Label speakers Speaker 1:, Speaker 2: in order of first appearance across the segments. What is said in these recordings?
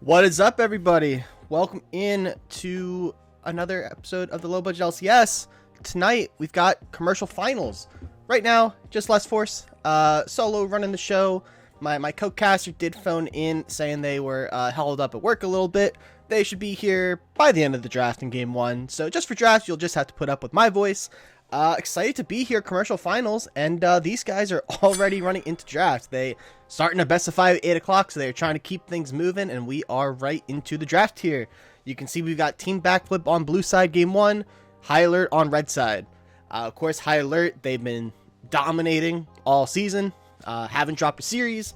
Speaker 1: What is up, everybody? Welcome in to another episode of the Low Budget LCS. Tonight we've got commercial finals. Right now, just Less Force, solo running the show. My co-caster did phone in saying they were held up at work a little bit. They should be here by the end of the draft in game 1. So just for drafts, you'll just have to put up with my voice. Excited to be here, commercial finals, and these guys are already running into draft. They starting a best of 5 at 8 o'clock, so they're trying to keep things moving, and we are right into the draft here. You can see we've got Team Backflip on blue side game 1, High Alert on red side. Of course, High Alert, they've been dominating all season, haven't dropped a series.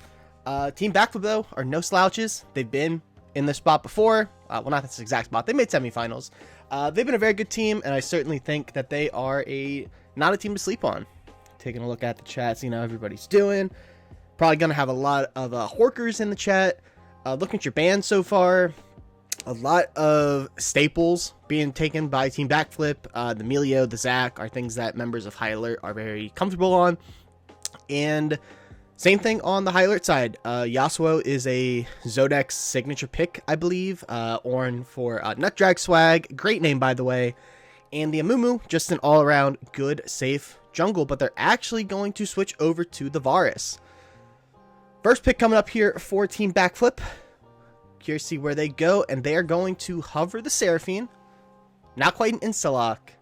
Speaker 1: Team Backflip, though, are no slouches. They've been in this spot before. Well, not this exact spot. They made semifinals. They've been a very good team, and I certainly think that they are not a team to sleep on. Taking a look at the chat, seeing how everybody's doing. Probably going to have a lot of Horkers in the chat. Looking at your band so far, a lot of staples being taken by Team Backflip. The Melio, the Zac are things that members of High Alert are very comfortable on. And same thing on the High Alert side. Yasuo is a Zodex signature pick, I believe. Ornn for Nut Drag swag. Great name, by the way. And the Amumu, just an all-around good, safe jungle. But they're actually going to switch over to the Varus. First pick coming up here for Team Backflip. Curious to see where they go. And they are going to hover the Seraphine. Not quite an insta-lock.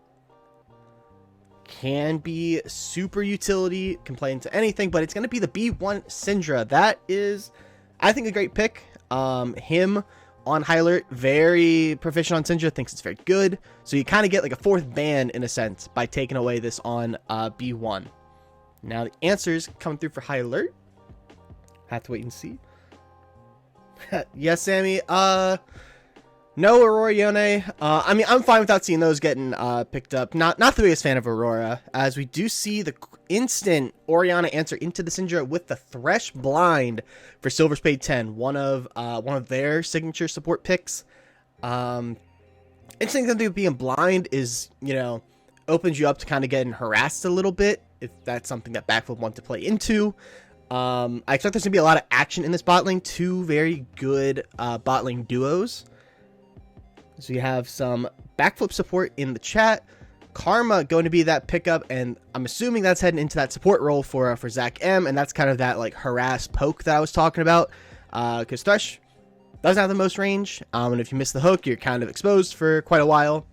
Speaker 1: Can be super utility, can play into anything, but it's going to be the B1 Syndra. That is, I think, a great pick. Him on High Alert, very proficient on Syndra, thinks it's very good. So you kind of get like a fourth ban in a sense by taking away this on B1. Now the answers coming through for High Alert. Have to wait and see. Yes, Sammy. No Aurora Yone. I mean, I'm fine without seeing those getting picked up. Not the biggest fan of Aurora, as we do see the instant Orianna answer into the Syndra with the Thresh Blind for Silver Spade 10, one of their signature support picks. Interesting thing with being blind is, you know, opens you up to kind of getting harassed a little bit if that's something that Backflip want to play into. I expect there's gonna be a lot of action in this bot lane. Two very good bot lane duos. So you have some Backflip support in the chat. Karma going to be that pickup, and I'm assuming that's heading into that support role for Zac M, and that's kind of that like harass poke that I was talking about. Because Thresh doesn't have the most range, and if you miss the hook, you're kind of exposed for quite a while.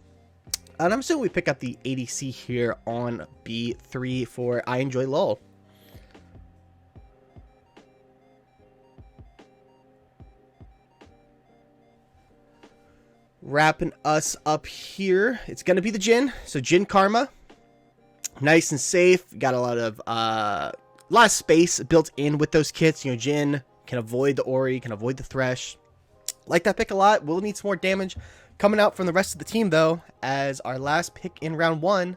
Speaker 1: And I'm assuming we pick up the ADC here on B3 for I Enjoy LOL. Wrapping us up here, it's going to be the Jhin. So Jhin Karma, nice and safe. Got a lot of space built in with those kits. You know, Jhin can avoid the Ori, can avoid the Thresh. Like that pick a lot. We'll need some more damage coming out from the rest of the team, though, as our last pick in round 1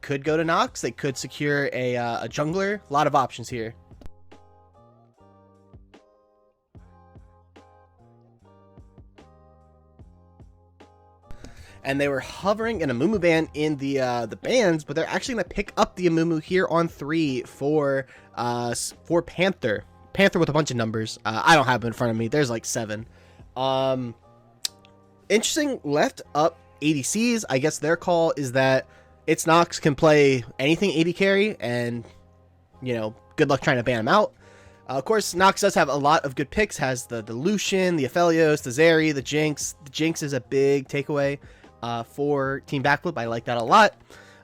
Speaker 1: could go to Nox. They could secure a jungler. A lot of options here. And they were hovering in a Amumu ban in the bans, but they're actually going to pick up the Amumu here on 3 for Panther. Panther with a bunch of numbers. I don't have them in front of me. There's like 7. Interesting left up ADCs. I guess their call is that its Nox can play anything AD carry, and, you know, good luck trying to ban him out. Of course, Nox does have a lot of good picks. Has the Lucian, the Aphelios, the Zeri, the Jinx. The Jinx is a big takeaway for Team Backflip. I like that a lot.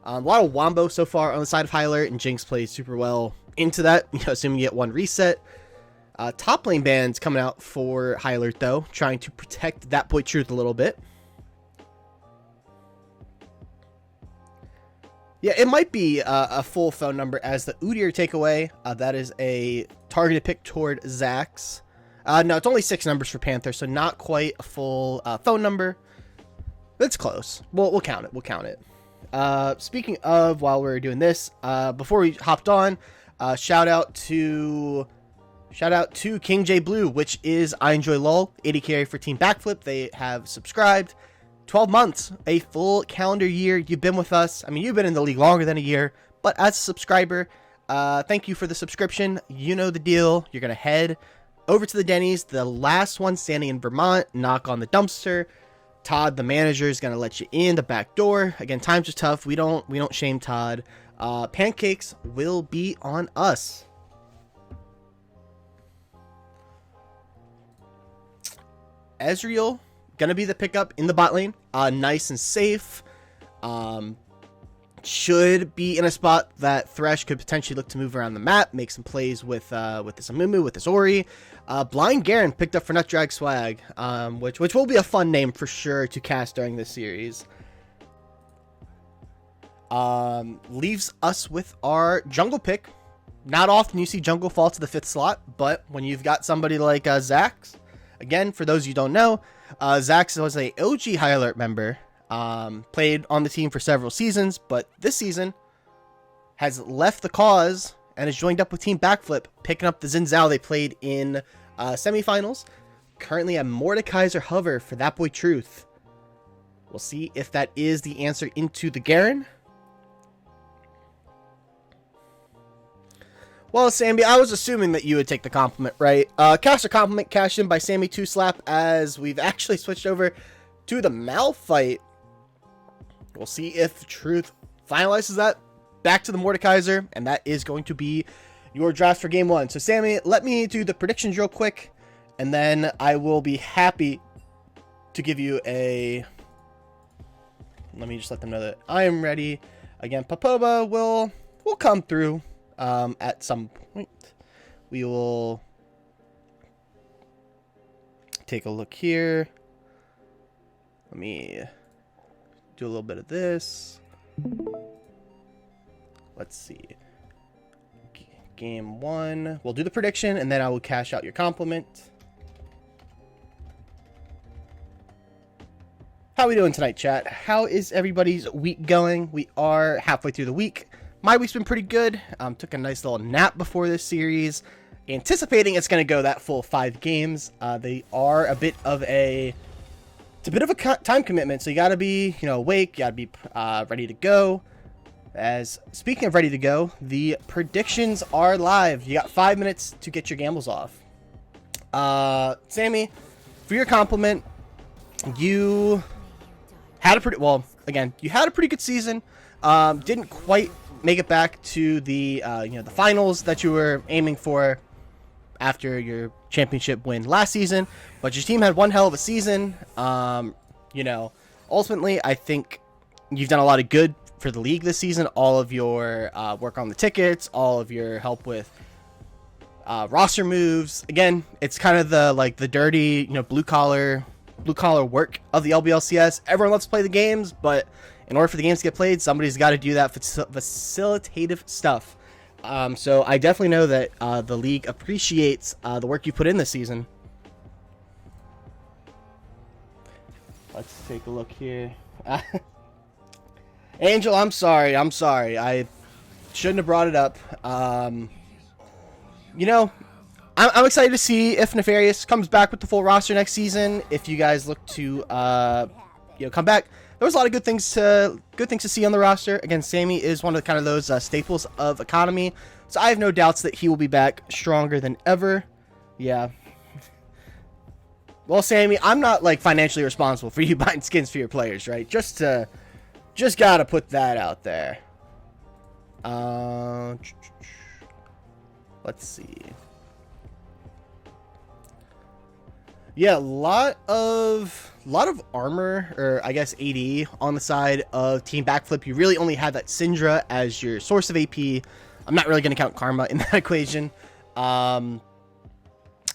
Speaker 1: A lot of Wombo so far on the side of High Alert, and Jinx plays super well into that, you know, assuming you get one reset. Top lane bans coming out for High Alert, though, trying to protect that boy Truth a little bit. Yeah, it might be a full phone number as the Udyr takeaway. That is a targeted pick toward Zax. No, it's only 6 numbers for Panther, so not quite a full phone number. That's close. We'll count it. We'll count it. Speaking of, while we're doing this, before we hopped on, shout out to King J Blue, which is I Enjoy LOL, AD carry for Team Backflip. They have subscribed. 12 months, a full calendar year. You've been with us. I mean, you've been in the league longer than a year, but as a subscriber, thank you for the subscription. You know the deal. You're going to head over to the Denny's, the last one standing in Vermont, knock on the dumpster. Todd, the manager, is going to let you in the back door. Again, times are tough. We don't shame Todd. Pancakes will be on us. Ezreal, going to be the pickup in the bot lane. Nice and safe. Should be in a spot that Thresh could potentially look to move around the map, make some plays with this Amumu, with this Ori. Blind Garen picked up for Nutdrag Swag, which will be a fun name for sure to cast during this series. Leaves us with our jungle pick. Not often you see jungle fall to the 5th slot, but when you've got somebody like Zax, again, for those you don't know, Zax was a OG High Alert member, played on the team for several seasons, but this season has left the cause and has joined up with Team Backflip, picking up the Xin Zhao they played in semifinals. Currently a Mordekaiser hover for that boy Truth. We'll see if that is the answer into the Garen. Well, Sammy, I was assuming that you would take the compliment, right? Caster compliment cashed in by Sammy 2Slap as we've actually switched over to the Malphite. We'll see if Truth finalizes that. Back to the Mordekaiser, and that is going to be your draft for game 1. So, Sammy, let me do the predictions real quick, and then I will be happy to give you a... Let me just let them know that I am ready. Again, Papoba will come through at some point. We will take a look here. Let me do a little bit of this. Let's see. Game 1. We'll do the prediction, and then I will cash out your compliment. How are we doing tonight, chat? How is everybody's week going? We are halfway through the week. My week's been pretty good. Took a nice little nap before this series, anticipating it's going to go that full 5 games. They are a bit of a... It's a bit of a time commitment, so you got to be, awake. You got to be ready to go. As speaking of ready to go, the predictions are live. You got 5 minutes to get your gambles off. Sammy, for your compliment, you had a pretty you had a pretty good season. Didn't quite make it back to the the finals that you were aiming for after your championship win last season, but your team had one hell of a season. Ultimately, I think you've done a lot of good for the league this season. All of your work on the tickets, all of your help with roster moves. Again, it's kind of the dirty, blue collar work of the LBLCS. Everyone loves to play the games, but in order for the games to get played, somebody's got to do that facilitative stuff. So I definitely know that the league appreciates the work you put in this season. Let's take a look here. Angel, I'm sorry. I shouldn't have brought it up. I'm excited to see if Nefarious comes back with the full roster next season. If you guys look to come back, there was a lot of good things to see on the roster. Again, Sammy is one of those staples of economy, so I have no doubts that he will be back stronger than ever. Yeah. Well, Sammy, I'm not like financially responsible for you buying skins for your players, right? Just gotta put that out there. Uh, let's see. Yeah, lot of armor, or I guess AD on the side of Team Backflip. You really only have that Syndra as your source of AP. I'm not really going to count Karma in that equation. I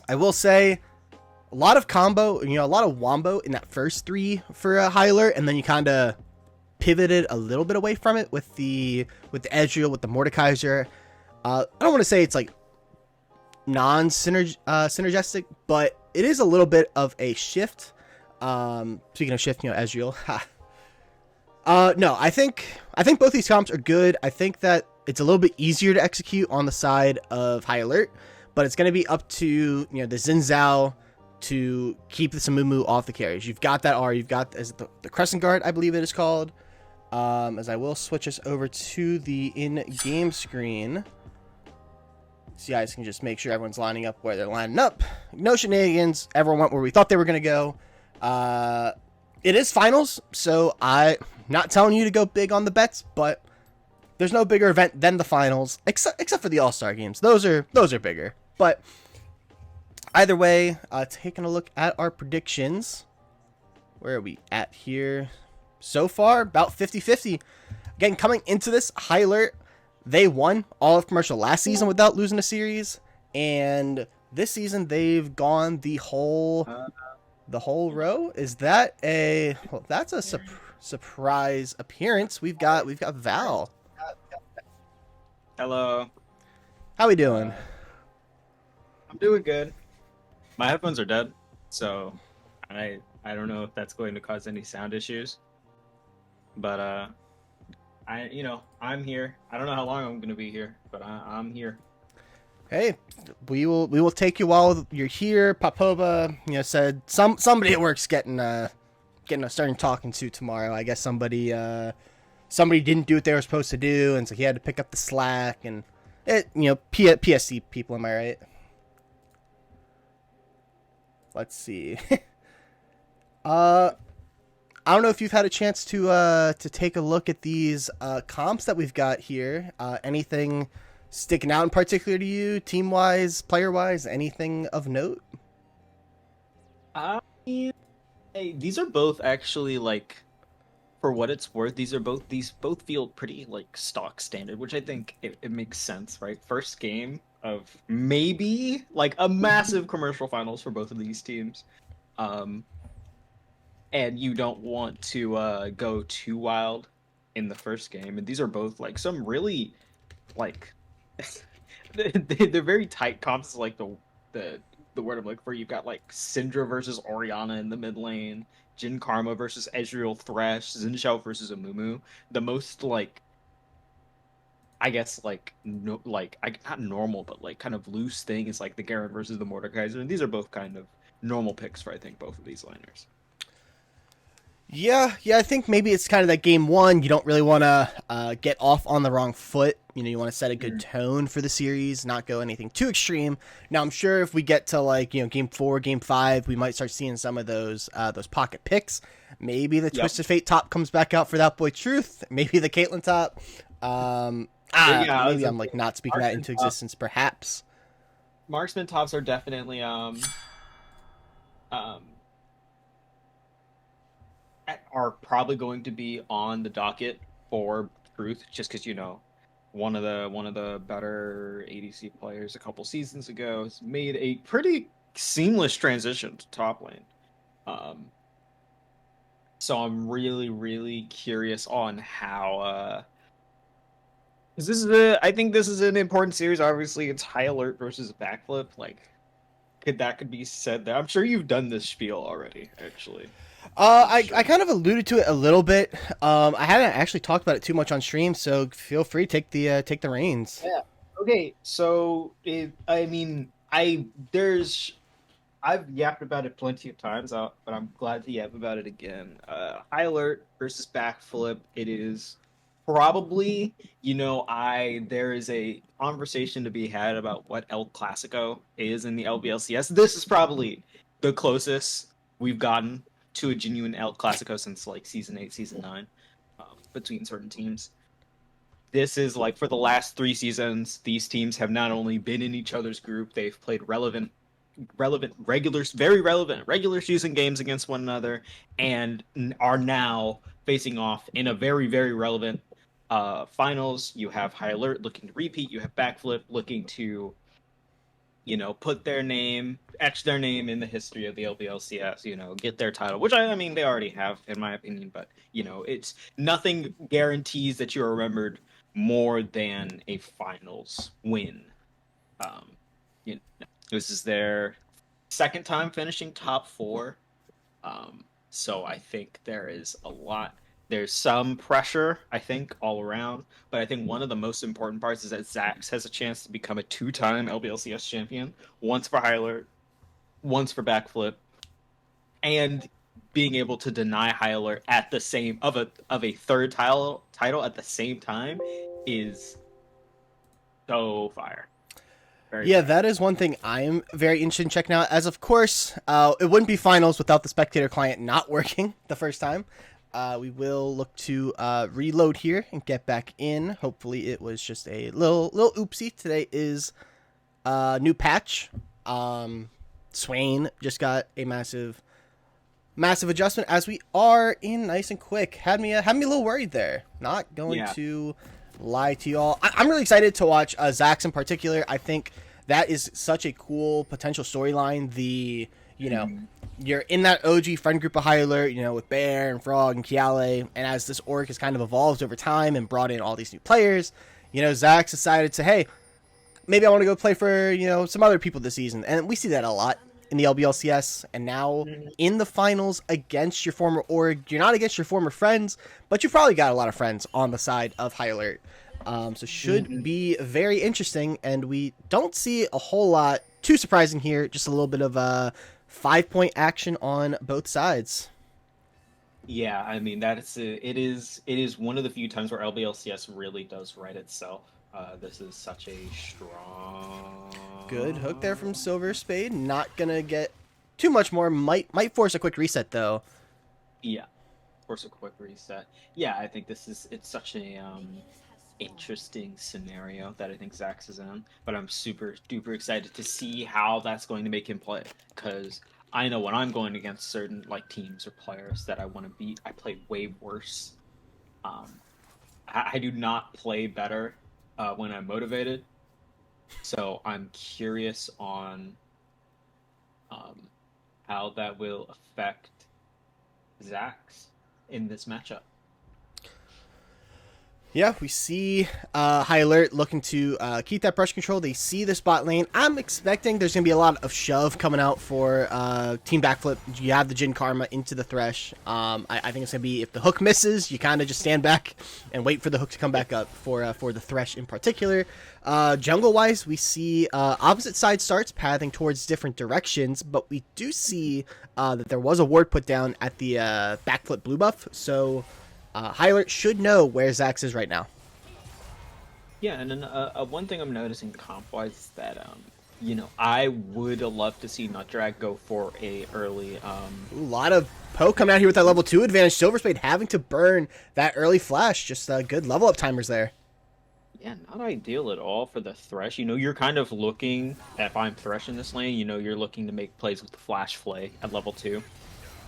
Speaker 1: will say a lot of combo, a lot of wombo in that first three for a High Alert, and then you kind of pivoted a little bit away from it with the Ezreal, with the Mordekaiser. I don't want to say it's like synergistic, but it is a little bit of a shift. Speaking of shift, Ezreal. No, I think both these comps are good. I think that it's a little bit easier to execute on the side of High Alert, but it's going to be up to the Xin Zhao to keep the Samumu off the carries. You've got that R. You've got the Crescent Guard, I believe it is called. As I will switch us over to the in-game screen. So you guys can just make sure everyone's lining up where they're lining up. No shenanigans. Everyone went where we thought they were going to go. It is finals, so I'm not telling you to go big on the bets, but there's no bigger event than the finals, except for the All-Star games. Those are bigger. But either way, taking a look at our predictions. Where are we at here? So far, about 50-50. Again, coming into this, High Alert, they won all of commercial last season without losing a series, and this season they've gone the whole row. Is that a that's a surprise appearance? We've got Val.
Speaker 2: Hello.
Speaker 1: How we doing?
Speaker 2: I'm doing good. My headphones are dead, so I don't know if that's going to cause any sound issues. But I'm here. I don't know how long I'm going to be here, but I'm here.
Speaker 1: Hey, we will take you while you're here. Popova, said somebody at work's getting starting talking to tomorrow. I guess somebody didn't do what they were supposed to do, and so he had to pick up the slack. And PSC people, am I right? Let's see. I don't know if you've had a chance to take a look at these comps that we've got here. Anything sticking out in particular to you, team-wise, player-wise? Anything of note?
Speaker 2: These are both actually, like, for what it's worth, these both feel pretty like stock standard, which I think it makes sense, right? First game of maybe like a massive commercial finals for both of these teams. And you don't want to go too wild in the first game. And these are both like some really like they're very tight comps. Like the word I'm looking for. You've got like Syndra versus Orianna in the mid lane, Jin Karma versus Ezreal Thresh, Zinshao versus Amumu. The most like I guess like no like not normal but like kind of loose thing is like the Garen versus the Mordekaiser. And these are both kind of normal picks for I think both of these liners.
Speaker 1: Yeah, I think maybe it's kind of that game one. You don't really want to get off on the wrong foot. You want to set a good tone for the series, not go anything too extreme. Now, I'm sure if we get to like game 4, game 5, we might start seeing some of those pocket picks. Maybe the Twisted Fate top comes back out for that boy Truth. Maybe the Caitlyn top. Maybe I'm like not speaking that into existence. Perhaps
Speaker 2: Marksman tops are definitely are probably going to be on the docket for Truth, just because one of the better ADC players a couple seasons ago has made a pretty seamless transition to top lane. So I'm really curious on how. I think this is an important series. Obviously, it's High Alert versus Backflip. Like, could be said there. I'm sure you've done this spiel already, actually.
Speaker 1: I kind of alluded to it a little bit. I hadn't actually talked about it too much on stream, so feel free to take the reins.
Speaker 2: Yeah. Okay. So I've yapped about it plenty of times, but I'm glad to yap about it again. High Alert versus Backflip. It is probably there is a conversation to be had about what El Clasico is in the LBLCS. This is probably the closest we've gotten to a genuine El Clasico since like season 8, season 9, between certain teams. This is like for the last 3 seasons, these teams have not only been in each other's group, they've played very relevant regular season games against one another, and are now facing off in a very relevant finals. You have High Alert looking to repeat. You have Backflip looking to, put their name, etch their name in the history of the LBLCS, get their title, which I mean, they already have, in my opinion, but, it's nothing guarantees that you're remembered more than a finals win. Um, this is their second time finishing top 4. So I think there's some pressure, I think, all around. But I think one of the most important parts is that Zax has a chance to become a 2-time LBLCS champion, once for High Alert, once for Backflip, and being able to deny High Alert at the same of a third title at the same time is so fire.
Speaker 1: Yeah, that is one thing I am very interested in checking out. As of course, it wouldn't be finals without the spectator client not working the first time. We will look to reload here and get back in. Hopefully, it was just a little oopsie. Today is new patch. Swain just got a massive adjustment as we are in nice and quick. Had me a little worried there. Not going to lie to y'all. I'm really excited to watch Zax in particular. I think that is such a cool potential storyline. You're in that OG friend group of High Alert, with Bear and Frog and Kiale, and as this org has kind of evolved over time and brought in all these new players, Zax decided to, hey, maybe I want to go play for, some other people this season. And we see that a lot in the LBLCS, and now in the finals against your former org. You're not against your former friends, but you've probably got a lot of friends on the side of High Alert. So should be very interesting, and we don't see a whole lot too surprising here. Just a little bit of 5-point action on both sides.
Speaker 2: Yeah, I mean it is one of the few times where LBLCS really does right itself. This is such a strong
Speaker 1: good hook there from Silver Spade. Not gonna get too much more. Might force a quick reset though.
Speaker 2: Yeah, force a quick reset. Yeah, I think it's such a interesting scenario that I think Zax is in, but I'm super duper excited to see how that's going to make him play, because I know when I'm going against certain teams or players that I want to beat, I play way worse. I do not play better when I'm motivated, so I'm curious on how that will affect Zax in this matchup.
Speaker 1: Yeah, we see High Alert looking to keep that brush control. They see the spot lane. I'm expecting there's going to be a lot of shove coming out for Team Backflip. You have the Jin Karma into the Thresh. I think it's going to be, if the hook misses, you kind of just stand back and wait for the hook to come back up for the Thresh in particular. Jungle-wise, we see opposite side starts pathing towards different directions, but we do see that there was a ward put down at the Backflip blue buff, so High Alert should know where Zax is right now.
Speaker 2: Yeah, and then one thing I'm noticing comp-wise is that, I would love to see Nutdrag go for a early...
Speaker 1: A lot of poke coming out here with that level 2 advantage. Silver Spade having to burn that early flash. Just good level up timers there.
Speaker 2: Yeah, not ideal at all for the Thresh. You're kind of looking, if I'm Thresh in this lane, you're looking to make plays with the Flash Flay at level 2.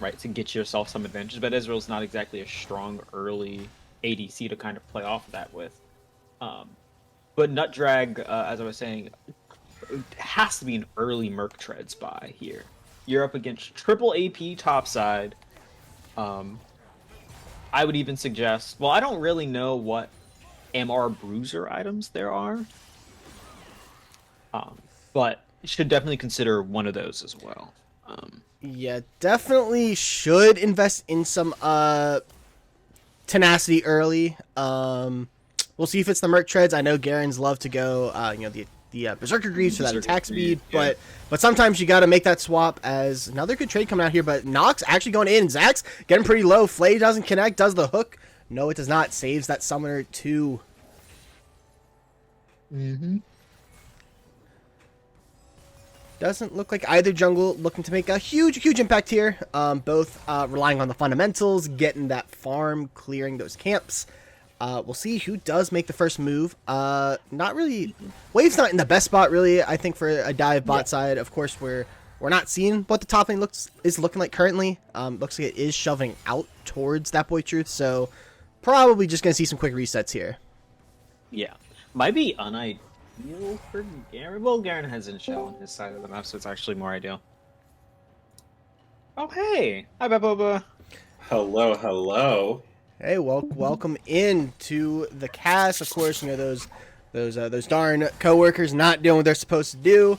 Speaker 2: Right, to get yourself some advantage, but Ezreal's not exactly a strong early ADC to kind of play off of that with. But Nutdrag, as I was saying, has to be an early Merc Treads buy here. You're up against triple AP topside. I would even suggest, well, I don't really know what MR Bruiser items there are, but you should definitely consider one of those as well.
Speaker 1: Yeah, definitely should invest in some tenacity early. We'll see if it's the Merc Treads. I know Garen's love to go, the Berserker Greaves for that attack speed, but sometimes you got to make that swap. As another good trade coming out here, but Nox actually going in. Zax getting pretty low. Flay doesn't connect. Does the hook? No, it does not. Saves that summoner too. Doesn't look like either jungle looking to make a huge impact here. Both relying on the fundamentals, getting that farm, clearing those camps. We'll see who does make the first move. Not really. Wave's not in the best spot, really. I think for a dive bot side, of course, we're not seeing what the top lane is looking like currently. Looks like it is shoving out towards that boy truth. So probably just gonna see some quick resets here.
Speaker 2: Yeah, might be unideal for Garen. Well, Garen has Inshell on his side of the map, so it's actually more ideal. Oh hey, hi Boba.
Speaker 3: Hello, hello.
Speaker 1: Hey, welcome in to the cast. Of course, you know those darn coworkers not doing what they're supposed to do.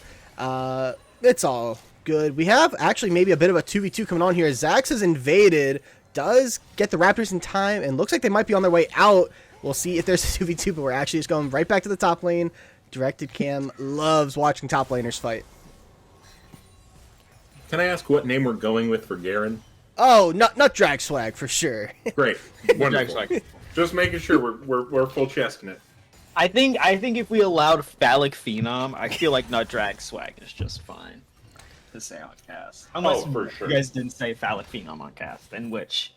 Speaker 1: It's all good. We have actually maybe a bit of a 2v2 coming on here. Zax has invaded, does get the Raptors in time, and looks like they might be on their way out. We'll see if there's a 2v2, but we're actually just going right back to the top lane. Directed Cam loves watching top laners fight.
Speaker 3: Can I ask what name we're going with for Garen?
Speaker 1: Oh, not Drag Swag for sure.
Speaker 3: Great, wonderful. Just making sure we're full chesting it.
Speaker 2: I think if we allowed Phallic Phenom, I feel like Nut Drag Swag is just fine to say on cast. Unless
Speaker 3: for sure.
Speaker 2: you guys didn't say Phallic Phenom on cast, in which...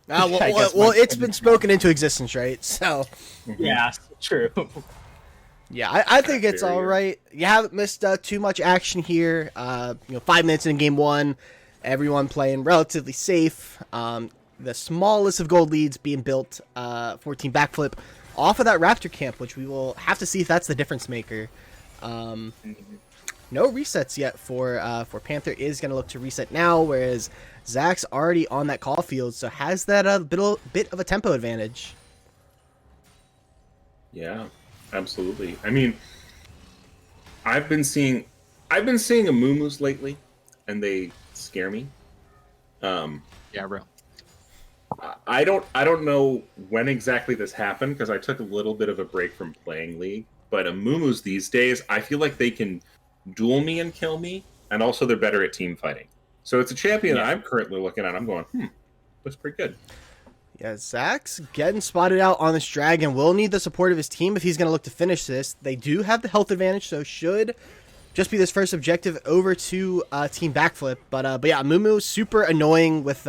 Speaker 1: Well, it's been spoken into existence, right? So...
Speaker 2: Yeah, true.
Speaker 1: Yeah, I think it's all right. You haven't missed too much action here. 5 minutes in game 1, everyone playing relatively safe. The smallest of gold leads being built for Team Backflip off of that Raptor camp, which we will have to see if that's the difference maker. No resets yet for Panther. Is going to look to reset now, whereas Zach's already on that call field, so has that bit of a tempo advantage.
Speaker 3: Yeah, absolutely. I mean, I've been seeing Amumu's lately, and they scare me.
Speaker 2: Yeah, bro.
Speaker 3: I don't know when exactly this happened because I took a little bit of a break from playing League. But Amumu's these days, I feel like they can duel me and kill me, and also they're better at team fighting. So it's a champion that I'm currently looking at. I'm going, that's pretty good.
Speaker 1: Yeah, Zach's getting spotted out on this dragon. Will need the support of his team if he's going to look to finish this. They do have the health advantage, so should just be this first objective over to Team Backflip. But yeah, Amumu super annoying with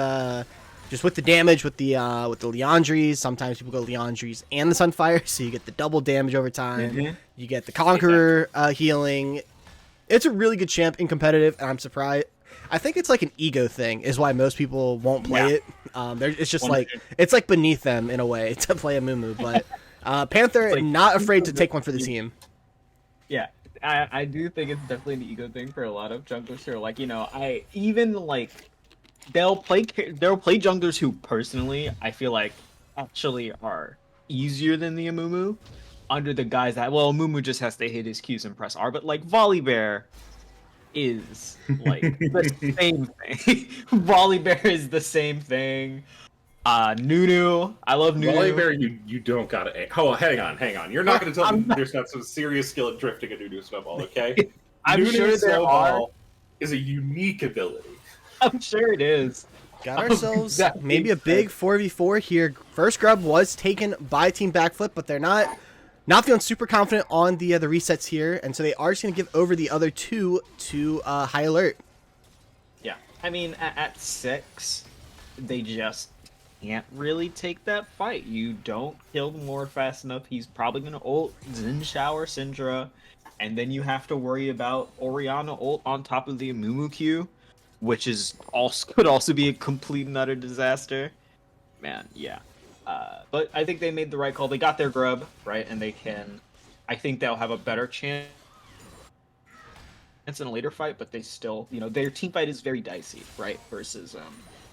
Speaker 1: just with the damage with the Leandries. Sometimes people go Leandries and the Sunfire, so you get the double damage over time. You get the Conqueror healing. It's a really good champ in competitive, and I'm surprised. I think it's like an ego thing is why most people won't play it. It's just like it's like beneath them in a way to play a Mumu. But Panther
Speaker 2: like,
Speaker 1: not afraid to take one for the team.
Speaker 2: Yeah, I do think it's definitely an ego thing for a lot of junglers who are like, they'll play junglers who personally I feel like actually are easier than the Amumu under the guise that Amumu just has to hit his Qs and press R, but like Volibear is like the same thing. Volibear is the same thing. Nunu, I love Nunu.
Speaker 3: Volibear, you don't gotta. Oh, hang on. You're not gonna tell me there's not some serious skill at drifting a Nunu snowball, okay?
Speaker 2: I'm
Speaker 3: Nunu
Speaker 2: sure there
Speaker 3: snowball is a unique ability.
Speaker 2: I'm sure it is.
Speaker 1: Got ourselves maybe a big 4v4 here. First grub was taken by Team Backflip, but they're not feeling super confident on the resets here, and so they are just going to give over the other two to High Alert.
Speaker 2: Yeah, I mean, at 6, they just can't really take that fight. You don't kill the Lord fast enough. He's probably going to ult Xin Shower Syndra, and then you have to worry about Orianna ult on top of the Amumu Q, which could also be a complete and utter disaster. Man, yeah. But I think they made the right call. They got their grub, right? And I think they'll have a better chance in a later fight, but they still, their team fight is very dicey, right? Versus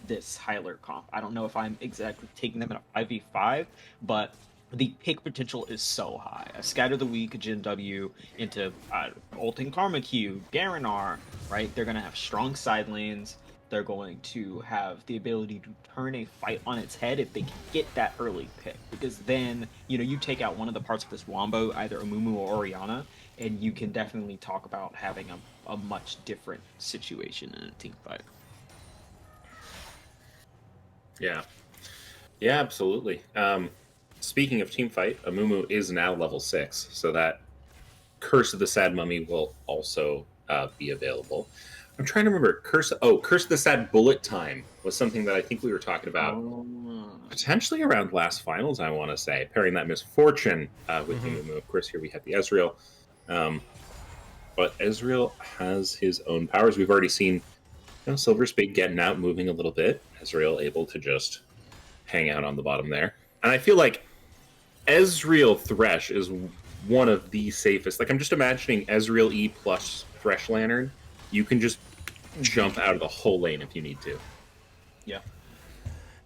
Speaker 2: this High Alert comp. I don't know if I'm exactly taking them in a 5v5, but the pick potential is so high. A Scatter the Weak, Jin W into ulting Karma Q, Garen R, right? They're going to have strong side lanes. They're going to have the ability to turn a fight on its head if they can get that early pick. Because then, you take out one of the parts of this wombo, either Amumu or Orianna, and you can definitely talk about having a much different situation in a team fight.
Speaker 3: Yeah, absolutely. Speaking of team fight, Amumu is now level 6, so that Curse of the Sad Mummy will also be available. I'm trying to remember. Curse of the Sad Bullet Time was something that I think we were talking about potentially around last finals, I want to say, pairing that Misfortune with the Mumu. Of course, here we have the Ezreal. But Ezreal has his own powers. We've already seen Silver Spade getting out, moving a little bit. Ezreal able to just hang out on the bottom there. And I feel like Ezreal Thresh is one of the safest. Like, I'm just imagining Ezreal E plus Thresh Lantern. You can just jump out of the whole lane if you need to.
Speaker 2: Yeah.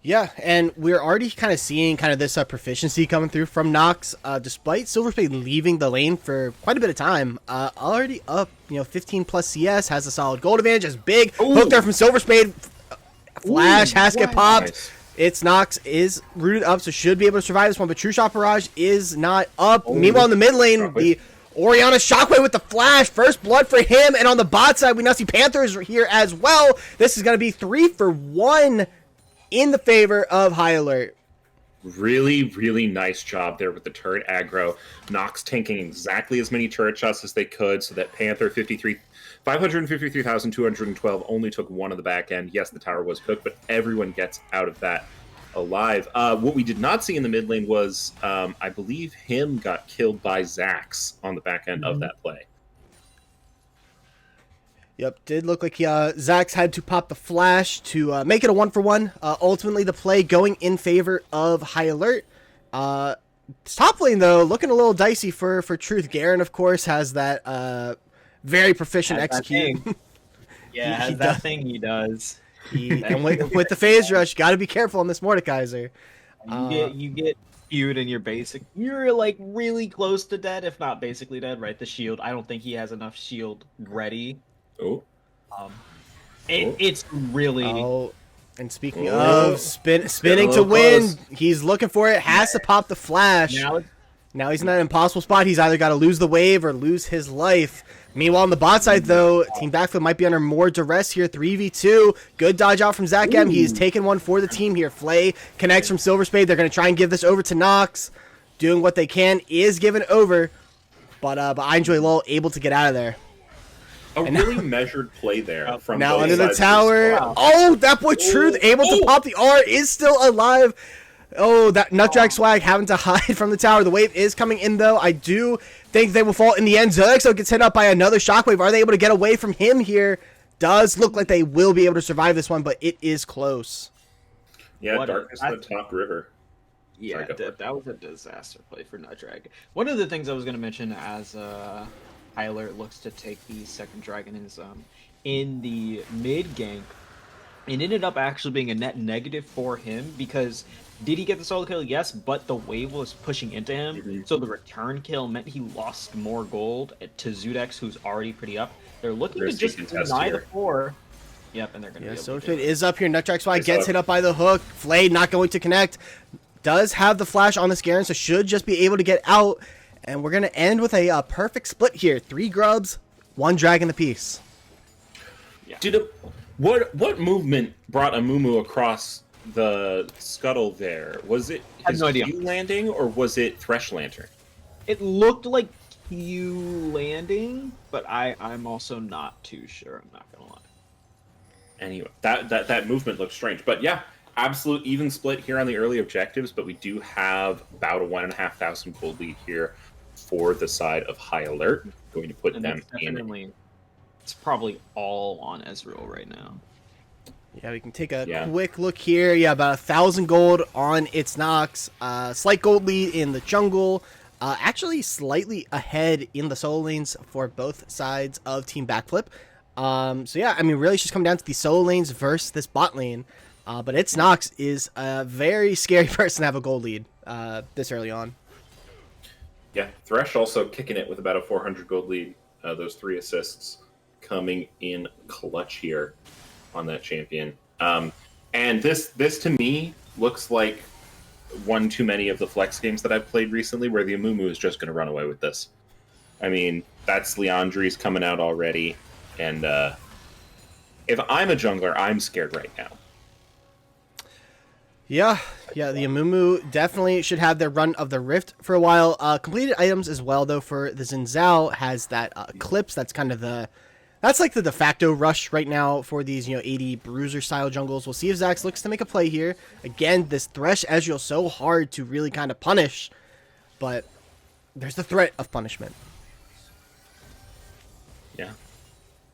Speaker 1: Yeah, and we're already kind of seeing this proficiency coming through from Nox, despite Silver Spade leaving the lane for quite a bit of time. Already up, 15 plus CS, has a solid gold advantage, is big. Hook there from Silver Spade. Flash has to get popped.
Speaker 3: Nice.
Speaker 1: It's Nox is rooted up, so should be able to survive this one, but True Shot Barrage is not up. Meanwhile, in the mid lane, the Orianna Shockwave with the flash. First blood for him, and on the bot side, we now see Panthers here as well. This is going to be 3 for 1 in the favor of High Alert.
Speaker 3: Really, really nice job there with the turret aggro. Nox tanking exactly as many turret shots as they could so that Panther 553,212 only took one on the back end. Yes, the tower was cooked, but everyone gets out of that alive. What we did not see in the mid lane was, I believe him got killed by Zax on the back end of that play.
Speaker 1: Yep, did look like Zax had to pop the flash to make it a 1 for 1. Ultimately, the play going in favor of High Alert. Top lane, though, looking a little dicey for Truth. Garen, of course, has that very proficient execute.
Speaker 2: Yeah, that thing he does.
Speaker 1: And with the phase rush, got to be careful on this Mordekaiser.
Speaker 2: You get feud and you're like really close to dead, if not basically dead, right? The shield. I don't think he has enough shield ready.
Speaker 3: Oh.
Speaker 2: It's really.
Speaker 1: Oh, and speaking of spinning to win, he's looking for it. Has to pop the flash. Now he's in that impossible spot. He's either got to lose the wave or lose his life. Meanwhile, on the bot side, though, Team Backflip might be under more duress here. 3v2. Good dodge out from Zach M. He's taken one for the team here. Flay connects from Silver Spade. They're going to try and give this over to Nox. Doing what they can is given over. But I enjoy Lol able to get out of there.
Speaker 3: Really measured play there. From
Speaker 1: now
Speaker 3: both
Speaker 1: under the
Speaker 3: sides.
Speaker 1: tower.
Speaker 2: Wow.
Speaker 1: Oh, that boy Truth able to pop the R, is still alive. Oh, that Nutdrag Swag having to hide from the tower. The wave is coming in, though. I do think they will fall in the end. Zerxo gets hit up by another Shockwave. Are they able to get away from him here? Does look like they will be able to survive this one, but it is close.
Speaker 3: Yeah, Darkness in the top river.
Speaker 2: Yeah, that was a disaster play for Nutdrag. One of the things I was going to mention as High Alert looks to take the second dragon is in the mid gank. It ended up actually being a net negative for him because did he get the solo kill? Yes, but the wave was pushing into him. So the return kill meant he lost more gold to Zudex, who's already pretty up. They're looking to just deny the 4. Yep, and they're going to be able
Speaker 1: so
Speaker 2: to do it.
Speaker 1: is up here. Nutdrag Swag gets hit up by the hook. Flay not going to connect. Does have the flash on this Garen, so should just be able to get out. And we're going to end with a perfect split here. 3 grubs, 1 dragon apiece.
Speaker 2: Yeah.
Speaker 3: What movement brought Amumu across the scuttle there? Was it his Q landing or was it Thresh Lantern?
Speaker 2: It looked like Q landing, but I'm also not too sure. I'm not gonna lie.
Speaker 3: Anyway, that movement looks strange, but yeah, absolute even split here on the early objectives. But we do have about a 1,500 gold lead here for the side of High Alert. Going to put them in.
Speaker 2: It's probably all on Ezreal right now.
Speaker 1: Yeah, we can take a quick look here. Yeah, about 1,000 gold on its Nox. Slight gold lead in the jungle. Actually, slightly ahead in the solo lanes for both sides of Team Backflip. So yeah, I mean, really, it's just come down to the solo lanes versus this bot lane. But its Nox is a very scary person to have a gold lead this early on.
Speaker 3: Yeah, Thresh also kicking it with about a 400 gold lead. Those 3 assists coming in clutch here on that champion. And this to me looks like one too many of the flex games that I've played recently where the Amumu is just going to run away with this. I mean, that's Leandri's coming out already. And if I'm a jungler, I'm scared right now.
Speaker 1: Yeah, the Amumu definitely should have their run of the Rift for a while. Completed items as well, though, for the Xin Zhao has that Eclipse. That's kind of the That's like the de facto rush right now for these, 80 bruiser style jungles. We'll see if Zax looks to make a play here. Again, this Thresh Ezreal so hard to really kind of punish, but there's the threat of punishment.
Speaker 3: Yeah.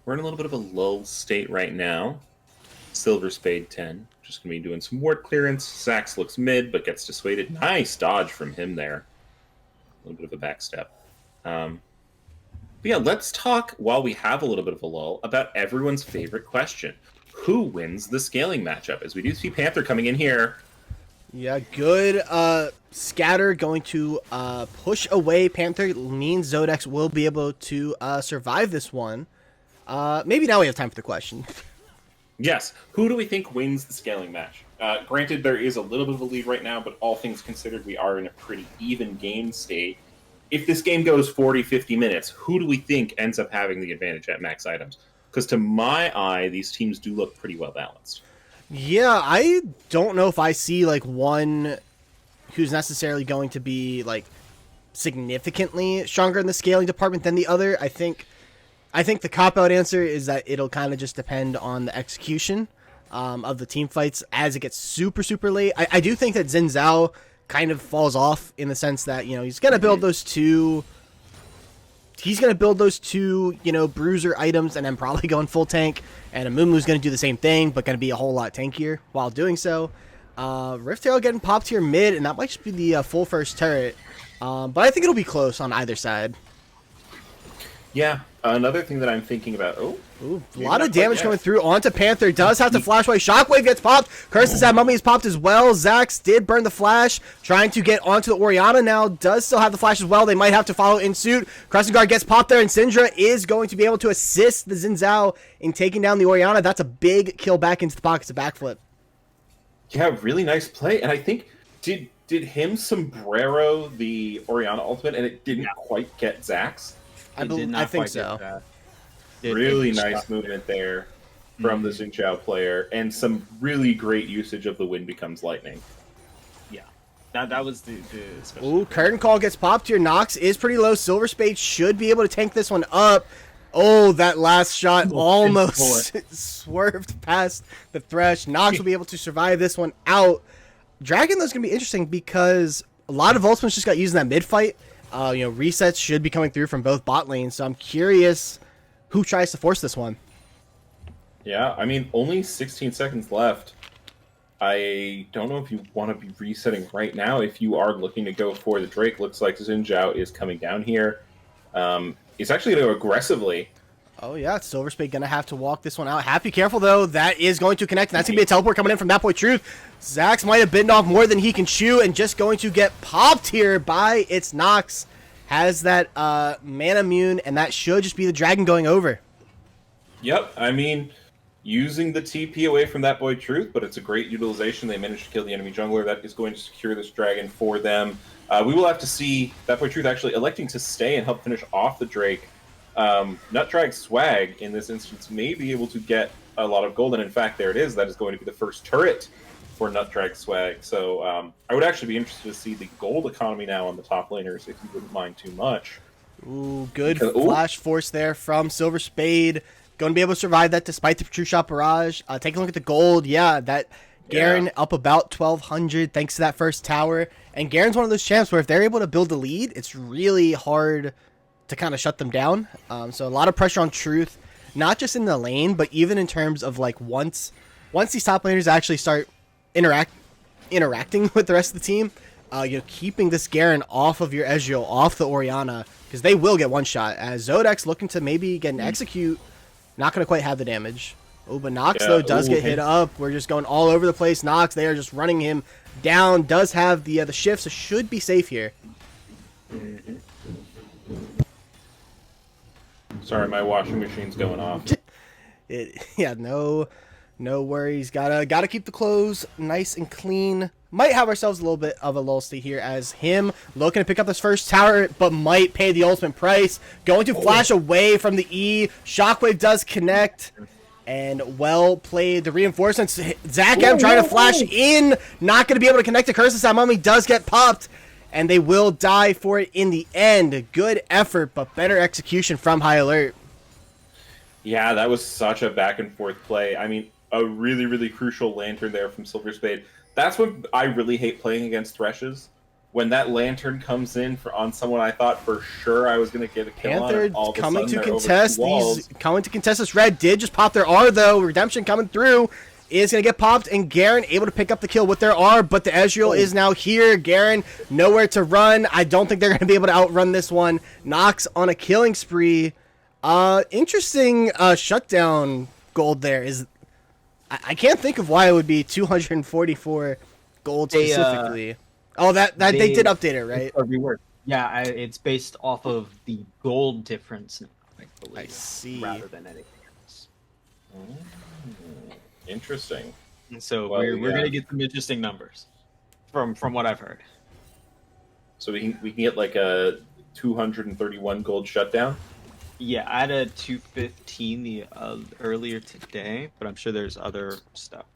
Speaker 3: We're in a little bit of a lull state right now. Silver Spade 10. Just going to be doing some ward clearance. Zax looks mid, but gets dissuaded. Nice dodge from him there. A little bit of a backstep. But yeah, let's talk, while we have a little bit of a lull, about everyone's favorite question. Who wins the scaling matchup? As we do see Panther coming in here.
Speaker 1: Yeah, good scatter going to push away Panther. Means Zodex will be able to survive this one. Maybe now we have time for the question.
Speaker 3: Yes. Who do we think wins the scaling match? Granted, there is a little bit of a lead right now, but all things considered, we are in a pretty even game state. If this game goes 40, 50 minutes, who do we think ends up having the advantage at max items? Because to my eye, these teams do look pretty well balanced.
Speaker 1: Yeah, I don't know if I see like one who's necessarily going to be like significantly stronger in the scaling department than the other. I think the cop-out answer is that it'll kind of just depend on the execution of the team fights as it gets super, super late. I do think that Xin Zhao kind of falls off in the sense that, he's going to build those two... He's going to build those two, bruiser items and then probably go in full tank. And Amumu's going to do the same thing, but going to be a whole lot tankier while doing so. Rift Herald getting popped here mid, and that might just be the full first turret. But I think it'll be close on either side.
Speaker 3: Yeah, another thing that I'm thinking about...
Speaker 1: Ooh, a lot of damage coming through onto Panther. Does have to flash away. Shockwave gets popped. Curses that Mummy is popped as well. Zax did burn the flash. Trying to get onto the Orianna now. Does still have the flash as well. They might have to follow in suit. Crescent Guard gets popped there, and Syndra is going to be able to assist the Xin Zhao in taking down the Orianna. That's a big kill back into the pockets of Backflip.
Speaker 3: Yeah, really nice play. And I think, did him sombrero the Orianna ultimate, and it didn't quite get Zax?
Speaker 1: I think so.
Speaker 3: Really nice movement there from the Xin Zhao player, and some really great usage of the wind becomes lightning.
Speaker 2: Yeah, that was the
Speaker 1: Ooh, curtain call gets popped here. Nox is pretty low. Silver Spade should be able to tank this one up. Oh, that last shot almost swerved past the Thresh. Nox will be able to survive this one out. Dragon, though, is going to be interesting because a lot of ultimates just got used in that mid fight. Resets should be coming through from both bot lanes, so I'm curious who tries to force this one.
Speaker 3: Yeah, I mean, only 16 seconds left. I don't know if you want to be resetting right now. If you are looking to go for the Drake, looks like Xin Zhao is coming down here. He's actually going to go aggressively.
Speaker 1: Oh, yeah, Silver Spade going to have to walk this one out. Have to be careful, though. That is going to connect, and that's going to be a teleport coming in from that boy Truth. Zax might have bitten off more than he can chew, and just going to get popped here by its Nox. Has that mana immune, and that should just be the dragon going over.
Speaker 3: Yep, I mean, using the TP away from that boy Truth, but it's a great utilization. They managed to kill the enemy jungler. That is going to secure this dragon for them. We will have to see that boy Truth actually electing to stay and help finish off the Drake. Nutdrag Swag, in this instance, may be able to get a lot of gold, and in fact, there it is. That is going to be the first turret for Nutdrag Swag. So I would actually be interested to see the gold economy now on the top laners, if you wouldn't mind too much.
Speaker 1: Ooh, good flash force there from Silver Spade. Going to be able to survive that despite the True Shot Barrage. Take a look at the gold. Yeah, that Garen up about 1,200 thanks to that first tower. And Garen's one of those champs where if they're able to build a lead, it's really hard to kind of shut them down. So a lot of pressure on Truth, not just in the lane, but even in terms of like once these top laners actually start interacting with the rest of the team, keeping this Garen off of your Ezreal, off the Orianna, because they will get one shot. As Zodex looking to maybe get an execute, not going to quite have the damage. Oh, but Nox though does get hit up. We're just going all over the place. Nox, they are just running him down. Does have the shift, so should be safe here.
Speaker 3: Sorry, my washing machine's going off.
Speaker 1: No worries. Gotta keep the clothes nice and clean. Might have ourselves a little bit of a lull state here as him looking to pick up this first tower, but might pay the ultimate price. Going to flash away from the E. Shockwave does connect. And well played. The reinforcements. Zach M trying to flash in. Not going to be able to connect to Curses. That Mummy does get popped. And they will die for it in the end. Good effort, but better execution from High Alert.
Speaker 3: Yeah, that was such a back and forth play. I mean, a really, really crucial lantern there from Silver Spade. That's what I really hate playing against Threshes. When that lantern comes in on someone I thought for sure I was going to get a kill on, and
Speaker 1: Panther
Speaker 3: all of a
Speaker 1: coming
Speaker 3: sudden
Speaker 1: to
Speaker 3: they're
Speaker 1: contest
Speaker 3: over two
Speaker 1: these.
Speaker 3: walls.
Speaker 1: Coming to contest this. Red did just pop their R though. Redemption coming through is going to get popped, and Garen able to pick up the kill with their R, but the Ezreal is now here. Garen nowhere to run. I don't think they're going to be able to outrun this one. Nox on a killing spree. Interesting shutdown gold there. I can't think of why it would be 244 gold specifically. They did update it, right?
Speaker 2: It's a rework. Yeah, it's based off of the gold difference now, I believe,
Speaker 1: I see.
Speaker 2: rather than anything else.
Speaker 3: Interesting.
Speaker 2: And so
Speaker 3: Well,
Speaker 2: we're
Speaker 3: yeah.
Speaker 2: gonna get some interesting numbers from what I've heard.
Speaker 3: So we can get like a 231 gold shutdown.
Speaker 2: Yeah, I had a 215 the earlier today, but I'm sure there's other stuff.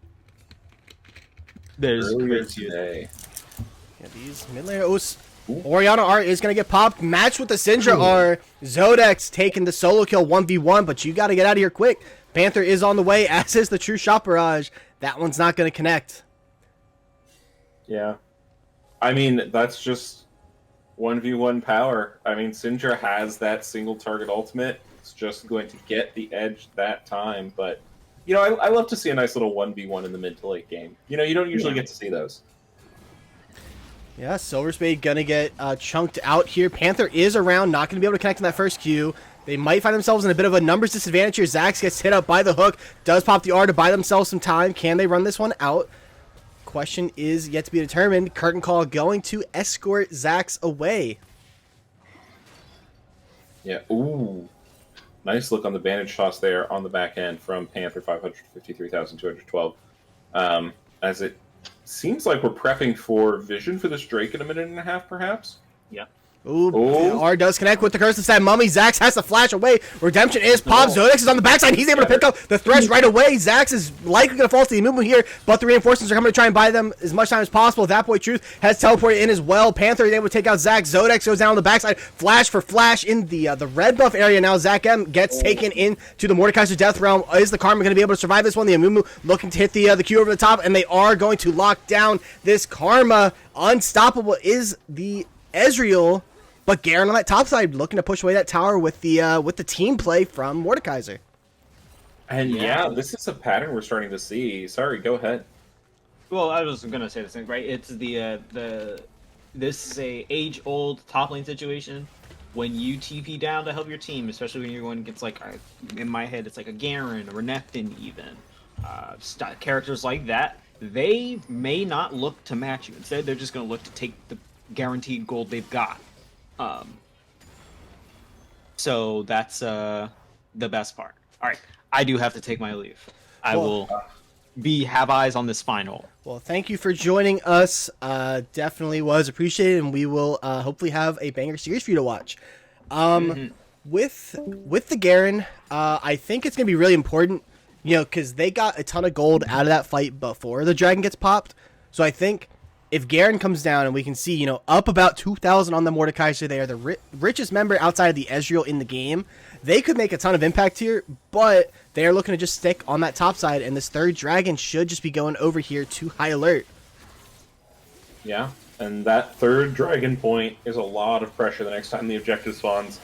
Speaker 2: There's
Speaker 3: Earlier
Speaker 2: crazy.
Speaker 3: today.
Speaker 1: Yeah, these mid laner. Orianna R is going to get popped. Matched with the Syndra R. Zodex taking the solo kill 1v1, but you got to get out of here quick. Panther is on the way, as is the True Shot Barrage. That one's not going to connect.
Speaker 3: Yeah. I mean, that's just 1v1 power. I mean, Syndra has that single target ultimate. It's just going to get the edge that time. But, you know, I love to see a nice little 1v1 in the mid to late game. You know, you don't usually get to see those.
Speaker 1: Yeah, Silver Spade going to get chunked out here. Panther is around, not going to be able to connect in that first queue. They might find themselves in a bit of a numbers disadvantage here. Zax gets hit up by the hook, does pop the R to buy themselves some time. Can they run this one out? Question is yet to be determined. Curtain call going to escort Zax away.
Speaker 3: Yeah. Ooh. Nice look on the bandage toss there on the back end from Panther 553,212. As it seems like we're prepping for vision for this Drake in a minute and a half, perhaps.
Speaker 2: Yeah.
Speaker 1: Ooh, R does connect with the curse of Sad Mummy. Zax has to flash away. Redemption is popped. Zodex is on the backside. He's able to pick up the thresh right away. Zax is likely going to fall to the Amumu here, but the reinforcements are coming to try and buy them as much time as possible. That boy Truth has teleported in as well. Panther is able to take out Zax. Zodex goes down on the backside. Flash for flash in the red buff area now. Zac M gets taken into the Mordekaiser Death Realm. Is the Karma going to be able to survive this one? The Amumu looking to hit the Q over the top, and they are going to lock down this Karma. Unstoppable is the Ezreal. But Garen on that top side looking to push away that tower with the team play from Mordekaiser.
Speaker 3: And yeah, this is a pattern we're starting to see. Sorry, go ahead.
Speaker 2: Well, I was gonna say the same, right? It's this is a age-old top lane situation. When you TP down to help your team, especially when you're going against, like, in my head, it's like a Garen or a Renekton even. Characters like that, they may not look to match you. Instead, they're just going to look to take the guaranteed gold they've got. So that's the best part. All right, I do have to take my leave. I will have eyes on this final.
Speaker 1: Well, thank you for joining us. Definitely was appreciated, and we will hopefully have a banger series for you to watch. With the Garen, I think it's gonna be really important, because they got a ton of gold out of that fight before the dragon gets popped. So I think if Garen comes down and we can see, up about 2,000 on the Mordekaiser, they are the richest member outside of the Ezreal in the game. They could make a ton of impact here, but they are looking to just stick on that top side, and this third dragon should just be going over here to high alert.
Speaker 3: Yeah, and that third dragon point is a lot of pressure the next time the objective spawns.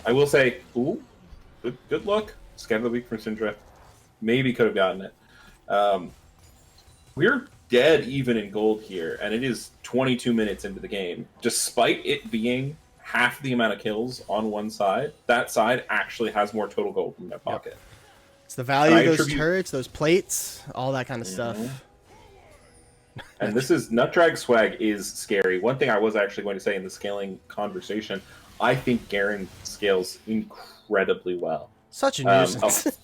Speaker 3: I will say, good luck. Scan of the week from Syndra. Maybe could have gotten it. We're dead even in gold here, and it is 22 minutes into the game. Despite it being half the amount of kills on one side, that side actually has more total gold in their pocket.
Speaker 1: It's the value of those turrets, those plates, all that kind of stuff.
Speaker 3: And this is Nutdrag swag is scary. One thing I was actually going to say in the scaling conversation, I think Garen scales incredibly well.
Speaker 1: Such a nuisance.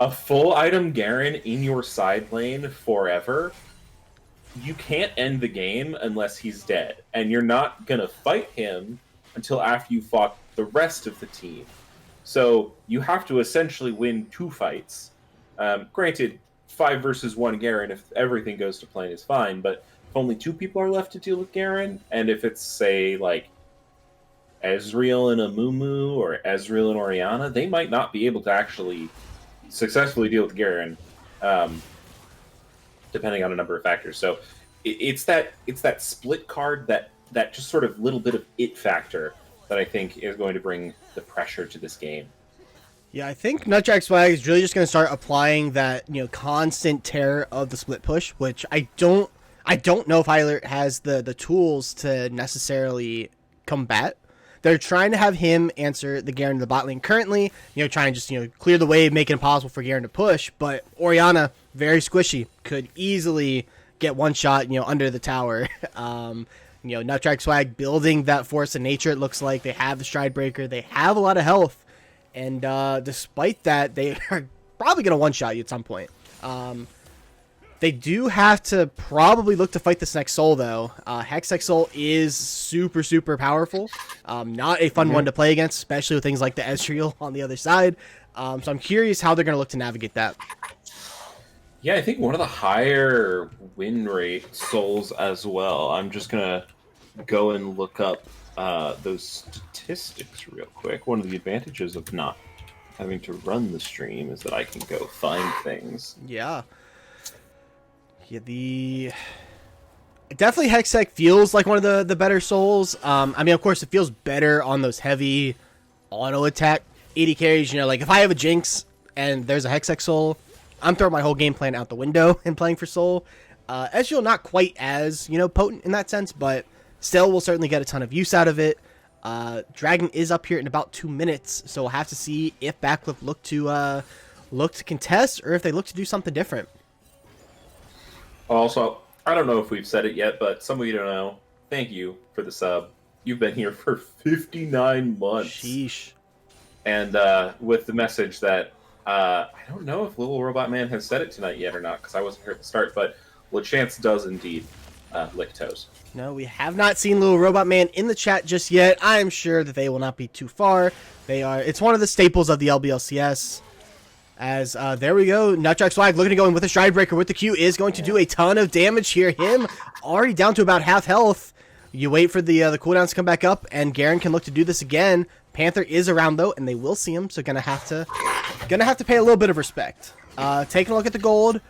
Speaker 3: A full item Garen in your side lane forever, you can't end the game unless he's dead. And you're not going to fight him until after you fought the rest of the team. So you have to essentially win 2 fights. Granted, 5 versus 1 Garen, if everything goes to plan, is fine. But if only 2 people are left to deal with Garen, and if it's, say, like Ezreal and Amumu or Ezreal and Orianna, they might not be able to actually successfully deal with Garen, depending on a number of factors. So it's that split card, that just sort of little bit of it factor that I think is going to bring the pressure to this game.
Speaker 1: Yeah, I think Nutjack Swag is really just going to start applying that, constant terror of the split push, which I don't know if Hyler has the tools to necessarily combat. They're trying to have him answer the Garen to the bot lane currently, trying to just, clear the way, make it impossible for Garen to push, but Orianna, very squishy, could easily get one shot, under the tower. Nutjack Swag building that force of nature, it looks like. They have the Stride Breaker, they have a lot of health. And despite that, they are probably going to one-shot you at some point. They do have to probably look to fight this next soul, though. Hextech Soul is super, super powerful. Not a fun one to play against, especially with things like the Ezreal on the other side. So I'm curious how they're going to look to navigate that.
Speaker 3: Yeah, I think one of the higher win rate souls as well. I'm just going to go and look up those statistics real quick. One of the advantages of not having to run the stream is that I can go find things.
Speaker 1: Yeah, definitely Hextech feels like one of the better souls. I mean, of course, it feels better on those heavy auto attack AD carries. Like if I have a Jinx and there's a Hextech soul, I'm throwing my whole game plan out the window and playing for soul. Ezreal not quite as potent in that sense, but still will certainly get a ton of use out of it. Dragon is up here in about 2 minutes, so we'll have to see if Backflip look to contest or if they look to do something different.
Speaker 3: Also, I don't know if we've said it yet, but some of you don't know. Thank you for the sub. You've been here for 59 months.
Speaker 1: Sheesh.
Speaker 3: And with the message that I don't know if Little Robot Man has said it tonight yet or not, because I wasn't here at the start, but LeChance does indeed lick toes.
Speaker 1: No, we have not seen Little Robot Man in the chat just yet. I am sure that they will not be too far. It's one of the staples of the LBLCS. As there we go, Nutjack Swag looking to go in with a Stride Breaker with the Q is going to do a ton of damage here. Him already down to about half health. You wait for the cooldowns to come back up, and Garen can look to do this again. Panther is around though, and they will see him, so gonna have to pay a little bit of respect. Taking a look at the gold.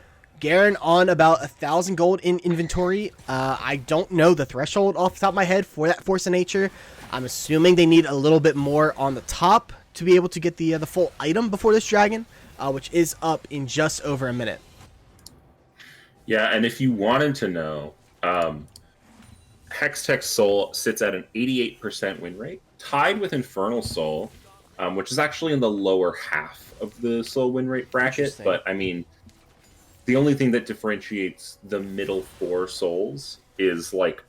Speaker 1: Garen on about 1,000 gold in inventory. I don't know the threshold off the top of my head for that Force of Nature. I'm assuming they need a little bit more on the top to be able to get the full item before this dragon, which is up in just over a minute.
Speaker 3: Yeah, and if you wanted to know, Hextech Soul sits at an 88% win rate, tied with Infernal Soul, which is actually in the lower half of the Soul win rate bracket. But, I mean, the only thing that differentiates the middle four souls is like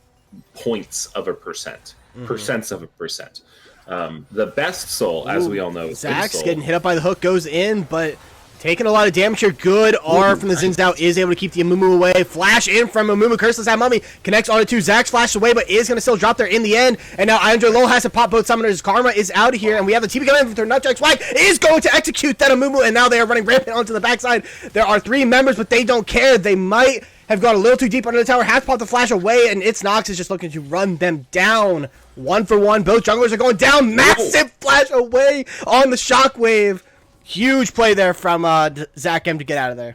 Speaker 3: points of a percent, percents of a percent. The best soul, as we all know, is
Speaker 1: Zach's getting hit up by the hook, goes in, but taking a lot of damage here. Good R from the Zinzao is able to keep the Amumu away. Flash in from Amumu. Curseless that mummy connects on it too. Zach's flashed away, but is going to still drop there in the end. And now Andre Lowell has to pop both summoners. Karma is out of here, and we have the TP coming in for Nutjack Swag. Is going to execute that Amumu, and now they are running rampant onto the backside. There are 3 members, but they don't care. They might have gone a little too deep under the tower. Has popped the flash away, and it's Nox is just looking to run them down. 1 for 1. Both junglers are going down. Massive flash away on the shockwave. Huge play there from Zach M to get out of there.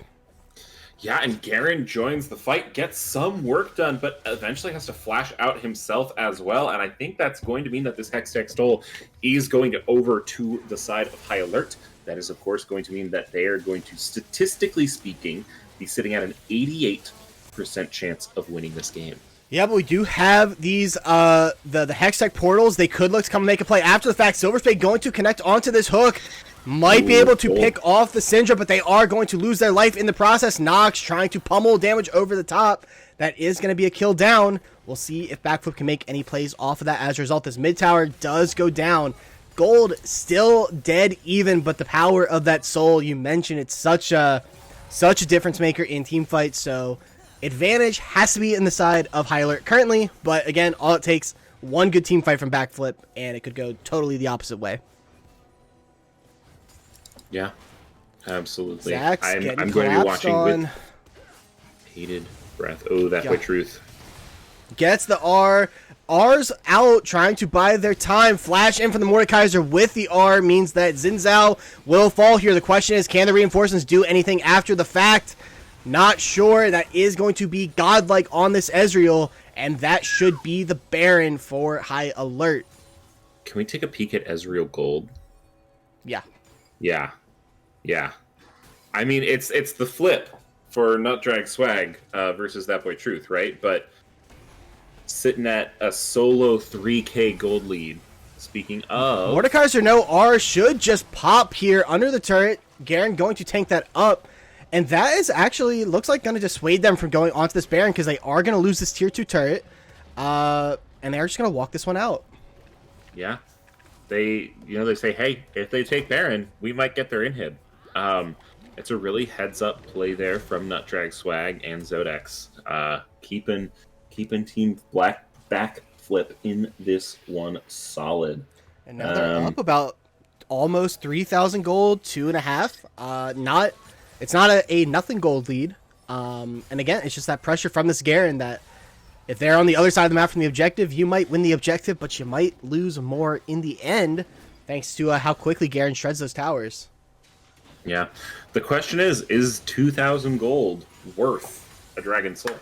Speaker 3: Yeah, and Garen joins the fight, gets some work done, but eventually has to flash out himself as well. And I think that's going to mean that this Hextech Stole is going to over to the side of High Alert. That is, of course, going to mean that they are going to, statistically speaking, be sitting at an 88% chance of winning this game.
Speaker 1: Yeah, but we do have these, the Hextech portals. They could look to come and make a play after the fact. Silverspade going to connect onto this hook. Might be able to pick off the Syndra, but they are going to lose their life in the process. Nox trying to pummel damage over the top. That is going to be a kill down. We'll see if Backflip can make any plays off of that. As a result, this mid tower does go down. Gold still dead even, but the power of that soul, you mentioned, it's such a difference maker in team fights. So advantage has to be in the side of High Alert currently, but again, all it takes one good team fight from Backflip, and it could go totally the opposite way.
Speaker 3: Yeah, absolutely.
Speaker 1: Zach's
Speaker 3: I'm going to be watching with bated breath. Oh, that way truth.
Speaker 1: Gets the R. R's out trying to buy their time. Flash in from the Mordekaiser with the R means that Xin Zhao will fall here. The question is, can the reinforcements do anything after the fact? Not sure. That is going to be godlike on this Ezreal, and that should be the Baron for High Alert.
Speaker 3: Can we take a peek at Ezreal Gold?
Speaker 1: Yeah.
Speaker 3: Yeah. I mean, it's the flip for Nutdrag Swag versus That Boy Truth, right? But sitting at a solo 3k gold lead. Speaking of...
Speaker 1: Mordekaiser no R should just pop here under the turret. Garen going to tank that up. And that is actually, looks like going to dissuade them from going onto this Baron because they are going to lose this tier 2 turret. And they're just going to walk this one out.
Speaker 3: Yeah. They say, hey, if they take Baron, we might get their inhib. It's a really heads-up play there from Nutdrag Swag and Zodex. Keeping Team Black Backflip in this one solid.
Speaker 1: And now they're up about almost 3,000 gold, 2.5. It's not a nothing gold lead. And again, it's just that pressure from this Garen that if they're on the other side of the map from the objective, you might win the objective, but you might lose more in the end, thanks to how quickly Garen shreds those towers.
Speaker 3: Yeah. The question is 2,000 gold worth a Dragon Soul?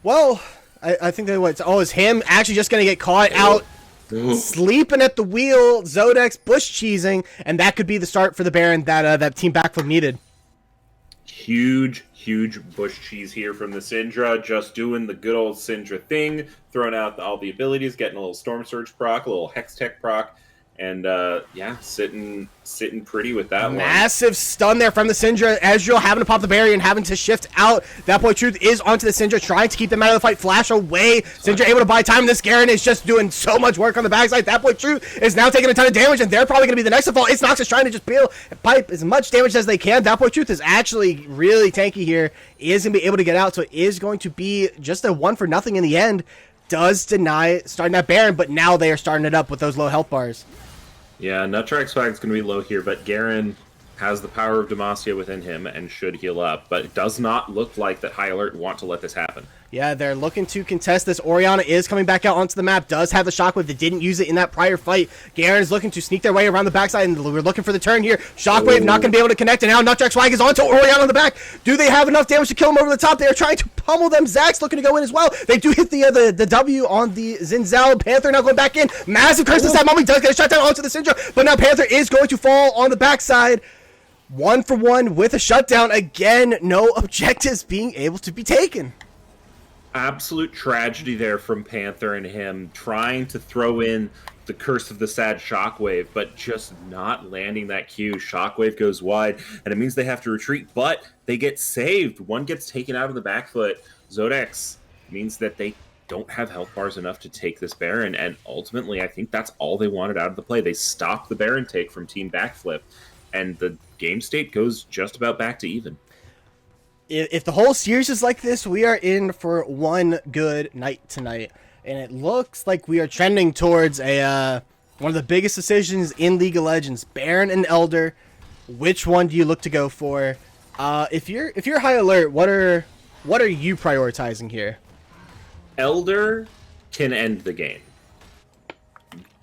Speaker 1: Well, I think that is him actually just going to get caught out sleeping at the wheel, Zodex bush cheesing, and that could be the start for the Baron that Team Backflip needed.
Speaker 3: Huge bush cheese here from the Syndra, just doing the good old Syndra thing, throwing out all the abilities, getting a little Storm Surge proc, a little Hex Tech proc, and sitting pretty with that one.
Speaker 1: Massive stun there from the Syndra. Ezreal having to pop the barrier and having to shift out. That Boy Truth is onto the Syndra, trying to keep them out of the fight. Flash away. Syndra able to buy time. This Garen is just doing so much work on the backside. That Boy Truth is now taking a ton of damage, and they're probably going to be the next to fall. It's Noxus trying to just pipe as much damage as they can. That Boy Truth is actually really tanky here. Is going to be able to get out, so it is going to be just a 1-for-0 in the end. Does deny starting that Baron, but now they are starting it up with those low health bars.
Speaker 3: Yeah, Nutdrag Swag is going to be low here, but Garen has the power of Demacia within him and should heal up, but it does not look like that High Alert want to let this happen.
Speaker 1: Yeah, they're looking to contest this. Orianna is coming back out onto the map, does have the Shockwave. They didn't use it in that prior fight. Garen is looking to sneak their way around the backside, and we're looking for the turn here. Shockwave not going to be able to connect, and now Nutdrag Swag is onto Orianna on the back. Do they have enough damage to kill him over the top? They are trying to pummel them. Zax's looking to go in as well. They do hit the W on the Xin Zhao. Panther now going back in. Massive curse this time. Mommy does get a shutdown onto the Syndra, but now Panther is going to fall on the backside. 1-for-1 with a shutdown. Again, no objectives being able to be taken.
Speaker 3: Absolute tragedy there from Panther and him trying to throw in the Curse of the Sad Shockwave, but just not landing that Q. Shockwave goes wide, and it means they have to retreat, but they get saved. One gets taken out of the back foot. Zodex means that they don't have health bars enough to take this Baron, and ultimately I think that's all they wanted out of the play. They stopped the Baron take from Team Backflip, and the game state goes just about back to even.
Speaker 1: If the whole series is like this, we are in for one good night tonight. And it looks like we are trending towards one of the biggest decisions in League of Legends. Baron and Elder. Which one do you look to go for? If you're High Alert, what are you prioritizing here?
Speaker 3: Elder can end the game.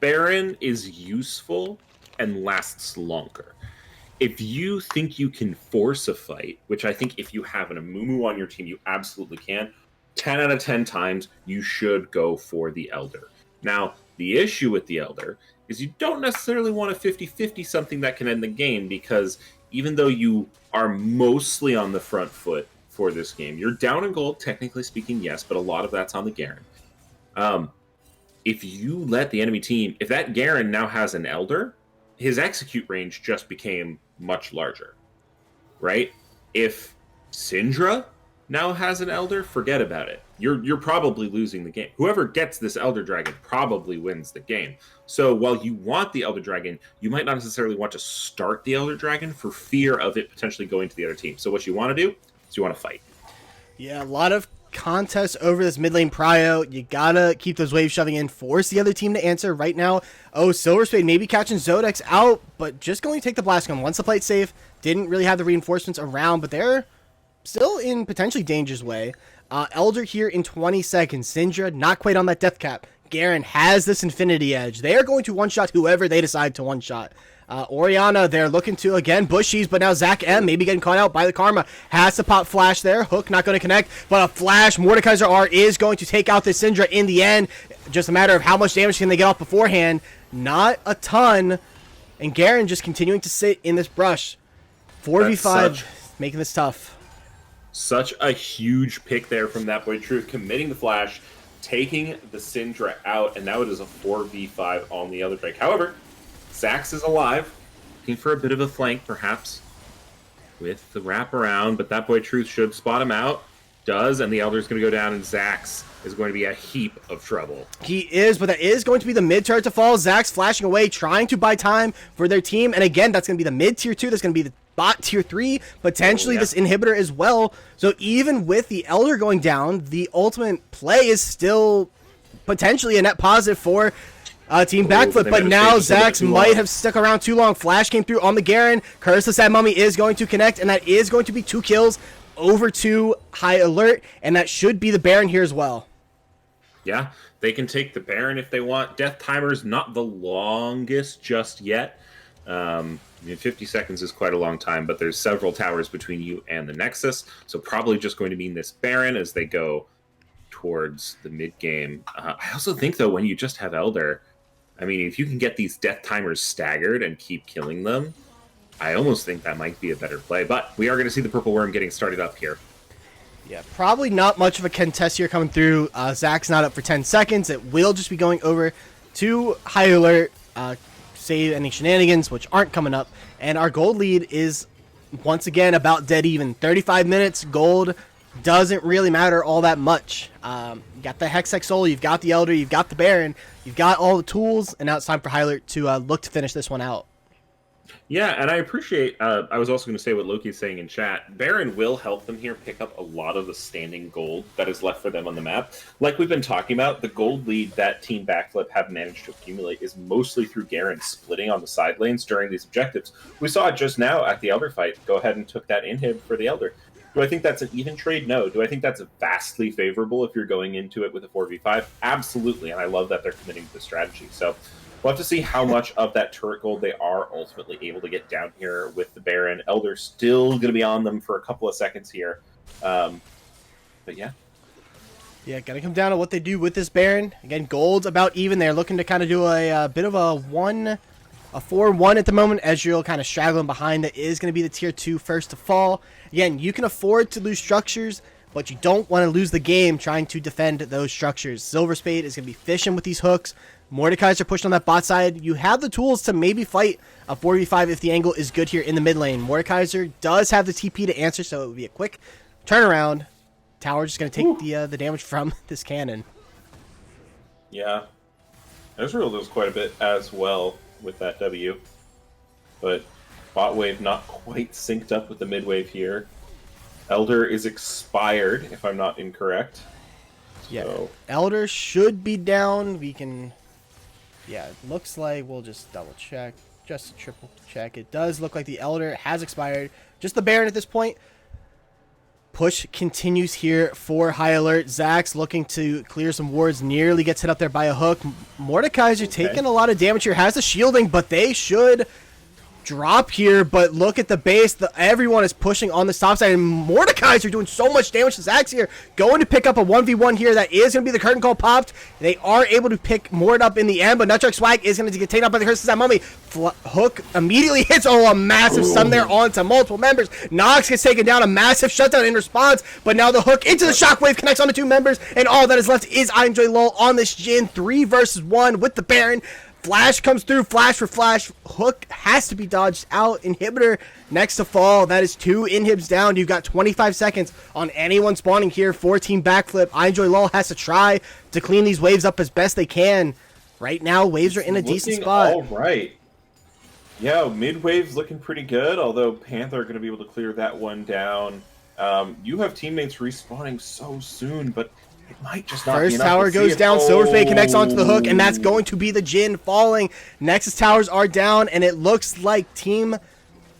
Speaker 3: Baron is useful and lasts longer. If you think you can force a fight, which I think if you have an Amumu on your team, you absolutely can, 10 out of 10 times, you should go for the Elder. Now, the issue with the Elder is you don't necessarily want a 50-50 something that can end the game, because even though you are mostly on the front foot for this game, you're down in gold, technically speaking, yes, but a lot of that's on the Garen. If you let the enemy team, if that Garen now has an Elder, his execute range just became much larger, right? If Syndra now has an Elder, forget about it. You're probably losing the game. Whoever gets this Elder Dragon probably wins the game. So while you want the Elder Dragon, you might not necessarily want to start the Elder Dragon for fear of it potentially going to the other team. So what you want to do is you want to fight.
Speaker 1: Yeah, a lot of contests over this mid lane prio. You gotta keep those waves shoving in, force the other team to answer. Right now, Silver Spade maybe catching Zodex out, but just going to take the blast gun once the plate's safe. Didn't really have the reinforcements around, but they're still in potentially danger's way. Elder here in 20 seconds. Syndra not quite on that death cap. Garen has this Infinity Edge. They are going to one-shot whoever they decide to one-shot. Orianna, they're looking to, again, bushies, but now Zach M, maybe getting caught out by the Karma, has to pop Flash there. Hook not going to connect, but a Flash, Mordekaiser R is going to take out this Syndra in the end. Just a matter of how much damage can they get off beforehand. Not a ton. And Garen just continuing to sit in this brush. 4v5, making this tough.
Speaker 3: Such a huge pick there from that boy Truth, committing the Flash, taking the Syndra out, and now it is a 4v5 on the other Drake. However, Zax is alive, looking for a bit of a flank, perhaps, with the wraparound, but that boy Truth should spot him out. Does, and the Elder's going to go down, and Zax is going to be a heap of trouble.
Speaker 1: He is, but that is going to be the mid turret to fall. Zax flashing away, trying to buy time for their team, and again, that's going to be the mid tier 2, that's going to be the bot tier 3, potentially this inhibitor as well. So even with the Elder going down, the ultimate play is still potentially a net positive for Team Backflip, but now Zax might have stuck around too long. Flash came through on the Garen. Curse the Sad Mummy is going to connect, and that is going to be 2 kills over to High Alert, and that should be the Baron here as well.
Speaker 3: Yeah, they can take the Baron if they want. Death timer's not the longest just yet. 50 seconds is quite a long time, but there's several towers between you and the Nexus, so probably just going to mean this Baron as they go towards the mid game. I also think, though, when you just have Elder, I mean, if you can get these death timers staggered and keep killing them, I almost think that might be a better play. But we are going to see the Purple Worm getting started up here.
Speaker 1: Yeah, probably not much of a contest here coming through. Zach's not up for 10 seconds. It will just be going over to High Alert, save any shenanigans, which aren't coming up. And our gold lead is, once again, about dead even. 35 minutes, gold doesn't really matter all that much. You got the Hextech Soul, you've got the Elder, you've got the Baron, you've got all the tools, and now it's time for High Alert to look to finish this one out.
Speaker 3: Yeah, and I appreciate, I was also going to say what Loki's saying in chat. Baron will help them here pick up a lot of the standing gold that is left for them on the map. Like we've been talking about, the gold lead that Team Backflip have managed to accumulate is mostly through Garen splitting on the side lanes during these objectives. We saw it just now at the Elder fight. Go ahead and took that inhib for the Elder. Do I think that's an even trade? No. Do I think that's vastly favorable if you're going into it with a 4v5? Absolutely, and I love that they're committing to the strategy. So we'll have to see how much of that turret gold they are ultimately able to get down here with the Baron. Elder's still going to be on them for a couple of seconds here. But yeah.
Speaker 1: Yeah, gotta come down to what they do with this Baron. Again, gold's about even. They're looking to kind of do a bit of a 4-1 at the moment. Ezreal kind of straggling behind. That is going to be the tier 2 first to fall. Again, you can afford to lose structures, but you don't want to lose the game trying to defend those structures. Silver Spade is going to be fishing with these hooks. Mordekaiser pushed on that bot side. You have the tools to maybe fight a 4v5 if the angle is good here in the mid lane. Mordekaiser does have the TP to answer, so it would be a quick turnaround. Tower just going to take the damage from this cannon.
Speaker 3: Yeah. Ezreal does quite a bit as well with that W. But bot wave not quite synced up with the mid wave here. Elder is expired, if I'm not incorrect.
Speaker 1: Yeah,
Speaker 3: So
Speaker 1: Elder should be down. We can... Yeah, it looks like we'll just double check. Just to triple check. It does look like the Elder has expired. Just the Baron at this point. Push continues here for High Alert. Zax looking to clear some wards. Nearly gets hit up there by a hook. Mordekaiser taking a lot of damage here. Has the shielding, but they should drop here. But look at the base. Everyone is pushing on the top side. And Mordekaiser doing so much damage to Zax here. Going to pick up a 1v1 here. That is going to be the curtain call popped. They are able to pick Mord up in the end. But Nutjug Swag is going to get taken out by the Curse of that Mummy. Hook immediately hits. Oh, a massive stun there onto multiple members. Nox gets taken down. A massive shutdown in response. But now the hook into the shockwave connects onto 2 members. And all that is left is I Enjoy LOL on this Jhin. 3 versus 1 with the Baron. Flash comes through, flash for flash. Hook has to be dodged out. Inhibitor next to fall. That is 2 inhibs down. You've got 25 seconds on anyone spawning here for Team Backflip. I Enjoy LOL has to try to clean these waves up as best they can. Right now, waves are in a decent spot.
Speaker 3: All right. Yeah, mid wave's looking pretty good, although Panther are going to be able to clear that one down. You have teammates respawning so soon, but it might just not be
Speaker 1: First
Speaker 3: enough.
Speaker 1: tower goes down, Silver Spade connects onto the hook, and that's going to be the Jhin falling. Nexus towers are down, and it looks like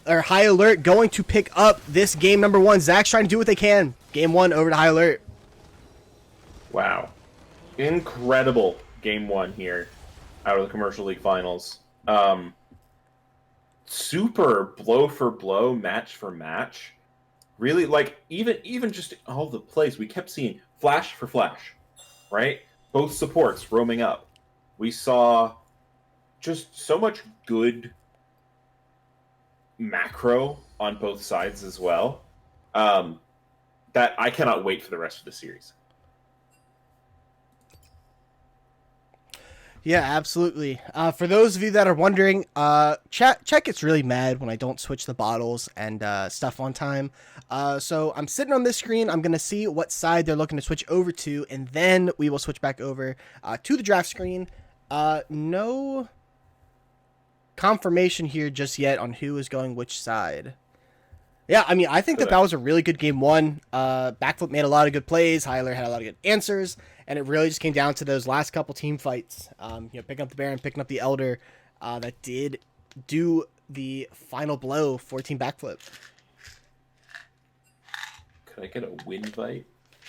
Speaker 1: High Alert going to pick up this game number 1. Zach's trying to do what they can. Game 1 over to High Alert.
Speaker 3: Wow. Incredible game one here out of the Commercial League Finals. Super blow for blow, match for match. Really, like, even just all the plays, we kept seeing flash for flash, right? Both supports roaming up. We saw just so much good macro on both sides as well, that I cannot wait for the rest of the series.
Speaker 1: Yeah, absolutely. For those of you that are wondering, chat gets really mad when I don't switch the bottles and stuff on time. So I'm sitting on this screen. I'm going to see what side they're looking to switch over to, and then we will switch back over to the draft screen. No confirmation here just yet on who is going which side. Yeah, I mean, I think that was a really good game one. Backflip made a lot of good plays. Hyler had a lot of good answers, and it really just came down to those last couple team fights. Picking up the Baron, picking up the Elder, that did do the final blow for Team Backflip.
Speaker 3: Could I get a win invite?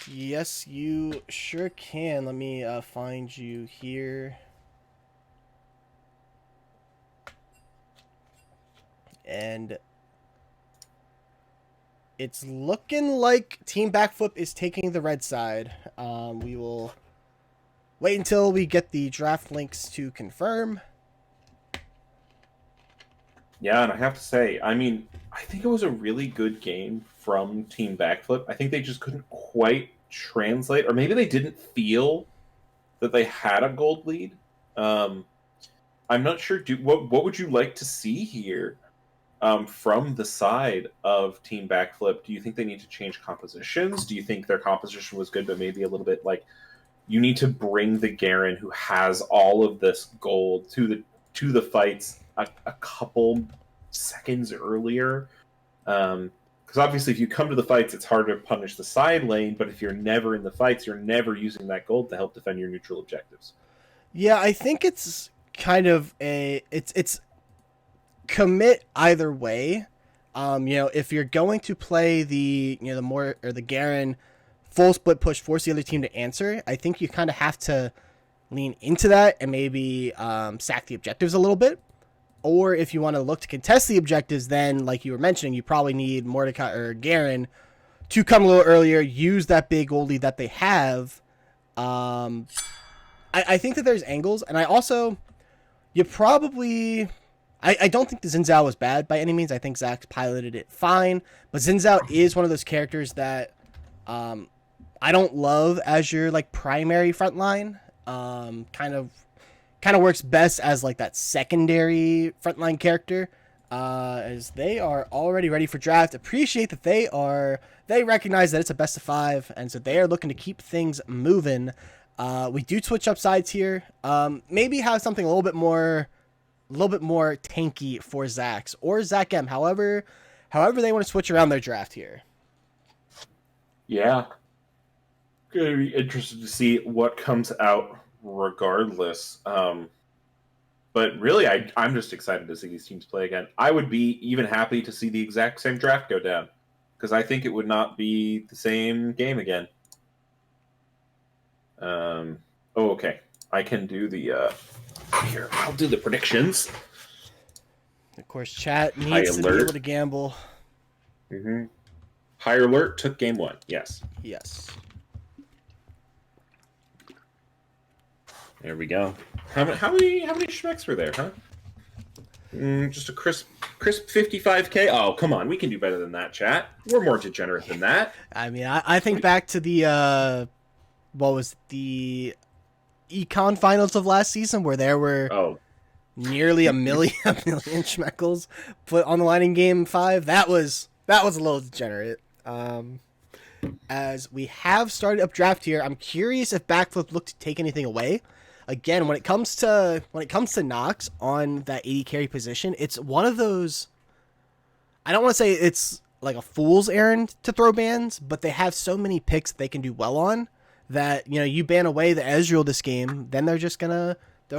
Speaker 1: Yes, you sure can. Let me find you here. And it's looking like Team Backflip is taking the red side. We will wait until we get the draft links to confirm.
Speaker 3: Yeah, and I have to say, I mean, I think it was a really good game from Team Backflip. I think they just couldn't quite translate, or maybe they didn't feel that they had a gold lead. I'm not sure. What would you like to see here? From the side of Team Backflip, do you think they need to change compositions? Do you think their composition was good, but maybe a little bit like you need to bring the Garen who has all of this gold to the fights a couple seconds earlier? Because obviously, if you come to the fights, it's hard to punish the side lane. But if you're never in the fights, you're never using that gold to help defend your neutral objectives.
Speaker 1: Yeah, I think it's kind of it's commit either way. If you're going to play the Garen full split push, force the other team to answer, I think you kind of have to lean into that and maybe sack the objectives a little bit. Or if you want to look to contest the objectives, then like you were mentioning, you probably need Mordecai or Garen to come a little earlier, use that big gold lead that they have. I think that there's angles, and I also I don't think the Xin Zhao was bad by any means. I think Zach piloted it fine. But Xin Zhao is one of those characters that I don't love as your like primary frontline. Kind of works best as like that secondary frontline character. As they are already ready for draft. Appreciate that they recognize that it's a best of 5, and so they are looking to keep things moving. We do switch up sides here. Maybe have something a little bit more tanky for Zax or Zach M. However they want to switch around their draft here.
Speaker 3: Yeah. Gonna be interested to see what comes out regardless. But really, I'm just excited to see these teams play again. I would be even happy to see the exact same draft go down, because I think it would not be the same game again. Okay. I can do the... Here, I'll do the predictions.
Speaker 1: Of course, chat needs to be able to gamble.
Speaker 3: Mm-hmm. High Alert took game 1. Yes.
Speaker 1: Yes.
Speaker 3: There we go. How many schmecks were there, huh? Just a crisp 55K. Oh, come on, we can do better than that, chat. We're more degenerate than that.
Speaker 1: I mean, I think back to the what was the Econ finals of last season, where there were nearly a million schmeckles put on the line in game 5. That was a little degenerate. As we have started up draft here, I'm curious if Backflip looked to take anything away. Again, when it comes to Nox on that AD carry position, it's one of those. I don't want to say it's like a fool's errand to throw bans, but they have so many picks that they can do well on that, you ban away the Ezreal this game, then they'll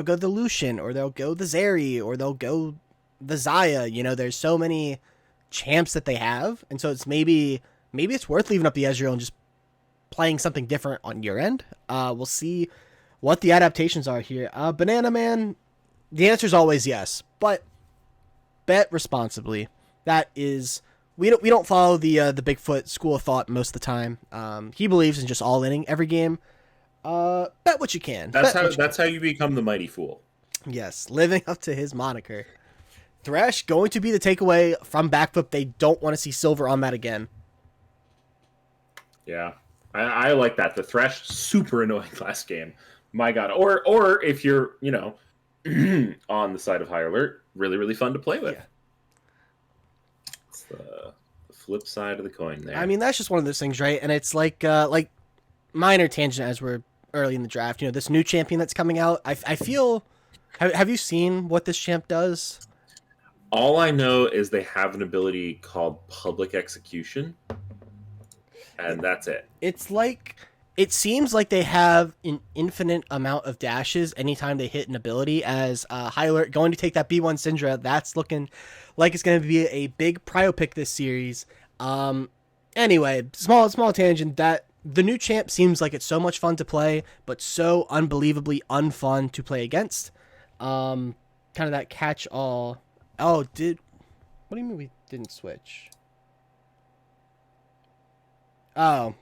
Speaker 1: go the Lucian, or they'll go the Zeri, or they'll go the Xayah. There's so many champs that they have, and so it's maybe it's worth leaving up the Ezreal and just playing something different on your end. We'll see what the adaptations are here. Banana Man, the answer is always yes, but bet responsibly. That is, we don't follow the Bigfoot school of thought most of the time. He believes in just all inning every game. Bet what you can.
Speaker 3: That's how you become the mighty fool.
Speaker 1: Yes, living up to his moniker. Thresh going to be the takeaway from Backflip. They don't want to see Silver on that again.
Speaker 3: Yeah, I like that. The Thresh, super annoying last game. My God. Or if you're, on the side of High Alert, really, really fun to play with.
Speaker 1: Yeah.
Speaker 3: It's the flip side of the coin there.
Speaker 1: I mean, that's just one of those things, right? And it's like minor tangent as we're early in the draft. This new champion that's coming out. I feel. Have you seen what this champ does?
Speaker 3: All I know is they have an ability called Public Execution, and that's it.
Speaker 1: It's like, it seems like they have an infinite amount of dashes anytime they hit an ability. As High Alert going to take that B1 Syndra, that's looking like it's going to be a big prio pick this series. Anyway, small tangent. That the new champ seems like it's so much fun to play, but so unbelievably unfun to play against. Kind of that catch all. Oh, what do you mean we didn't switch? Oh,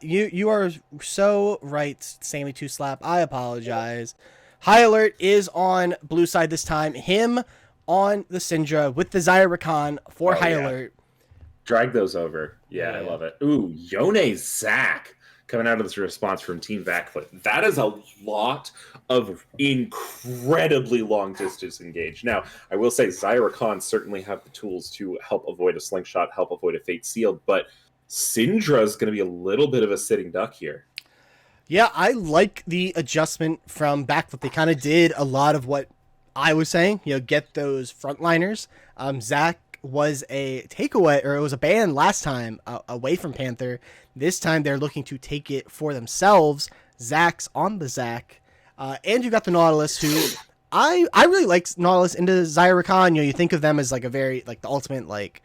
Speaker 1: you are so right, Sammy Two Slap. I apologize. High Alert is on blue side this time. Him on the Syndra with the Zyra Rakan for High Alert.
Speaker 3: Drag those over. Yeah, I love it. Ooh, Yone Zach coming out of this response from Team Backflip. That is a lot of incredibly long distance engage. Now, I will say Zyra Rakan certainly have the tools to help avoid a slingshot, help avoid a Fate Seal, but Syndra is going to be a little bit of a sitting duck here.
Speaker 1: Yeah, I like the adjustment from Backflip. They kind of did a lot of what I was saying, get those frontliners. Zach was a takeaway, or it was a ban last time away from Panther. This time they're looking to take it for themselves. Zach's on the Zach. And you got the Nautilus, who I really like Nautilus into Zyra Rakan. You think of them as like a very, like the ultimate, like,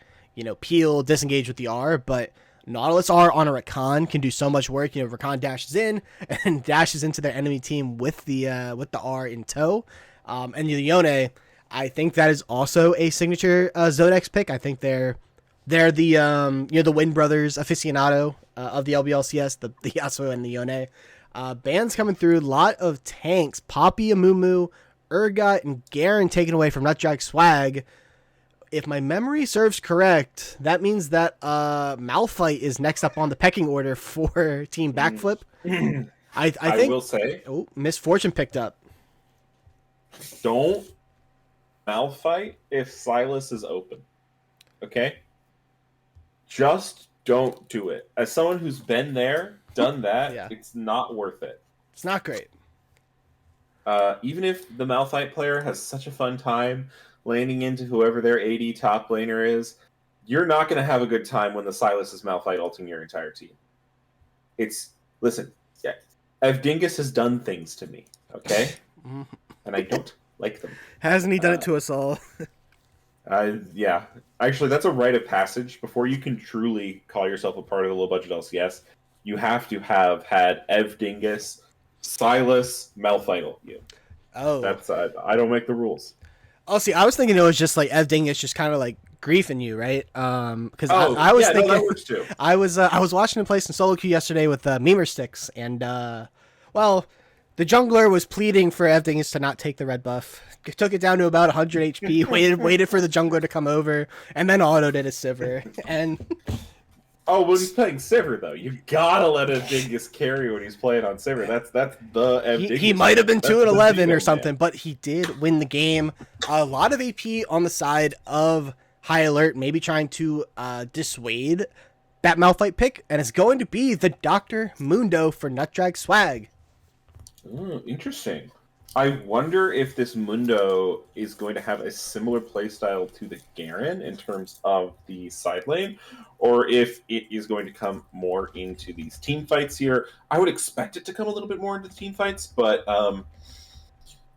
Speaker 1: peel, disengage with the R, but Nautilus R on a Rakan can do so much work. Rakan dashes in and dashes into their enemy team with the R in tow. And the Yone, I think that is also a signature Zodex pick. I think they're the the Wynn brothers aficionado of the LBLCS, the Yasuo and the Yone. Bands coming through, a lot of tanks. Poppy, Amumu, Urgot, and Garen taken away from Nutdrag Swag. If my memory serves correct, that means that Malphite is next up on the pecking order for Team Backflip. I think
Speaker 3: I will say,
Speaker 1: Misfortune picked up.
Speaker 3: Don't Malphite if Silas is open. Okay? Just don't do it. As someone who's been there, done that, It's not worth it.
Speaker 1: It's not great.
Speaker 3: Even if the Malphite player has such a fun time landing into whoever their AD top laner is, you're not going to have a good time when the Silas is Malphite ulting your entire team. Listen, Evdingus has done things to me, okay? And I don't like them.
Speaker 1: Hasn't he done it to us all?
Speaker 3: Yeah. Actually, that's a rite of passage. Before you can truly call yourself a part of the low-budget LCS, you have to have had Evdingus, Silas, Malphite ult you.
Speaker 1: Oh.
Speaker 3: That's I don't make the rules.
Speaker 1: Oh, see, I was thinking it was just like Evdingus just kind of like griefing you, right? Because I was thinking
Speaker 3: that works too.
Speaker 1: I was watching him play some solo queue yesterday with Memer Sticks, and the jungler was pleading for Evdingus to not take the red buff. Took it down to about 100 HP, waited for the jungler to come over, and then autoed it as Sivir. And
Speaker 3: oh, when he's playing Sivir, though, you gotta let Evdingus carry when he's playing on Sivir. That's the Evdingus.
Speaker 1: He might have been 2-11 or something, but he did win the game. A lot of AP on the side of High Alert, maybe trying to dissuade that Malphite pick, and it's going to be the Dr. Mundo for Nutdrag Swag.
Speaker 3: Interesting. I wonder if this Mundo is going to have a similar playstyle to the Garen in terms of the side lane, or if it is going to come more into these team fights here. I would expect it to come a little bit more into the team fights, but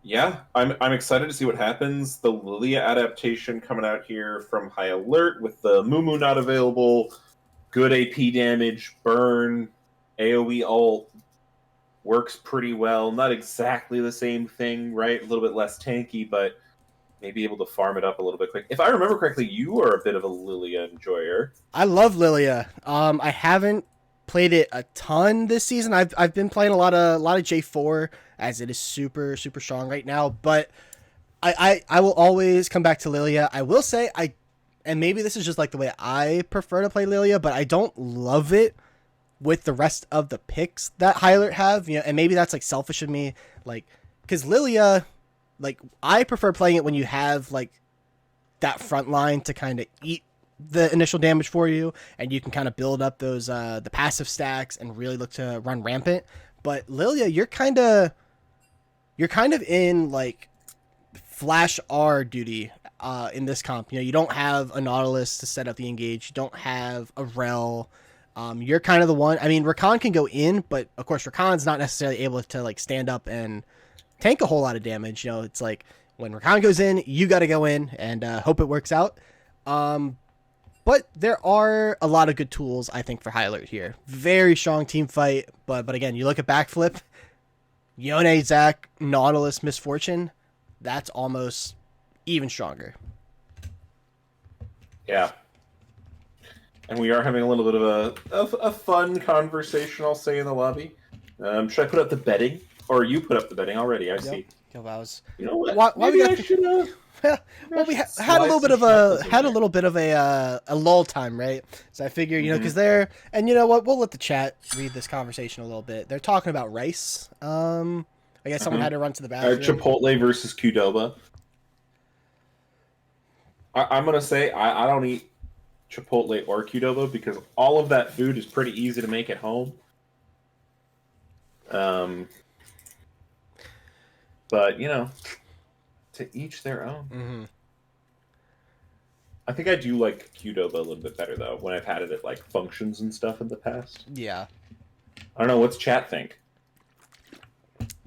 Speaker 3: yeah, I'm excited to see what happens. The Lilia adaptation coming out here from High Alert with the Mumu not available, good AP damage, burn, AoE ult works pretty well. Not exactly the same thing, right? A little bit less tanky, but maybe able to farm it up a little bit quick. If I remember correctly, you are a bit of a Lilia enjoyer.
Speaker 1: I love Lilia. I haven't played it a ton this season. I've been playing a lot of J4 as it is super strong right now. But I will always come back to Lilia. I will say and maybe this is just like the way I prefer to play Lilia, but I don't love it with the rest of the picks that high alert have. And maybe that's like selfish of me, like because Lilia, like I prefer playing it when you have like that front line to kind of eat the initial damage for you, and you can kind of build up those the passive stacks and really look to run rampant. But Lilia, you're kind of in like flash R duty in this comp. You don't have a Nautilus to set up the engage. You don't have a Rel. You're kind of the one. I mean, Rakan can go in, but of course Rakan's not necessarily able to like stand up and tank a whole lot of damage. It's like when Rakan goes in, you got to go in and hope it works out. But there are a lot of good tools, I think, for high alert here. Very strong team fight, but again, you look at Backflip, Yone, Zac, Nautilus, Misfortune, that's almost even stronger.
Speaker 3: Yeah. And we are having a little bit of a fun conversation, I'll say, in the lobby. Should I put up the betting? Or you put up the betting already, I see.
Speaker 1: Kill vows.
Speaker 3: You know what?
Speaker 1: Why we should... Well, we had a little bit of a lull time, right? So I figure, because they're, and you know what, we'll let the chat read this conversation a little bit. They're talking about rice. I guess someone had to run to the bathroom.
Speaker 3: Chipotle versus Qdoba. I'm gonna say I don't eat Chipotle or Qdoba because all of that food is pretty easy to make at home. But to each their own.
Speaker 1: Mm-hmm.
Speaker 3: I think I do like Qdoba a little bit better though when I've had it at like functions and stuff in the past.
Speaker 1: Yeah.
Speaker 3: I don't know. What's chat think?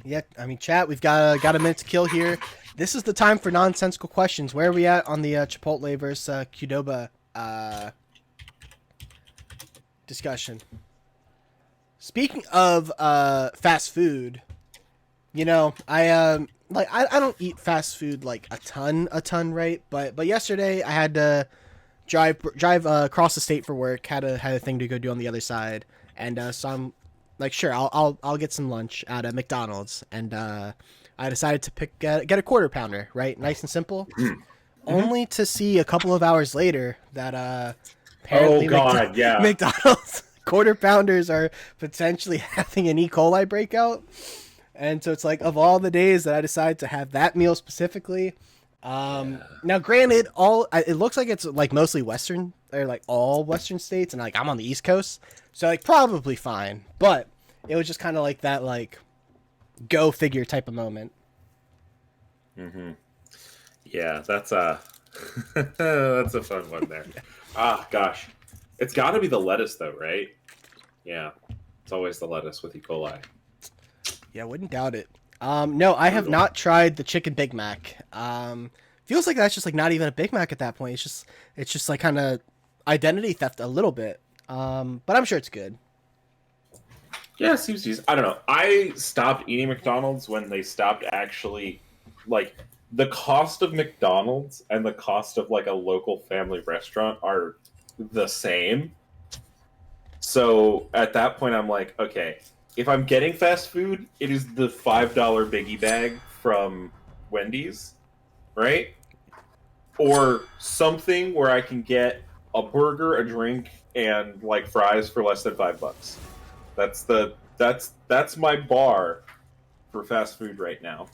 Speaker 1: Yeah, I mean, chat. We've got a minute to kill here. This is the time for nonsensical questions. Where are we at on the Chipotle versus Qdoba discussion? Speaking of fast food, I don't eat fast food like a ton, right? But yesterday I had to drive across the state for work. Had a thing to go do on the other side, and so I'm like, sure, I'll get some lunch at a McDonald's, and I decided to get a quarter pounder, right? Nice and simple. Mm-hmm. Only to see a couple of hours later that apparently McDonald's quarter pounders are potentially having an E. coli breakout. And so it's like, of all the days that I decided to have that meal specifically, now granted, it looks like it's like mostly Western, or like all Western states, and like I'm on the East Coast, so like probably fine. But it was just kind of like that, like go figure type of moment.
Speaker 3: Mm-hmm. Yeah, that's that's a fun one there. Gosh, it's got to be the lettuce though, right? Yeah, it's always the lettuce with E. coli.
Speaker 1: Yeah, wouldn't doubt it. No, I have not tried the chicken Big Mac. Feels like that's just like not even a Big Mac at that point. It's just like kind of identity theft a little bit. But I'm sure it's good.
Speaker 3: Yeah, seems. I don't know. I stopped eating McDonald's when they stopped actually, like, the cost of McDonald's and the cost of like a local family restaurant are the same. So at that point, I'm like, okay. If I'm getting fast food, it is the $5 biggie bag from Wendy's, right? Or something where I can get a burger, a drink, and like fries for less than $5. That's my bar for fast food right now.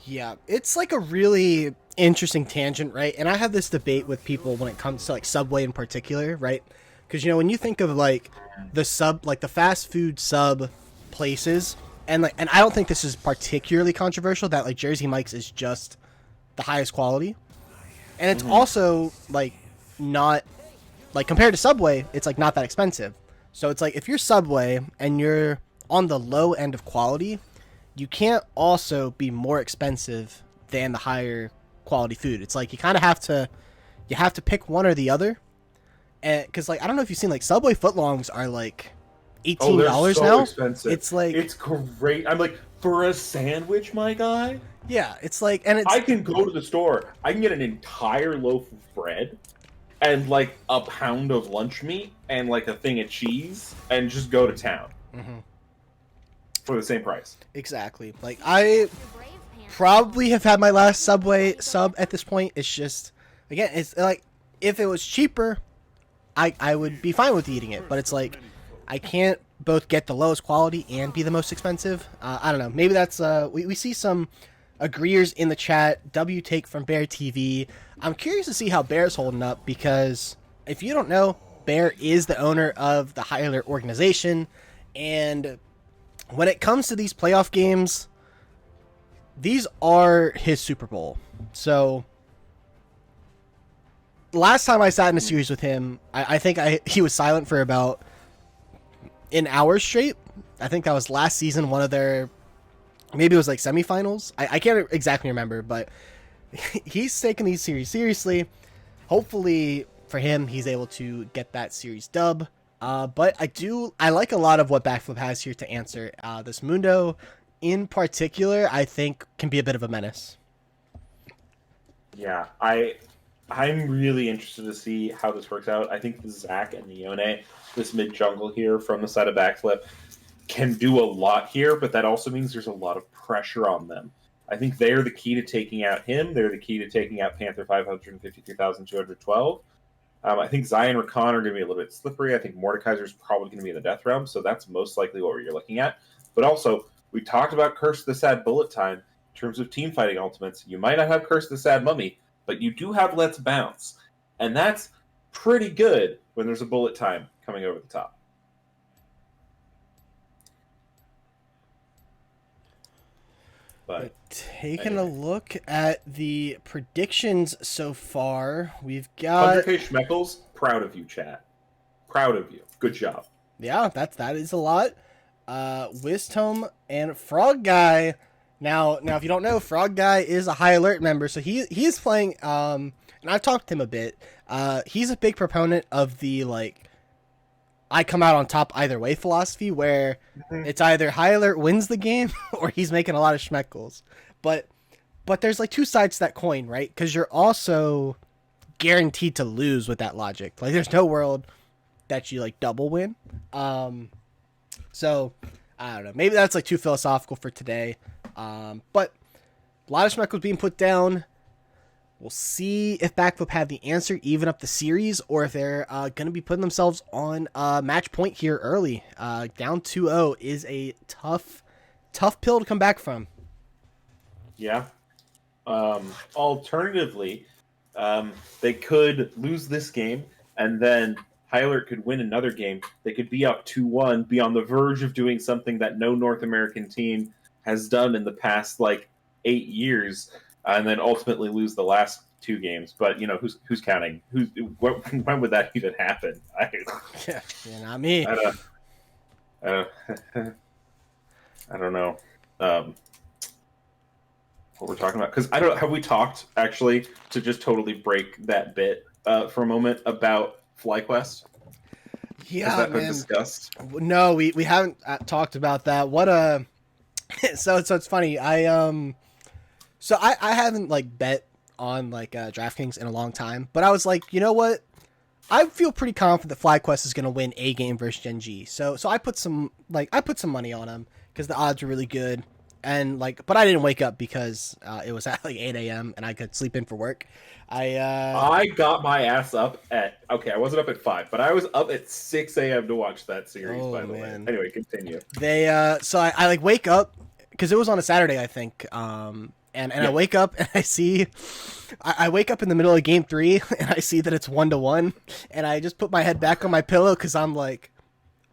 Speaker 1: Yeah, it's like a really interesting tangent, right? And I have this debate with people when it comes to like Subway in particular, right? Because when you think of like the fast food sub places, and I don't think this is particularly controversial that like Jersey Mike's is just the highest quality, and it's also like not like compared to Subway, it's like not that expensive. So it's like if you're Subway and you're on the low end of quality, you can't also be more expensive than the higher quality food. It's like you kind of have to pick one or the other. And because like I don't know if you've seen like Subway footlongs are like
Speaker 3: Oh, they're
Speaker 1: $18
Speaker 3: so
Speaker 1: now.
Speaker 3: expensive.
Speaker 1: It's like
Speaker 3: It's great. I'm like, for a sandwich, my guy,
Speaker 1: yeah, it's like and it's
Speaker 3: I can go to the store. I can get an entire loaf of bread and like a pound of lunch meat and like a thing of cheese and just go to town
Speaker 1: Mhm.
Speaker 3: for the same price.
Speaker 1: Exactly. Like I probably have had my last Subway sub at this point. It's just again, it's like if it was cheaper, I would be fine with eating it, but it's like I can't both get the lowest quality and be the most expensive. I don't know. Maybe that's we see some agreeers in the chat. W take from Bear TV. I'm curious to see how Bear's holding up because if you don't know, Bear is the owner of the High Alert organization, and when it comes to these playoff games, these are his Super Bowl. So last time I sat in a series with him, I think he was silent for about an hour straight. I think that was last season, one of their, maybe it was like semifinals. I can't exactly remember, but he's taking these series seriously. Hopefully for him, he's able to get that series dub. But I like a lot of what Backflip has here to answer. This Mundo in particular, I think can be a bit of a menace.
Speaker 3: Yeah, I'm really interested to see how this works out. I think the Zach and the Yone, this mid jungle here from the side of Backflip, can do a lot here, but that also means there's a lot of pressure on them. I think they're the key to taking out him. They're the key to taking out Panther 553,212. I think Zion and Rakan are going to be a little bit slippery. I think Mordekaiser's probably going to be in the death realm, so that's most likely what you're looking at. But also, we talked about Curse of the Sad Bullet Time in terms of team fighting ultimates. You might not have Curse of the Sad Mummy, but you do have Let's Bounce. And that's pretty good when there's a bullet time coming over the top. But
Speaker 1: taking a look at the predictions so far, we've got
Speaker 3: 100K Schmeckles, proud of you, chat. Proud of you. Good job.
Speaker 1: yeah, that is a lot. Wisdom and Frog Guy. Now if you don't know, Frog Guy is a High Alert member, so he is playing. And I've talked to him a bit. He's a big proponent of the like, I come out on top either way philosophy, where it's either High Alert wins the game or he's making a lot of schmeckles. But there's like two sides to that coin, right? Because you're also guaranteed to lose with that logic. Like there's no world that you like double win. So I don't know. Maybe that's like too philosophical for today. But a lot of schmeckles being put down. We'll see if Backflip have the answer, even up the series, or if they're going to be putting themselves on match point here early. Down 2-0 is a tough pill to come back from.
Speaker 3: Yeah. Alternatively, they could lose this game, and then High Alert could win another game. They could be up 2-1, be on the verge of doing something that no North American team has done in the past, 8 years, and then ultimately lose the last 2 games. But, who's counting? When would that even happen?
Speaker 1: Yeah, not me.
Speaker 3: I don't know what we're talking about. Because have we talked, actually, to just totally break that bit for a moment about FlyQuest?
Speaker 1: Yeah,
Speaker 3: Has that been
Speaker 1: man.
Speaker 3: discussed?
Speaker 1: No, we haven't talked about that. What so it's funny. I haven't bet on DraftKings in a long time, but I was like, you know what? I feel pretty confident that FlyQuest is going to win a game versus Gen G. So I put some money on them because the odds were really good. And but I didn't wake up because it was at 8 a.m. and I could sleep in for work.
Speaker 3: I got my ass up I wasn't up at 5, but I was up at 6 a.m. to watch that series. By the way, anyway, continue.
Speaker 1: So I wake up because it was on a Saturday, I think. And I wake up and I wake up in the middle of game 3 and I see that it's 1-1, and I just put my head back on my pillow because I'm like,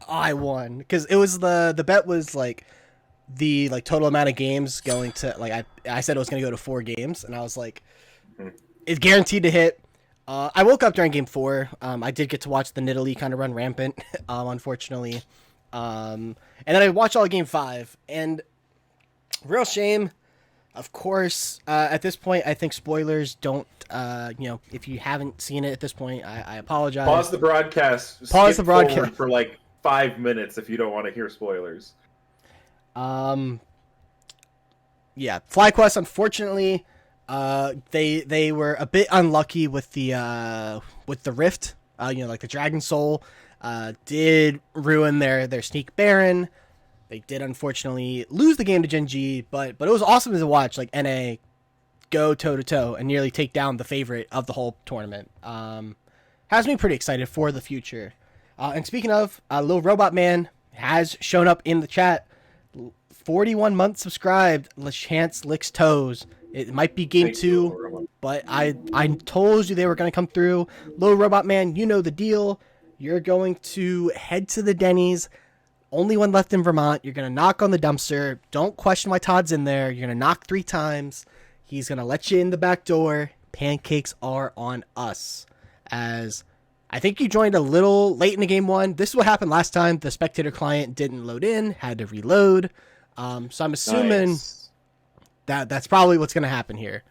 Speaker 1: oh, I won, because it was the bet was the total amount of games going to I said it was going to go to 4 games, and I was like, it's guaranteed to hit. I woke up during game 4. I did get to watch the Nidalee kind of run rampant, unfortunately. And then I watched all of game 5, and real shame. Of course, at this point, I think spoilers don't, if you haven't seen it at this point, I apologize.
Speaker 3: Pause the broadcast.
Speaker 1: Pause
Speaker 3: skip
Speaker 1: the broadcast.
Speaker 3: forward for like 5 minutes if you don't want to hear spoilers.
Speaker 1: Yeah, FlyQuest, unfortunately, they were a bit unlucky with the Rift. Like the Dragon Soul, did ruin their Sneak Baron. They did unfortunately lose the game to Gen G, but it was awesome to watch like NA go toe to toe and nearly take down the favorite of the whole tournament. Has me pretty excited for the future. And speaking of, Little Robot Man has shown up in the chat. 41 months subscribed. LeChance licks toes. It might be game 2, but I told you they were going to come through. Little Robot Man, you know the deal. You're going to head to the Denny's. Only one left in Vermont. You're going to knock on the dumpster. Don't question why Todd's in there. You're going to knock 3 times. He's going to let you in the back door. Pancakes are on us. As I think you joined a little late in the game 1. This is what happened last time. The spectator client didn't load in, had to reload. So I'm assuming that's probably what's going to happen here.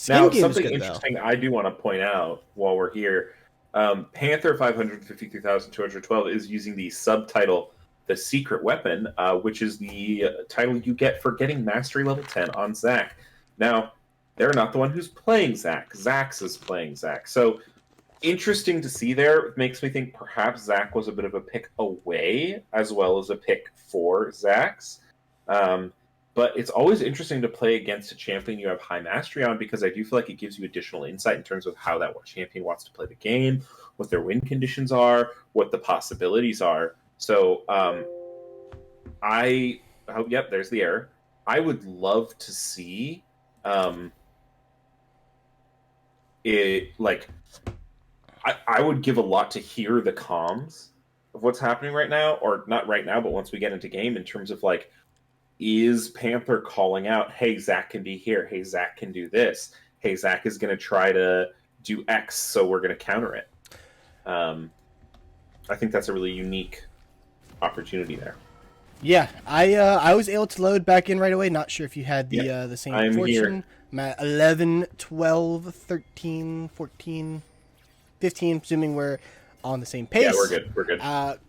Speaker 3: Now, something interesting I do want to point out while we're here. Panther 553,212 is using the subtitle "The Secret Weapon," which is the title you get for getting Mastery Level 10 on Zac. Now, they're not the one who's playing Zac. Zax is playing Zac. So, interesting to see there. It makes me think perhaps Zac was a bit of a pick away as well as a pick for Zax. But it's always interesting to play against a champion you have high mastery on, because I do feel like it gives you additional insight in terms of how that champion wants to play the game, what their win conditions are, what the possibilities are. So yep, there's the error. I would love to see it, like, I would give a lot to hear the comms of what's happening right now, or not right now, but once we get into game, in terms of like, is Panther calling out, hey, Zac can be here. Hey, Zac can do this. Hey, Zac is going to try to do X, so we're going to counter it. I think that's a really unique opportunity there.
Speaker 1: Yeah, I was able to load back in right away. Not sure if you had the same fortune.
Speaker 3: Here.
Speaker 1: I'm at 11, 12, 13, 14, 15, assuming we're on the same pace.
Speaker 3: Yeah, we're good. We're good.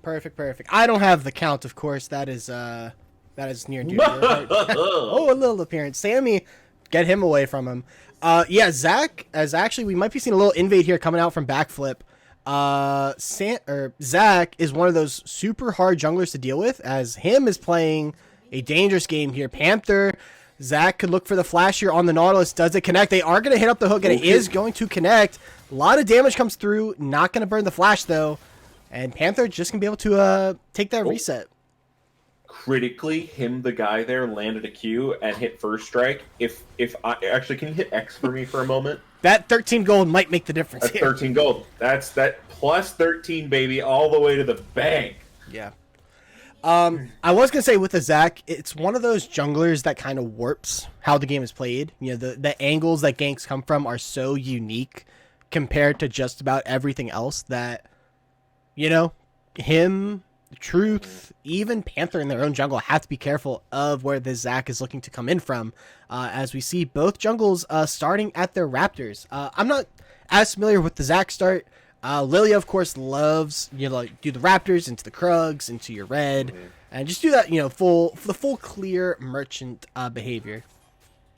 Speaker 1: Perfect. I don't have the count, of course. That is near and dear to your heart. Oh, a little appearance. Sammy, get him away from him. Zac, as actually, we might be seeing a little invade here coming out from Backflip. Zac is one of those super hard junglers to deal with, as him is playing a dangerous game here. Panther, Zac could look for the flash here on the Nautilus. Does it connect? They are going to hit up the hook, and it is going to connect. A lot of damage comes through. Not going to burn the flash, though. And Panther just going to be able to take that reset.
Speaker 3: Critically, the guy there, landed a Q and hit first strike. If I actually, can you hit X for me for a moment?
Speaker 1: That 13 gold might make the difference.
Speaker 3: That's 13 gold. That's that plus 13, baby, all the way to the bank.
Speaker 1: Yeah. I was gonna say with the Zac, it's one of those junglers that kind of warps how the game is played. You know, the angles that ganks come from are so unique compared to just about everything else that, you know, him, Truth, even Panther in their own jungle have to be careful of where the Zac is looking to come in from, as we see both jungles starting at their Raptors. I'm not as familiar with the Zac start. Lilia, of course, loves, do the Raptors into the Krugs, into your red, and just do that, the full clear merchant behavior.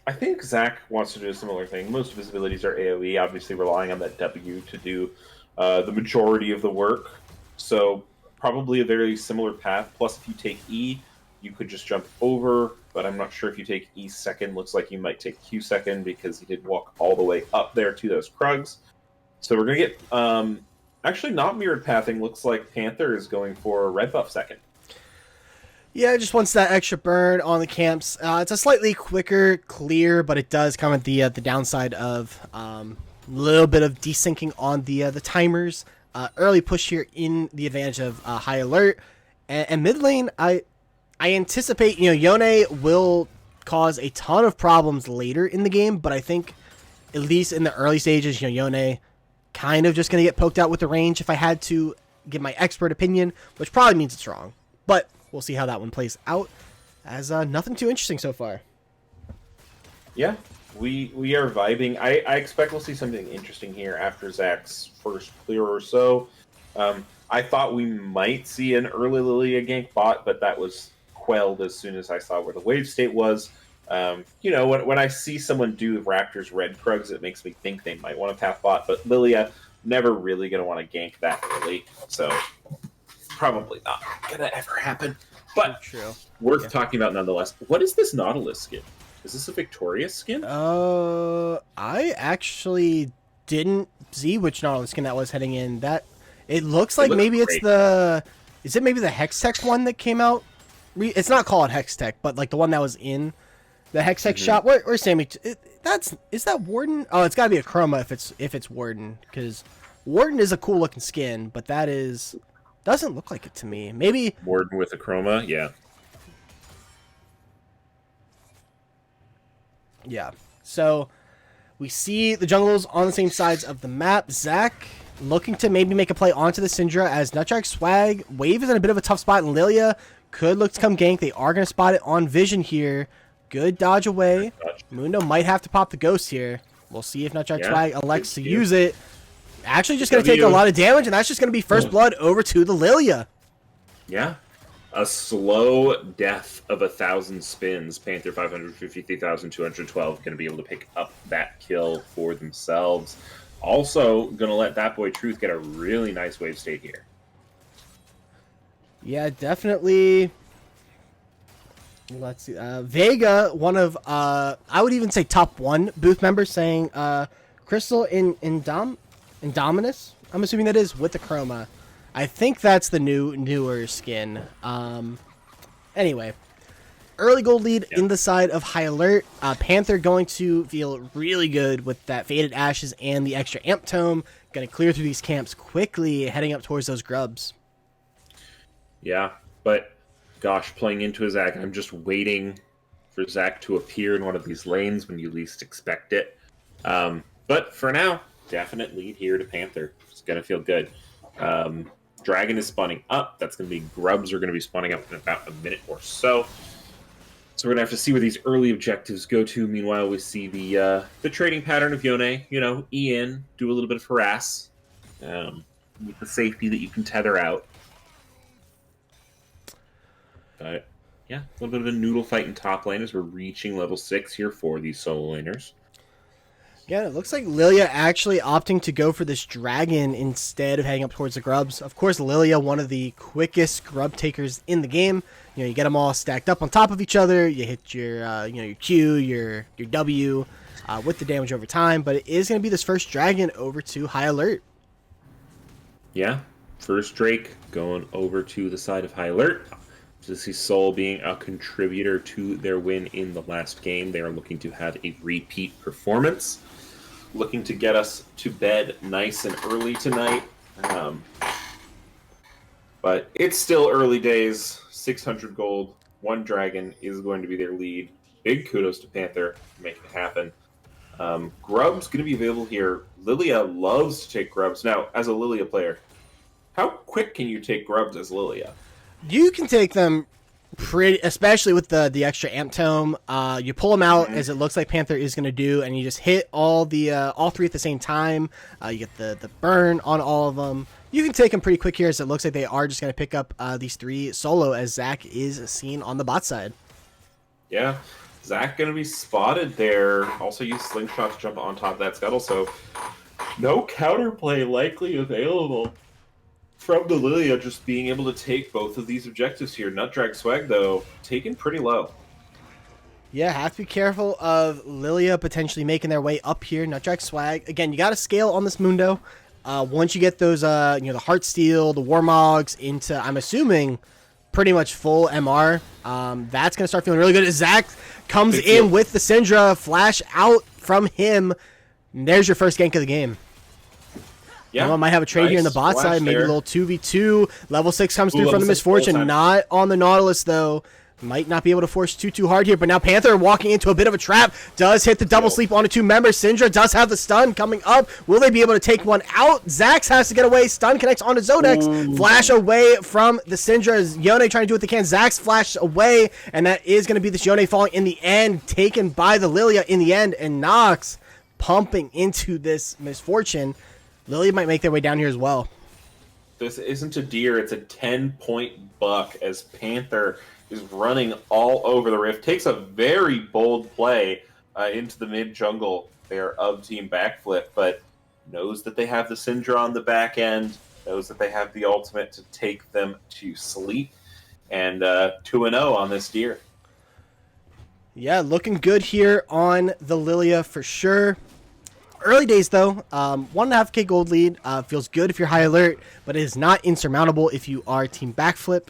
Speaker 3: I think Zac wants to do a similar thing. Most of his abilities are AoE, obviously relying on that W to do the majority of the work. So probably a very similar path. Plus, if you take E, you could just jump over, but I'm not sure if you take E second. Looks like you might take Q second, because he did walk all the way up there to those Krugs. So we're going to get, actually not mirrored pathing. Looks like Panther is going for red buff second.
Speaker 1: Yeah, just wants that extra burn on the camps. It's a slightly quicker clear, but it does come at the downside of a little bit of desyncing on the timers. Early push here in the advantage of high alert. And mid lane, I anticipate, Yone will cause a ton of problems later in the game, but I think at least in the early stages, Yone kind of just going to get poked out with the range if I had to give my expert opinion, which probably means it's wrong. But we'll see how that one plays out, as nothing too interesting so far.
Speaker 3: Yeah, we are vibing. I expect we'll see something interesting here after Zach's first clear or so. I thought we might see an early Lilia gank bot, but that was quelled as soon as I saw where the wave state was. When I see someone do Raptors red Krugs, it makes me think they might want to tap bot, but Lilia never really going to want to gank that early, so probably not going to ever happen. But
Speaker 1: True.
Speaker 3: Worth talking about nonetheless. What is this Nautilus skin? Is this a Victorious skin?
Speaker 1: I actually didn't see which Nautilus skin that was heading in. That it looks like maybe
Speaker 3: great.
Speaker 1: it's the. Is it maybe the Hextech one that came out? It's not called Hextech, but like the one that was in the Hextech shop. Where's Sammy? Is that Warden? Oh, it's got to be a Chroma if it's Warden, because Warden is a cool looking skin, but that doesn't look like it to me. Maybe
Speaker 3: Warden with a Chroma, yeah.
Speaker 1: Yeah. So we see the jungles on the same sides of the map. Zach looking to maybe make a play onto the Syndra as Nutdrag Swag. Wave is in a bit of a tough spot, and Lilia could look to come gank. They are going to spot it on Vision here. Good dodge away. Mundo might have to pop the Ghost here. We'll see if Nutdrag Swag elects to use it. Actually just going to take a lot of damage, and that's just going to be first blood over to the Lilia.
Speaker 3: Yeah. A slow death of 1,000 spins. Panther 553,212 going to be able to pick up that kill for themselves. Also, going to let that boy Truth get a really nice wave state here.
Speaker 1: Yeah, definitely. Let's see. Vega, one of, I would even say top one booth members, saying Crystal Indominus, I'm assuming that is, with the Chroma. I think that's the newer skin. Anyway, early gold lead in the side of High Alert. Panther going to feel really good with that Faded Ashes and the extra Amp Tome. Going to clear through these camps quickly, heading up towards those grubs.
Speaker 3: Yeah, but gosh, playing into his Zach, I'm just waiting for Zach to appear in one of these lanes when you least expect it. But for now, definite lead here to Panther. It's going to feel good. Dragon is spawning up. That's going to be grubs are going to be spawning up in about a minute or so. So we're going to have to see where these early objectives go to. Meanwhile, we see the trading pattern of Yone. E in, do a little bit of harass with the safety that you can tether out. But yeah, a little bit of a noodle fight in top lane as we're reaching level 6 here for these solo laners.
Speaker 1: Yeah, it looks like Lilia actually opting to go for this dragon instead of heading up towards the grubs. Of course, Lilia, one of the quickest grub takers in the game. You get them all stacked up on top of each other. You hit your, your Q, your W with the damage over time. But it is going to be this first dragon over to High Alert.
Speaker 3: Yeah, first Drake going over to the side of High Alert. To see Soul being a contributor to their win in the last game. They are looking to have a repeat performance. Looking to get us to bed nice and early tonight. But it's still early days. 600 gold. One dragon is going to be their lead. Big kudos to Panther for making it happen. Grub's going to be available here. Lilia loves to take grubs. Now, as a Lilia player, how quick can you take grubs as Lilia?
Speaker 1: You can take them pretty, especially with the extra Amp Tome. You pull them out, as it looks like Panther is going to do, and you just hit all three at the same time. You get the burn on all of them. You can take them pretty quick here, as it looks like they are just going to pick up these three solo, as Zach is seen on the bot side.
Speaker 3: Yeah, Zach going to be spotted there. Also use Slingshot to jump on top of that scuttle, so no counterplay likely available from the Lilia, just being able to take both of these objectives here. Nutdrag Swag, though, taken pretty low.
Speaker 1: Yeah, have to be careful of Lilia potentially making their way up here. Nutdrag Swag. Again, you got to scale on this Mundo. Once you get those, the Heartsteel, the Warmogs into, I'm assuming, pretty much full MR, that's going to start feeling really good. As Zach comes in with the Syndra, flash out from him. And there's your first gank of the game. Yeah, might have a trade here in the bot side, maybe a little 2v2. Level 6 comes through from the Misfortune. Not on the Nautilus, though. Might not be able to force too hard here, but now Panther walking into a bit of a trap. Does hit the double sleep onto 2 members. Syndra does have the stun coming up. Will they be able to take one out? Zax has to get away. Stun connects onto Zodex.
Speaker 3: Ooh.
Speaker 1: Flash away from the Syndra. Yone trying to do what they can. Zax flash away, and that is going to be this Yone falling in the end, taken by the Lilia in the end, and Nox pumping into this misfortune. Lilia might make their way down here as well.
Speaker 3: This isn't a deer, it's a 10-point buck as Panther is running all over the rift. Takes a very bold play into the mid jungle there of Team Backflip, but knows that they have the Syndra on the back end, knows that they have the ultimate to take them to sleep, and 2-0 on this deer.
Speaker 1: Yeah, looking good here on the Lilia for sure. Early days though, 1.5k gold lead feels good if you're high alert, but it is not insurmountable if you are Team Backflip.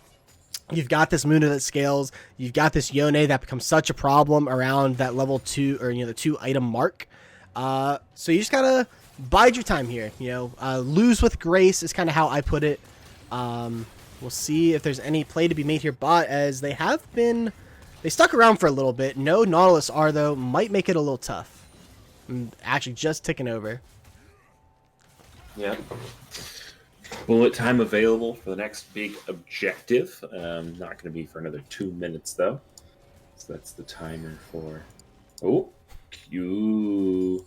Speaker 1: You've got this Mundo that scales. You've got this Yone that becomes such a problem around that level 2 or the 2 item mark. So you just gotta bide your time here. Lose with grace is kind of how I put it. We'll see if there's any play to be made here bot, as they stuck around for a little bit. No Nautilus R though, might make it a little tough. I'm actually just ticking over.
Speaker 3: Yeah. Bullet time available for the next big objective. Not going to be for another 2 minutes, though. So that's the timer for... Oh, Q.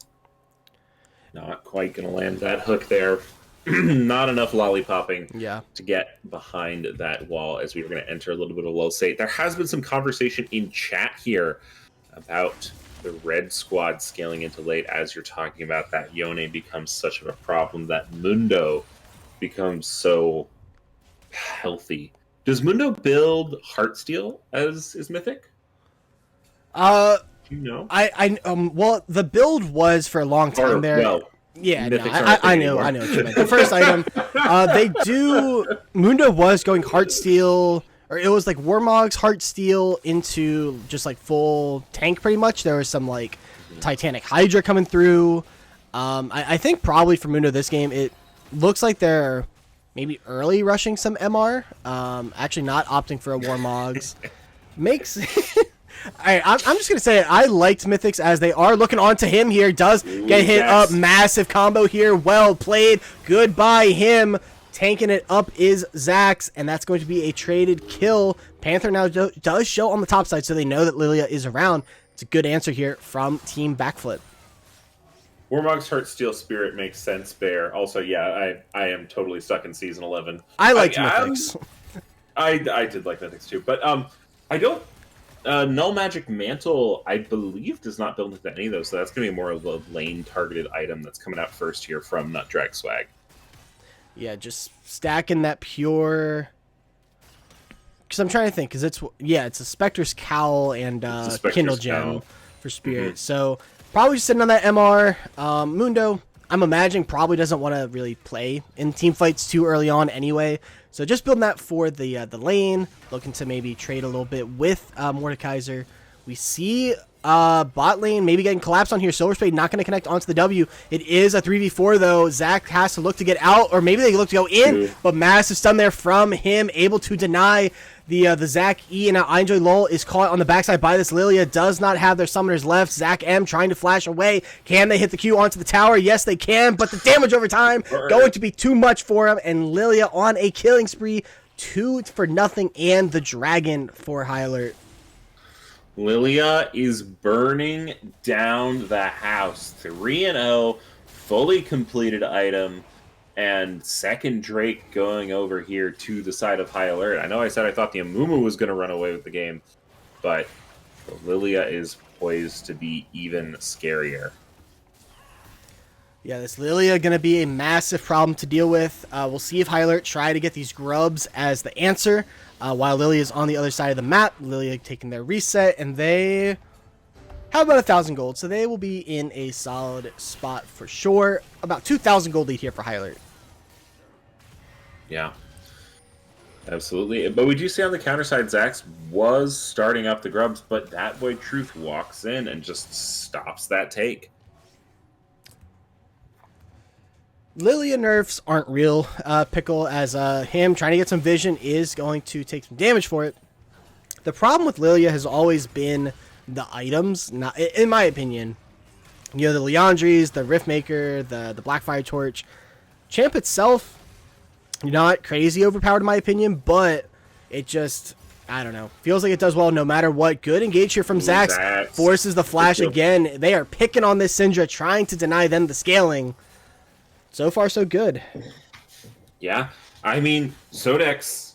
Speaker 3: Not quite going to land that hook there. Not enough lollipopping to get behind that wall as we were going to enter a little bit of low state. There has been some conversation in chat here about the red squad scaling into late. As you're talking about that, Yone becomes such of a problem that Mundo becomes so healthy. Does Mundo build Heartsteel as is Mythic? Do you know?
Speaker 1: Well, the build was for a long time there.
Speaker 3: Well,
Speaker 1: yeah, no, I know what you meant. The first item, Mundo was going Heartsteel, or it was like Warmog's Heartsteel into just like full tank pretty much. There was some like Titanic Hydra coming through. I think probably for Mundo this game, it looks like they're maybe early rushing some MR. Actually not opting for a Warmogs. Makes... Alright, I'm just going to say it. I liked Mythics as they are. Looking onto him here. Does get hit up. Massive combo here. Well played. Goodbye him. Tanking it up is Zax, and that's going to be a traded kill. Panther now does show on the top side, so they know that Lilia is around. It's a good answer here from Team Backflip.
Speaker 3: Warmog's Heartsteel Spirit makes sense there. Also, yeah, I am totally stuck in Season 11.
Speaker 1: I liked Mythics.
Speaker 3: I did like Mythics too, but I don't... Null Magic Mantle, I believe, does not build into any of those, so that's going to be more of a lane-targeted item that's coming out first here from Nutdrag Swag. Yeah,
Speaker 1: just stacking that pure... Because I'm trying to think, because it's a Spectre's Cowl and Kindle Gem for Spirit, so... Probably just sitting on that MR. Mundo, I'm imagining, probably doesn't want to really play in team fights too early on anyway. So just building that for the lane. Looking to maybe trade a little bit with Mordekaiser. We see bot lane maybe getting collapsed on here. Silver Spade not going to connect onto the W. It is a 3v4 though. Zach has to look to get out, or maybe they look to go in. But massive stun there from him. Able to deny the Zach E, and now I Enjoy Lol is caught on the backside by this Lilia. Does not have their summoners left. Zach M trying to flash away. Can they hit the Q onto the tower? Yes, they can, but the damage over time going to be too much for him, and Lilia on a killing spree. 2 for nothing, and the dragon for high alert.
Speaker 3: Lilia is burning down the house. 3-0, fully completed item. And second Drake going over here to the side of high alert. I know I said I thought the Amumu was going to run away with the game, but Lilia is poised to be even scarier.
Speaker 1: Yeah, this Lilia going to be a massive problem to deal with. We'll see if high alert try to get these grubs as the answer. While Lilia is on the other side of the map, Lilia taking their reset, and they have about 1,000 gold, so they will be in a solid spot for sure. About 2,000 gold lead here for high alert.
Speaker 3: Yeah, absolutely. But we do see on the counter side, Zax was starting up the grubs, but that way Truth walks in and just stops that take.
Speaker 1: Lilia nerfs aren't real, Pickle, as him trying to get some vision is going to take some damage for it. The problem with Lilia has always been the items, not in my opinion. You know, the Leandries, the Riftmaker, the Blackfire Torch. Champ itself, not crazy overpowered in my opinion, but it just, I don't know, feels like it does well no matter what. Good engage here from Zax. Forces the flash again. They are picking on this Syndra, trying to deny them the scaling. So far, so good.
Speaker 3: Yeah, I mean, Sodex,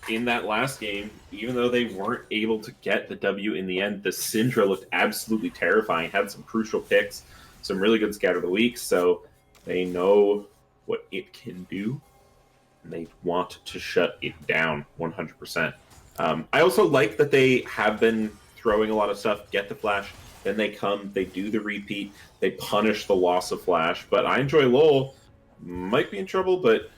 Speaker 3: in that last game, even though they weren't able to get the W in the end, the Syndra looked absolutely terrifying. Had some crucial picks, some really good Scatter the Weak, so they know what it can do, and they want to shut it down 100%. I also like that they have been throwing a lot of stuff, get the flash, then they come, they do the repeat, they punish the loss of flash, but I enjoy Lowell. Might be in trouble, but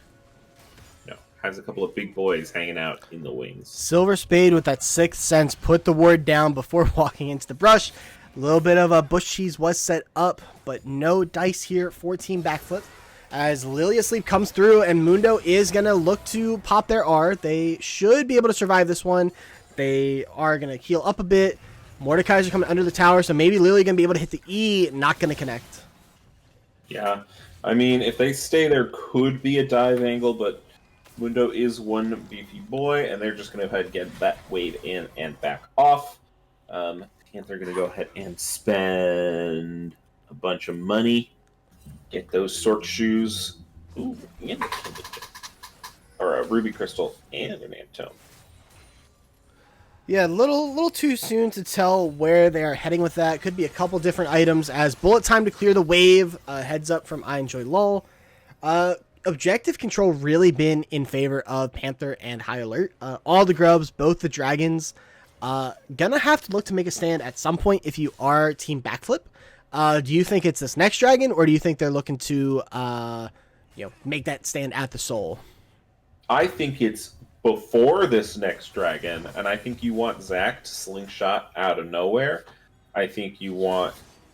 Speaker 3: has a couple of big boys hanging out in the wings.
Speaker 1: Silver Spade with that 6th sense put the ward down before walking into the brush. A little bit of a bush cheese was set up, but no dice here for Team Backflip. As Lilia Sleep comes through and Mundo is going to look to pop their R. They should be able to survive this one. They are going to heal up a bit. Mordekaiser coming under the tower, so maybe Lilia going to be able to hit the E, not going to connect.
Speaker 3: Yeah, I mean, if they stay there, could be a dive angle, but Mundo is one beefy boy, and they're just going to go ahead and get that wave in and back off. Panther going to go ahead and spend a bunch of money, get those Sork shoes, ooh, and or a ruby crystal and an antone.
Speaker 1: Yeah, little too soon to tell where they are heading with that. Could be a couple different items as bullet time to clear the wave. Heads up from I Enjoy LOL. Objective control really been in favor of Panther and High Alert. All the grubs, both the dragons, gonna have to look to make a stand at some point if you are Team Backflip. Do you think it's this next dragon, or do you think they're looking to make that stand at the soul?
Speaker 3: I think it's before this next dragon, and I think you want Zac to slingshot out of nowhere. I think you want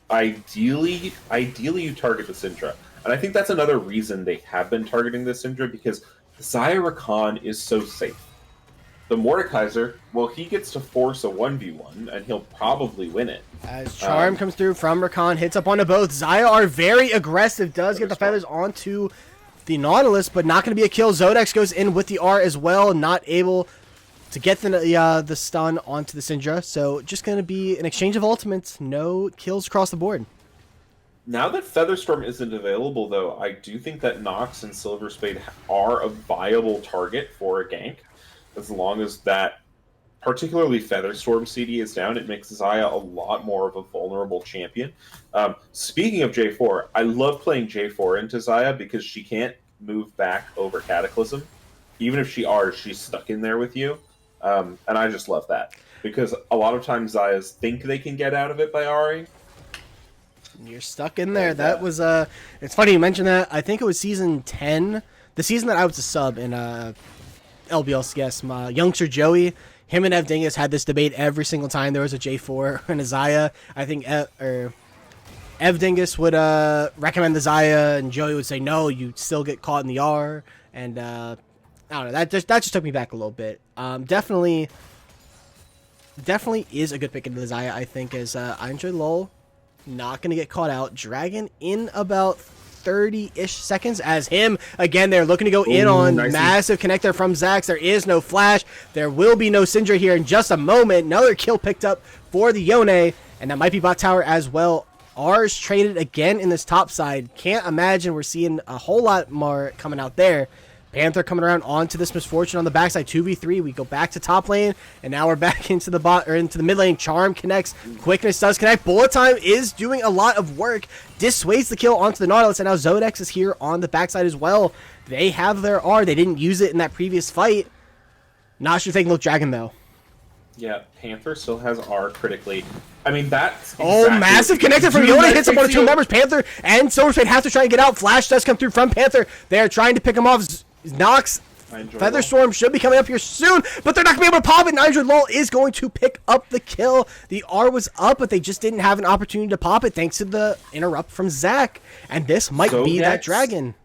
Speaker 3: ideally you target the Syndra. And I think that's another reason they have been targeting the Syndra, because Xayah Rakan is so safe. The Mordekaiser, well, he gets to force a 1v1, and he'll probably win it.
Speaker 1: As Charm comes through from Rakan, hits up onto both. Xayah are very aggressive, does get the feathers onto the Nautilus, but not going to be a kill. Zodex goes in with the R as well, not able to get the stun onto the Syndra. So just going to be an exchange of ultimates, no kills across the board.
Speaker 3: Now that Featherstorm isn't available, though, I do think that Nox and Silver Spade are a viable target for a gank. As long as that, particularly Featherstorm CD is down, it makes Xayah a lot more of a vulnerable champion. Speaking of J4, I love playing J4 into Xayah because she can't move back over Cataclysm. Even if she R's, she's stuck in there with you. And I just love that. Because a lot of times Xayahs think they can get out of it by R'ing.
Speaker 1: You're stuck in there. That was it's funny you mentioned that. I think it was season 10, the season that I was a sub in LBLCS. My youngster Joey, him and Ev Dingus had this debate every single time there was a J4 and a Xayah. I think Ev Dingus would recommend the Xayah, and Joey would say no, you still get caught in the R. And I don't know, that just took me back a little bit. Definitely is a good pick into the Xayah. I think as I enjoy LOL. Not going to get caught out. Dragon in about 30-ish seconds as him. Again, they're looking to go in on massive connector from Zax. There is no flash. There will be no Syndra here in just a moment. Another kill picked up for the Yone, and that might be bot tower as well. R's traded again in this top side. Can't imagine we're seeing a whole lot more coming out there. Panther coming around onto this Misfortune on the backside, 2v3. We go back to top lane, and now we're back into the bot or into the mid lane. Charm connects, quickness does connect. Bullet time is doing a lot of work. Dissuades the kill onto the Nautilus, and now Zodex is here on the backside as well. They have their R. They didn't use it in that previous fight. Not sure taking a look Dragon though.
Speaker 3: Yeah, Panther still has R critically. I mean, that's
Speaker 1: massive connector from Yone, hits up one of two members. Panther and Silver Spade have to try and get out. Flash does come through from Panther. They are trying to pick him off. Nox, Featherstorm should be coming up here soon, but they're not going to be able to pop it. Nigel Lowell is going to pick up the kill. The R was up, but they just didn't have an opportunity to pop it thanks to the interrupt from Zac. And this might be that dragon.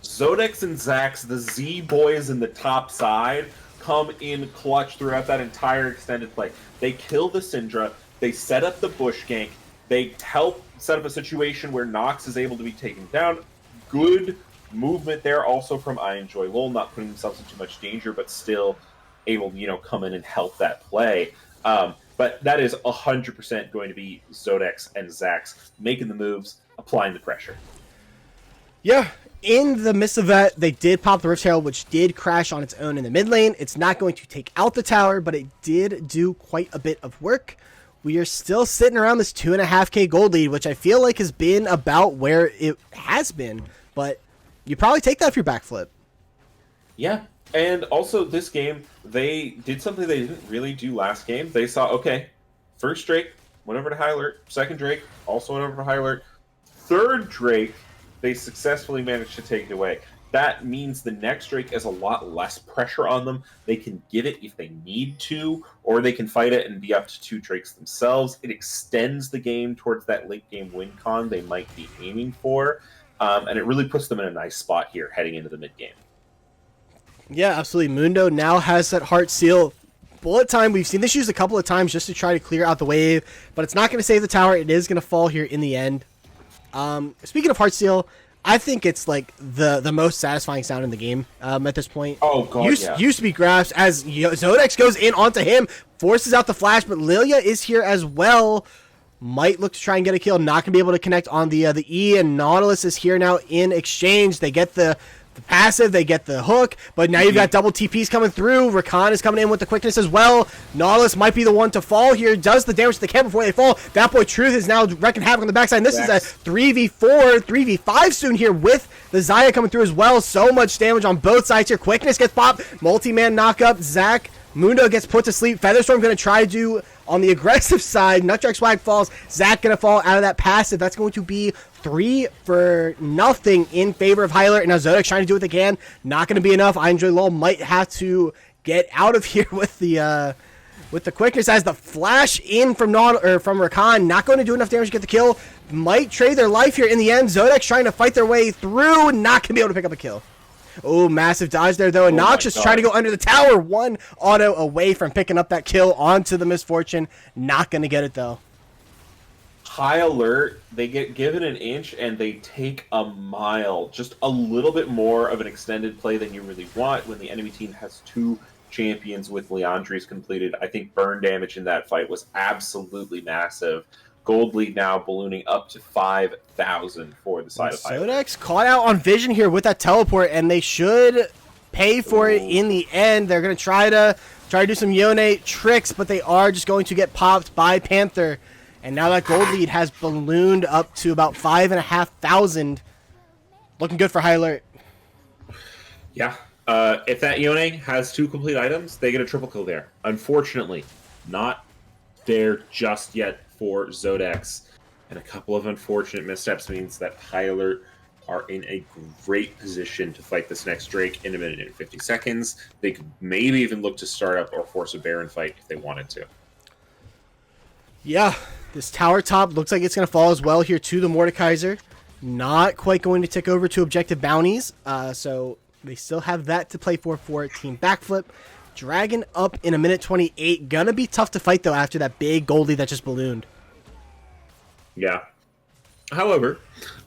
Speaker 3: Zodex and Zax, the Z boys in the top side, come in clutch throughout that entire extended play. They kill the Syndra, they set up the bush gank, they help set up a situation where Nox is able to be taken down. Good movement there also from I Enjoy LOL, not putting themselves in too much danger, but still able to, come in and help that play. But that is 100% going to be Zodex and Zax making the moves, applying the pressure.
Speaker 1: Yeah, in the midst of that, they did pop the Rift Herald, which did crash on its own in the mid lane. It's not going to take out the tower, but it did do quite a bit of work. We are still sitting around this 2.5k gold lead, which I feel like has been about where it has been, but you probably take that for your backflip.
Speaker 3: Yeah, and also this game, they did something they didn't really do last game. They saw, okay, first Drake went over to high alert, second Drake also went over to high alert, third Drake, they successfully managed to take it away. That means the next Drake is a lot less pressure on them. They can get it if they need to, or they can fight it and be up to 2 Drakes themselves. It extends the game towards that late game win con they might be aiming for, and it really puts them in a nice spot here heading into the mid game.
Speaker 1: Yeah, absolutely. Mundo now has that heart seal. Bullet time, we've seen this used a couple of times just to try to clear out the wave, but it's not going to save the tower. It is going to fall here in the end. Speaking of heart seal, I think it's like the most satisfying sound in the game at this point.
Speaker 3: Oh god,
Speaker 1: used to be grasped as Zodex goes in onto him, forces out the flash, but Lilia is here as well. Might look to try and get a kill, not gonna be able to connect on the E, and Nautilus is here now in exchange. They get the passive, they get the hook, but now you've got double TPs coming through. Rakan is coming in with the quickness as well. Nautilus might be the one to fall here, does the damage to the camp before they fall. That boy Truth is now wrecking havoc on the backside, and this is a 3v4, 3v5 soon here with the Xayah coming through as well. So much damage on both sides here. Quickness gets popped, multi-man knock-up. Zach Mundo gets put to sleep. Featherstorm going to try to do on the aggressive side. Nutjack Swag falls. Zach going to fall out of that passive. That's going to be 3-0 in favor of Hyler. And now Zodex trying to do what they can. Not going to be enough. I Enjoy LOL might have to get out of here with the quickness as the flash in from Rakan. Not going to do enough damage to get the kill. Might trade their life here in the end. Zodex trying to fight their way through. Not going to be able to pick up a kill. Oh, massive dodge there, though. And Noxus trying to go under the tower. One auto away from picking up that kill onto the Misfortune. Not going to get it, though.
Speaker 3: High alert. They get given an inch, and they take a mile. Just a little bit more of an extended play than you really want when the enemy team has 2 champions with Leandries completed. I think burn damage in that fight was absolutely massive. Gold lead now ballooning up to 5,000 for the side of
Speaker 1: Zodex caught out on vision here with that teleport, and they should pay for it in the end. They're going to try to do some Yone tricks, but they are just going to get popped by Panther. And now that gold lead has ballooned up to about 5,500. Looking good for High Alert.
Speaker 3: Yeah. If that Yone has 2 complete items, they get a triple kill there. Unfortunately, not there just yet for Zodex. And a couple of unfortunate missteps means that High Alert are in a great position to fight this next Drake in 1 minute and 50 seconds. They could maybe even look to start up or force a Baron fight if they wanted to.
Speaker 1: Yeah, this tower top looks like it's going to fall as well here to the Mordekaiser. Not quite going to tick over to objective bounties, so they still have that to play for Team Backflip. Dragon up in 1 minute 28. Gonna be tough to fight, though, after that big goldie that just ballooned.
Speaker 3: Yeah. However,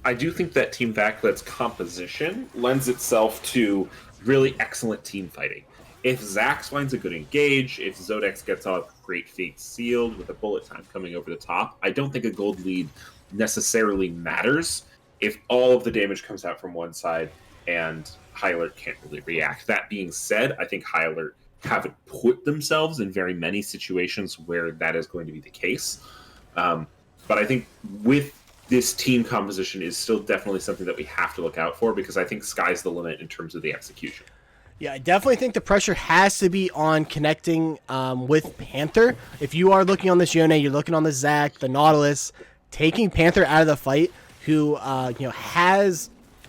Speaker 3: I do think that Team Backflip's composition lends itself to really excellent team fighting. If Zax finds a good engage, if Zodex gets a great fate sealed with a bullet time coming over the top, I don't think a gold lead necessarily matters if all of the damage comes out from one side and High Alert can't really react. That being said, I think High Alert haven't put themselves in very many situations where that is going to be the case. But I think with this team composition is still definitely something that we have to look out for, because I think sky's the limit in terms of the execution.
Speaker 1: Yeah, I definitely think the pressure has to be on connecting with Panther. If you are looking on this Yone, you're looking on the Zac, the Nautilus, taking Panther out of the fight, who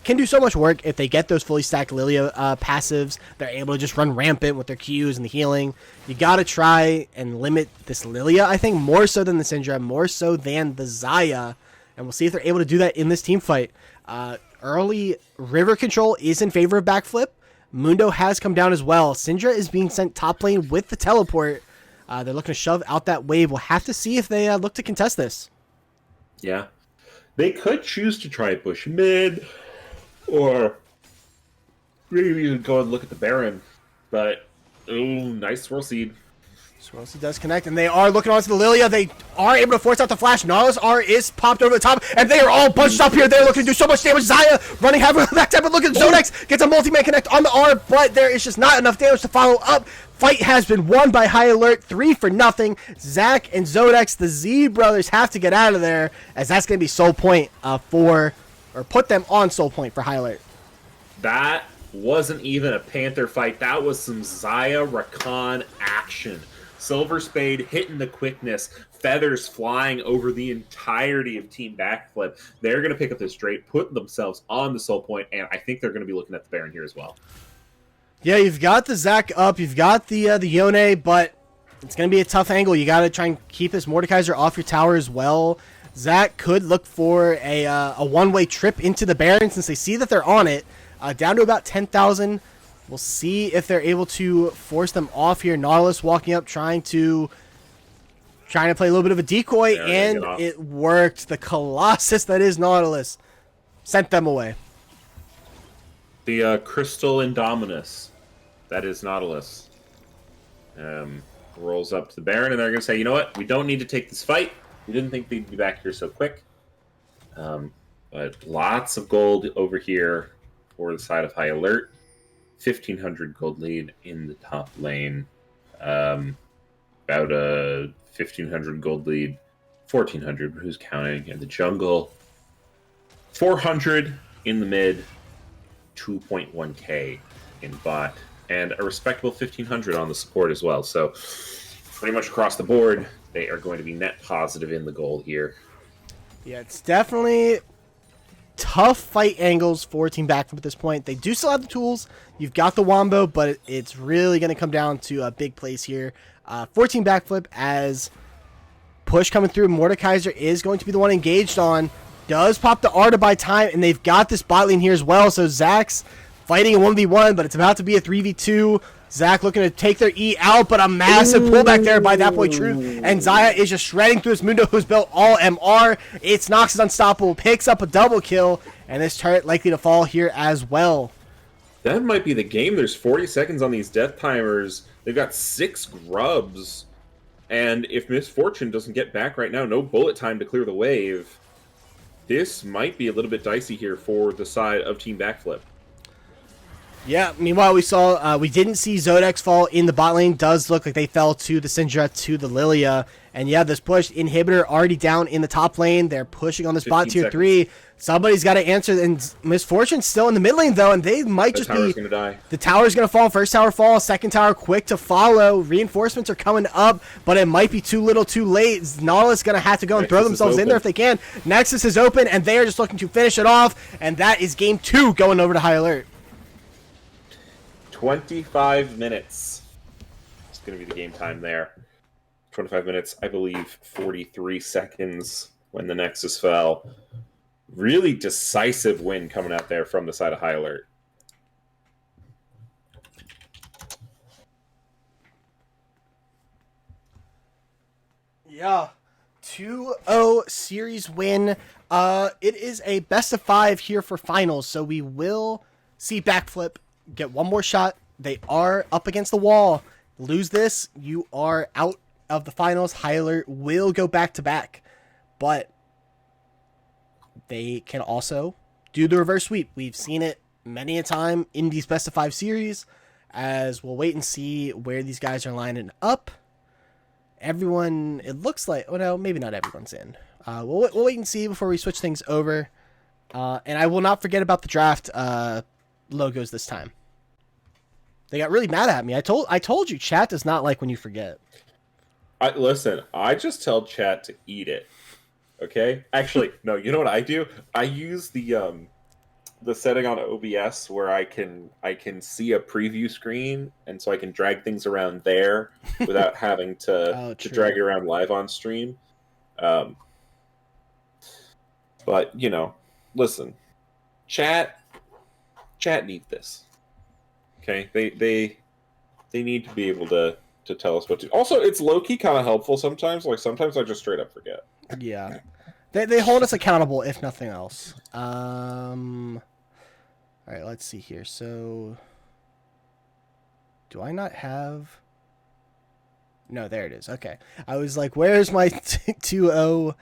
Speaker 1: can do so much work if they get those fully stacked Lilia passives. They're able to just run rampant with their Qs and the healing. You got to try and limit this Lilia, I think, more so than the Syndra, more so than the Xayah. And we'll see if they're able to do that in this team fight. Early river control is in favor of Backflip. Mundo has come down as well. Syndra is being sent top lane with the teleport. They're looking to shove out that wave. We'll have to see if they look to contest this.
Speaker 3: Yeah. They could choose to try push mid, or maybe even go and look at the Baron. But, ooh, nice swirl seed.
Speaker 1: Swirlsy does connect, and they are looking onto the Lilia. They are able to force out the flash. Nautilus R is popped over the top, and they are all bunched up here. They're looking to do so much damage. Xayah running halfway back time, but look at Zonex. Gets a multi-man connect on the R, but there is just not enough damage to follow up. Fight has been won by High Alert, 3-0. Zach and Zodex, the Z brothers, have to get out of there, as that's going to be soul point put them on soul point for High Alert.
Speaker 3: That wasn't even a Panther fight. That was some Xayah Rakan action. Silver Spade hitting the quickness, feathers flying over the entirety of Team Backflip. They're going to pick up this straight, put themselves on the soul point, and I think they're going to be looking at the Baron here as well.
Speaker 1: Yeah, you've got the Zac up, you've got the Yone, but it's going to be a tough angle. You got to try and keep this Mordekaiser off your tower as well. Zac could look for a one-way trip into the Baron since they see that they're on it. Down to about 10,000. We'll see if they're able to force them off here. Nautilus walking up, trying to play a little bit of a decoy, and it worked. The Colossus that is Nautilus sent them away.
Speaker 3: The Crystal Indominus that is Nautilus rolls up to the Baron, and they're going to say, you know what? We don't need to take this fight. We didn't think they'd be back here so quick. But lots of gold over here for the side of High Alert. 1,500 gold lead in the top lane. About a 1,500 gold lead. 1,400, but who's counting? In the jungle. 400 in the mid. 2.1k in bot. And a respectable 1,500 on the support as well. So pretty much across the board, they are going to be net positive in the gold here.
Speaker 1: Yeah, it's definitely tough fight angles for Team Backflip at this point. They do still have the tools. You've got the Wombo, but it's really going to come down to a big plays here for Team Backflip as push coming through. Mordekaiser is going to be the one engaged on. Does pop the R to buy time, and they've got this bot lane here as well. So Zach's fighting a 1v1, but it's about to be a 3v2. Zach looking to take their E out, but a massive pullback there by that boy Truth. And Xayah is just shredding through his Mundo, who's built all MR. It's Nox is unstoppable, picks up a double kill, and this turret likely to fall here as well.
Speaker 3: That might be the game. There's 40 seconds on these death timers. They've got 6 grubs. And if Misfortune doesn't get back right now, no bullet time to clear the wave. This might be a little bit dicey here for the side of Team Backflip.
Speaker 1: Yeah, meanwhile, we didn't see Zodex fall in the bot lane. Does look like they fell to the Syndra, to the Lilia. And yeah, this push, Inhibitor already down in the top lane. They're pushing on this bot tier 3. Somebody's got to answer. And Misfortune's still in the mid lane, though, and they might just be...
Speaker 3: Gonna die.
Speaker 1: The tower's going to fall. First tower fall, second tower quick to follow. Reinforcements are coming up, but it might be too little too late. Nautilus going to have to go and throw themselves in there if they can. Nexus is open, and they are just looking to finish it off. And that is game 2 going over to High Alert.
Speaker 3: 25 minutes. It's going to be the game time there. 25 minutes, I believe 43 seconds when the Nexus fell. Really decisive win coming out there from the side of High Alert.
Speaker 1: Yeah. 2-0 series win. It is a best of 5 here for finals, so we will see Backflip get one more shot. They are up against the wall. Lose this, you are out of the finals. High Alert will go back to back, but they can also do the reverse sweep. We've seen it many a time in these best of 5 series, as we'll wait and see where these guys are lining up. Everyone, it looks like, oh no, maybe not everyone's in. We'll wait and see before we switch things over. And I will not forget about the draft logos this time. They got really mad at me. I told you, chat does not like when you forget.
Speaker 3: Listen, I just tell chat to eat it. Okay? Actually, no, you know what I do? I use the setting on OBS where I can see a preview screen, and so I can drag things around there without having to drag it around live on stream. But, you know, listen. Chat needs this. Okay, they need to be able to tell us what to. Also, it's low key kind of helpful sometimes. Like sometimes I just straight up forget.
Speaker 1: Yeah. They hold us accountable if nothing else. All right, let's see here. So, do I not have? No, there it is. Okay. I was like, where's my 2-0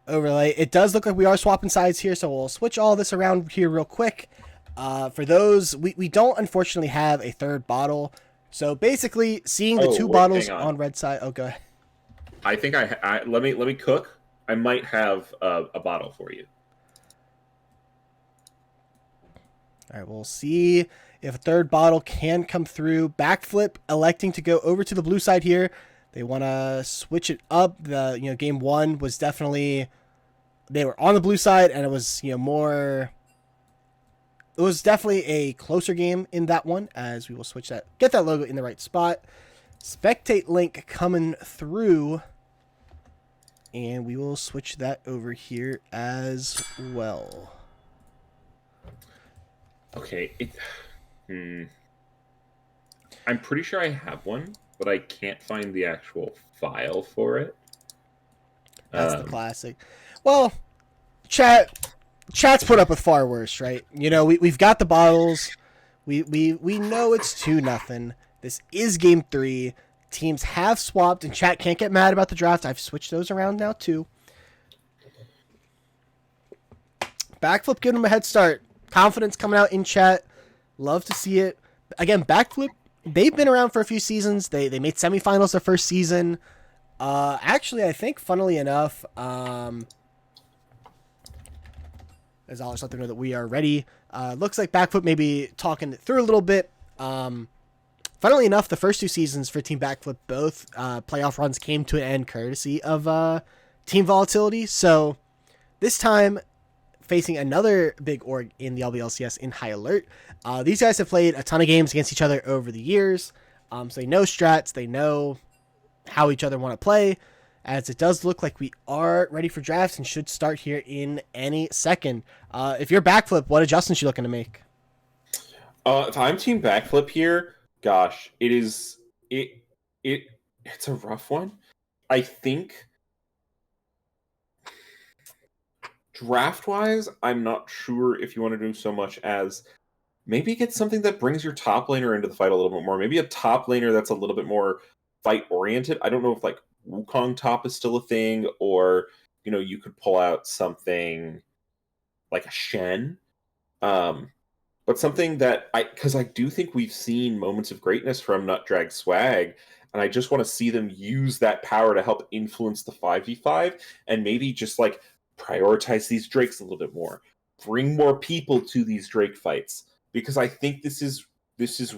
Speaker 1: overlay? It does look like we are swapping sides here, so we'll switch all this around here real quick. For those, we don't unfortunately have a third bottle. So basically, seeing the two bottles on red side. Oh, go ahead.
Speaker 3: I think I let me cook. I might have a bottle for you.
Speaker 1: All right, we'll see if a third bottle can come through. Backflip electing to go over to the blue side here. They want to switch it up. The game one was definitely they were on the blue side, and it was more. It was definitely a closer game in that one. As we will switch that, get that logo in the right spot. Spectate link coming through, and we will switch that over here as well.
Speaker 3: Okay, I'm pretty sure I have one, but I can't find the actual file for it.
Speaker 1: That's the classic. Well, chat's put up with far worse, right? We've got the bottles. We know it's 2-0. This is game 3. Teams have swapped, and chat can't get mad about the draft. I've switched those around now too. Backflip giving them a head start. Confidence coming out in chat. Love to see it. Again, Backflip, they've been around for a few seasons. They made semifinals their first season. Actually, I think, funnily enough, as I'll just let them know that we are ready. Looks like Backflip may be talking it through a little bit. Funnily enough, the first 2 seasons for Team Backflip, both playoff runs came to an end courtesy of team volatility. So this time, facing another big org in the LBLCS in High Alert. These guys have played a ton of games against each other over the years, so they know strats, they know how each other want to play, as it does look like we are ready for drafts and should start here in any second. If you're Backflip, what adjustments you looking to make?
Speaker 3: If I'm Team Backflip here, gosh, it's a rough one. I think draft-wise, I'm not sure if you want to do so much as maybe get something that brings your top laner into the fight a little bit more. Maybe a top laner that's a little bit more fight-oriented. I don't know if, like, Wukong top is still a thing, or, you could pull out something like a Shen. But something that because I do think we've seen moments of greatness from Nutdrag Swag, and I just want to see them use that power to help influence the 5v5, and maybe just, like, prioritize these Drakes a little bit more, bring more people to these Drake fights, because I think this is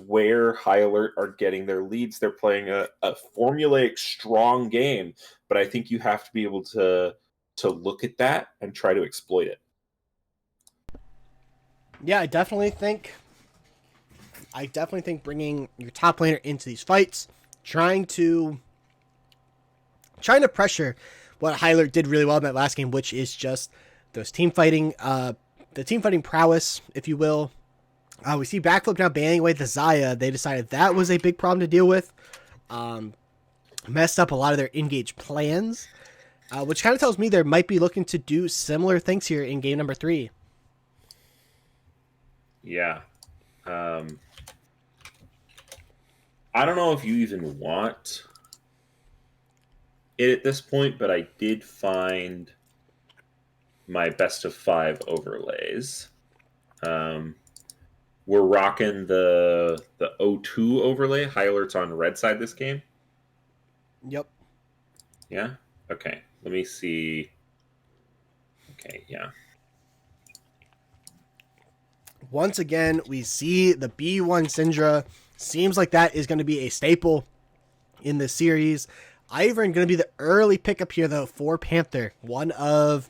Speaker 3: where High Alert are getting their leads. They're playing a formulaic, strong game, but I think you have to be able to look at that and try to exploit it. Yeah,
Speaker 1: I definitely think bringing your top laner into these fights, trying to pressure what High Alert did really well in that last game, which is just those team fighting, the team fighting prowess, if you will. We see Backflip now banning away the Xayah. They decided that was a big problem to deal with. Messed up a lot of their engaged plans, which kind of tells me they might be looking to do similar things here in game number 3.
Speaker 3: Yeah. I don't know if you even want it at this point, but I did find my best of 5 overlays. We're rocking the O2 overlay. High Alert's on red side this game.
Speaker 1: Yep.
Speaker 3: Yeah? Okay. Let me see. Okay, yeah.
Speaker 1: Once again, we see the B1 Syndra. Seems like that is going to be a staple in this series. Ivern going to be the early pickup here, though, for Panther. One of,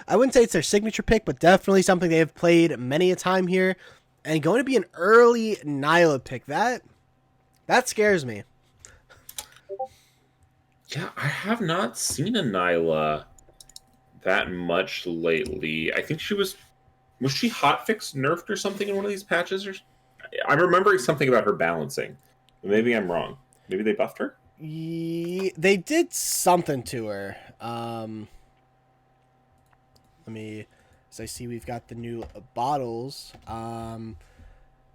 Speaker 1: I wouldn't say it's their signature pick, but definitely something they have played many a time here. And going to be an early Nyla pick. That scares me.
Speaker 3: Yeah, I have not seen a Nyla that much lately. I think was she hotfix nerfed or something in one of these patches? Or I'm remembering something about her balancing. Maybe I'm wrong. Maybe they buffed her?
Speaker 1: They did something to her. Let me, as I see we've got the new bottles.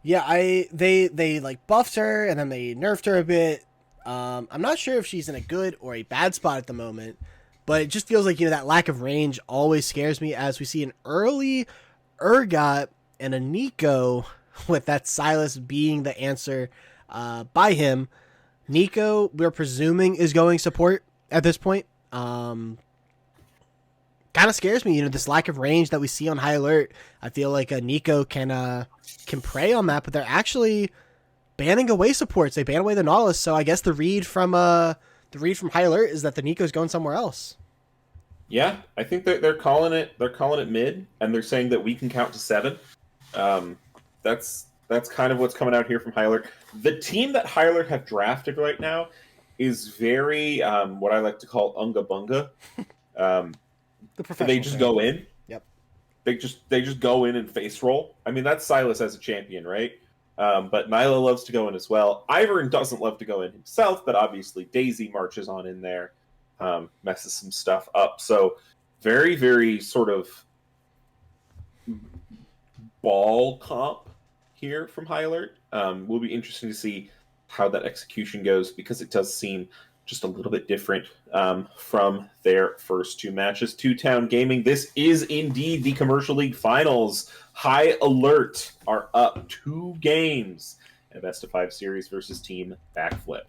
Speaker 1: Yeah, they like buffed her and then they nerfed her a bit. I'm not sure if she's in a good or a bad spot at the moment, but it just feels like, that lack of range always scares me, as we see an early Urgot and a Nico, with that Silas being the answer by him. Nico, we're presuming, is going support at this point. Kind of scares me, this lack of range that we see on high alert. I feel like Nico can prey on that, but they're actually banning away supports. They ban away the Nautilus, so I guess the read from high alert is that the Nico's going somewhere else.
Speaker 3: Yeah, I think they're calling it. They're calling it mid, and they're saying that we can count to 7. That's kind of what's coming out here from high alert. The team that high alert have drafted right now is very what I like to call unga bunga. They just go in.
Speaker 1: Yep.
Speaker 3: They just go in and face roll. I mean, that's Silas as a champion, right? But Nyla loves to go in as well. Ivern doesn't love to go in himself, but obviously Daisy marches on in there, messes some stuff up. So very, very sort of ball comp here from High Alert. Will be interesting to see how that execution goes, because it does seem just a little bit different from their first 2 matches. Two Town Gaming, this is indeed the Commercial League Finals. High Alert are up 2 games in a best-of-5 series versus Team Backflip.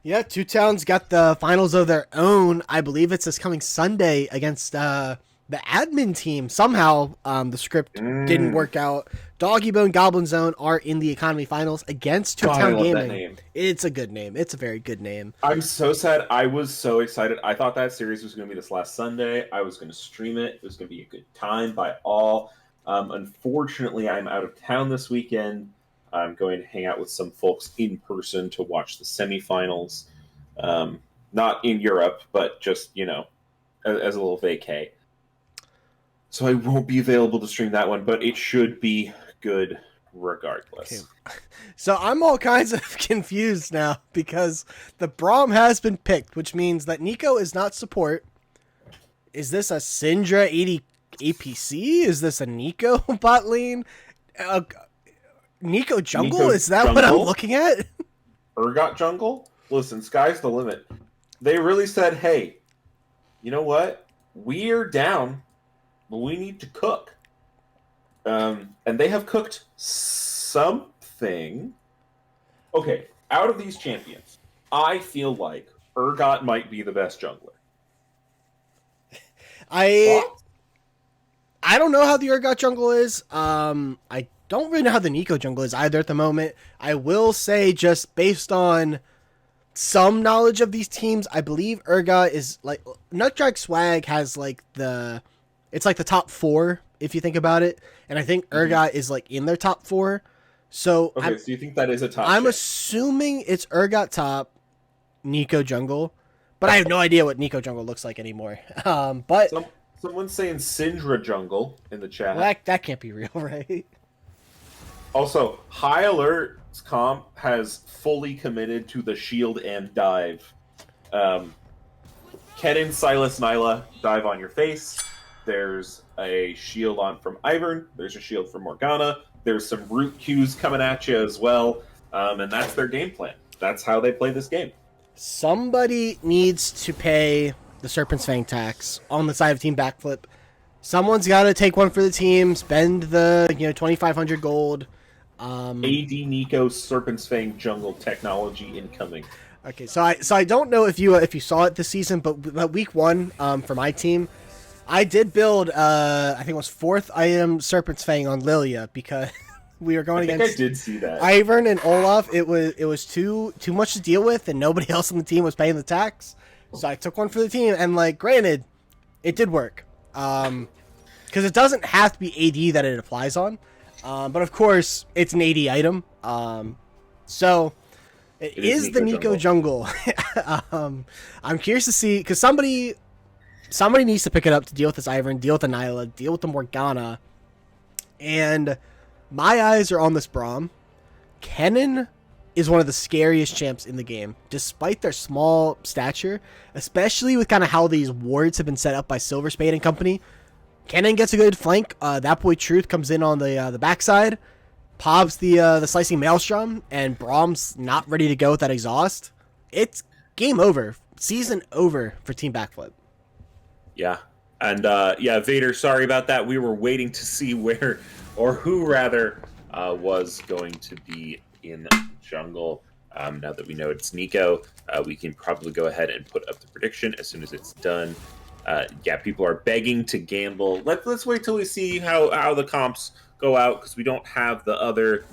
Speaker 1: Yeah, Two Towns got the finals of their own. I believe it's this coming Sunday against the admin team. Somehow the script didn't work out. Doggy Bone Goblin Zone are in the economy finals against Two Town Gaming.
Speaker 3: That name.
Speaker 1: It's a good name. It's a very good name.
Speaker 3: I'm so sad. I was so excited. I thought that series was going to be this last Sunday. I was going to stream it. It was going to be a good time by all. Unfortunately, I'm out of town this weekend. I'm going to hang out with some folks in person to watch the semifinals. Not in Europe, but just, as a little vacay. So I won't be available to stream that one, but it should be good regardless.
Speaker 1: Okay. So I'm all kinds of confused now, because the Braum has been picked, which means that Nico is not support. Is this a Syndra 80 APC? Is this a Nico bot lane? Nico jungle?
Speaker 3: Nico
Speaker 1: is that
Speaker 3: jungle?
Speaker 1: what I'm looking at?
Speaker 3: Urgot jungle? Listen, sky's the limit. They really said, hey, you know what? We're down, but we need to cook. And they have cooked something. Okay, out of these champions, I feel like Urgot might be the best jungler.
Speaker 1: I don't know how the Urgot jungle is. I don't really know how the Nico jungle is either at the moment. I will say, just based on some knowledge of these teams, I believe Urgot is like Nutdrag Swag has it's like the top 4 if you think about it, and I think Urgot is like in their top 4. So
Speaker 3: okay, so you think that is a top?
Speaker 1: I'm assuming it's Urgot top, Nico jungle, but I have no idea what Nico jungle looks like anymore. But
Speaker 3: someone's saying Syndra jungle in the chat.
Speaker 1: That can't be real, right?
Speaker 3: Also, High Alert's comp has fully committed to the shield and dive. Kennen, Silas, Nyla, dive on your face. There's a shield on from Ivern. There's a shield from Morgana. There's some root Qs coming at you as well. And that's their game plan. That's how they play this game.
Speaker 1: Somebody needs to pay the Serpent's Fang tax on the side of Team Backflip. Someone's got to take one for the team, spend the 2,500 gold.
Speaker 3: AD Nico Serpent's Fang jungle technology incoming.
Speaker 1: Okay, so I don't know if you saw it this season, but week 1 for my team, I did build I think it was 4th item Serpent's Fang on Lilia, because we were going against.
Speaker 3: I did see that.
Speaker 1: Ivern and Olaf. It was too much to deal with, and nobody else on the team was paying the tax. So I took one for the team, and granted, it did work. Because it doesn't have to be AD that it applies on. But of course, it's an AD item. So it is the Nico jungle. I'm curious to see, because somebody needs to pick it up to deal with this Ivern, deal with the Nyla, deal with the Morgana. And my eyes are on this Braum. Kennen is one of the scariest champs in the game, despite their small stature, especially with kind of how these wards have been set up by Silver Spade and company. Kennen gets a good flank. That boy Truth comes in on the backside, pops the slicing maelstrom, and Brahm's not ready to go with that exhaust. It's game over, season over for Team Backflip.
Speaker 3: Yeah. And yeah, Vader, sorry about that. We were waiting to see where, or who rather, was going to be in jungle. Now that we know it's Nico, we can probably go ahead and put up the prediction as soon as it's done. Yeah, people are begging to gamble. Let's wait till we see how the comps go out, because we don't have the other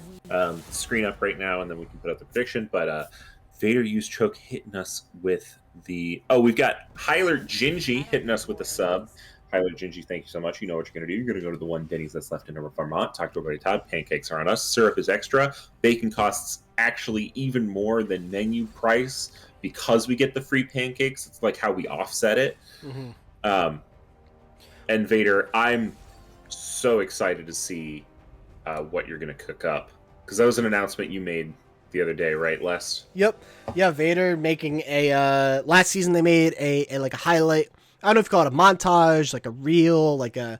Speaker 3: screen up right now, and then we can put up the prediction. But Vader used choke hitting us with the... Oh, we've got Hyler Gingy hitting us with the sub. Hyler Gingy, thank you so much. You know what you're going to do. You're going to go to the one Denny's that's left in Vermont. Talk to everybody. Todd. Pancakes are on us. Syrup is extra. Bacon costs actually even more than menu price because we get the free pancakes. It's like how we offset it. Mm-hmm. And Vader, I'm so excited to see what you're going to cook up, because that was an announcement you made the other day, right, Les?
Speaker 1: Yep. Yeah, Vader making a last season they made a like a highlight. I don't know if you call it a montage, like a reel, like a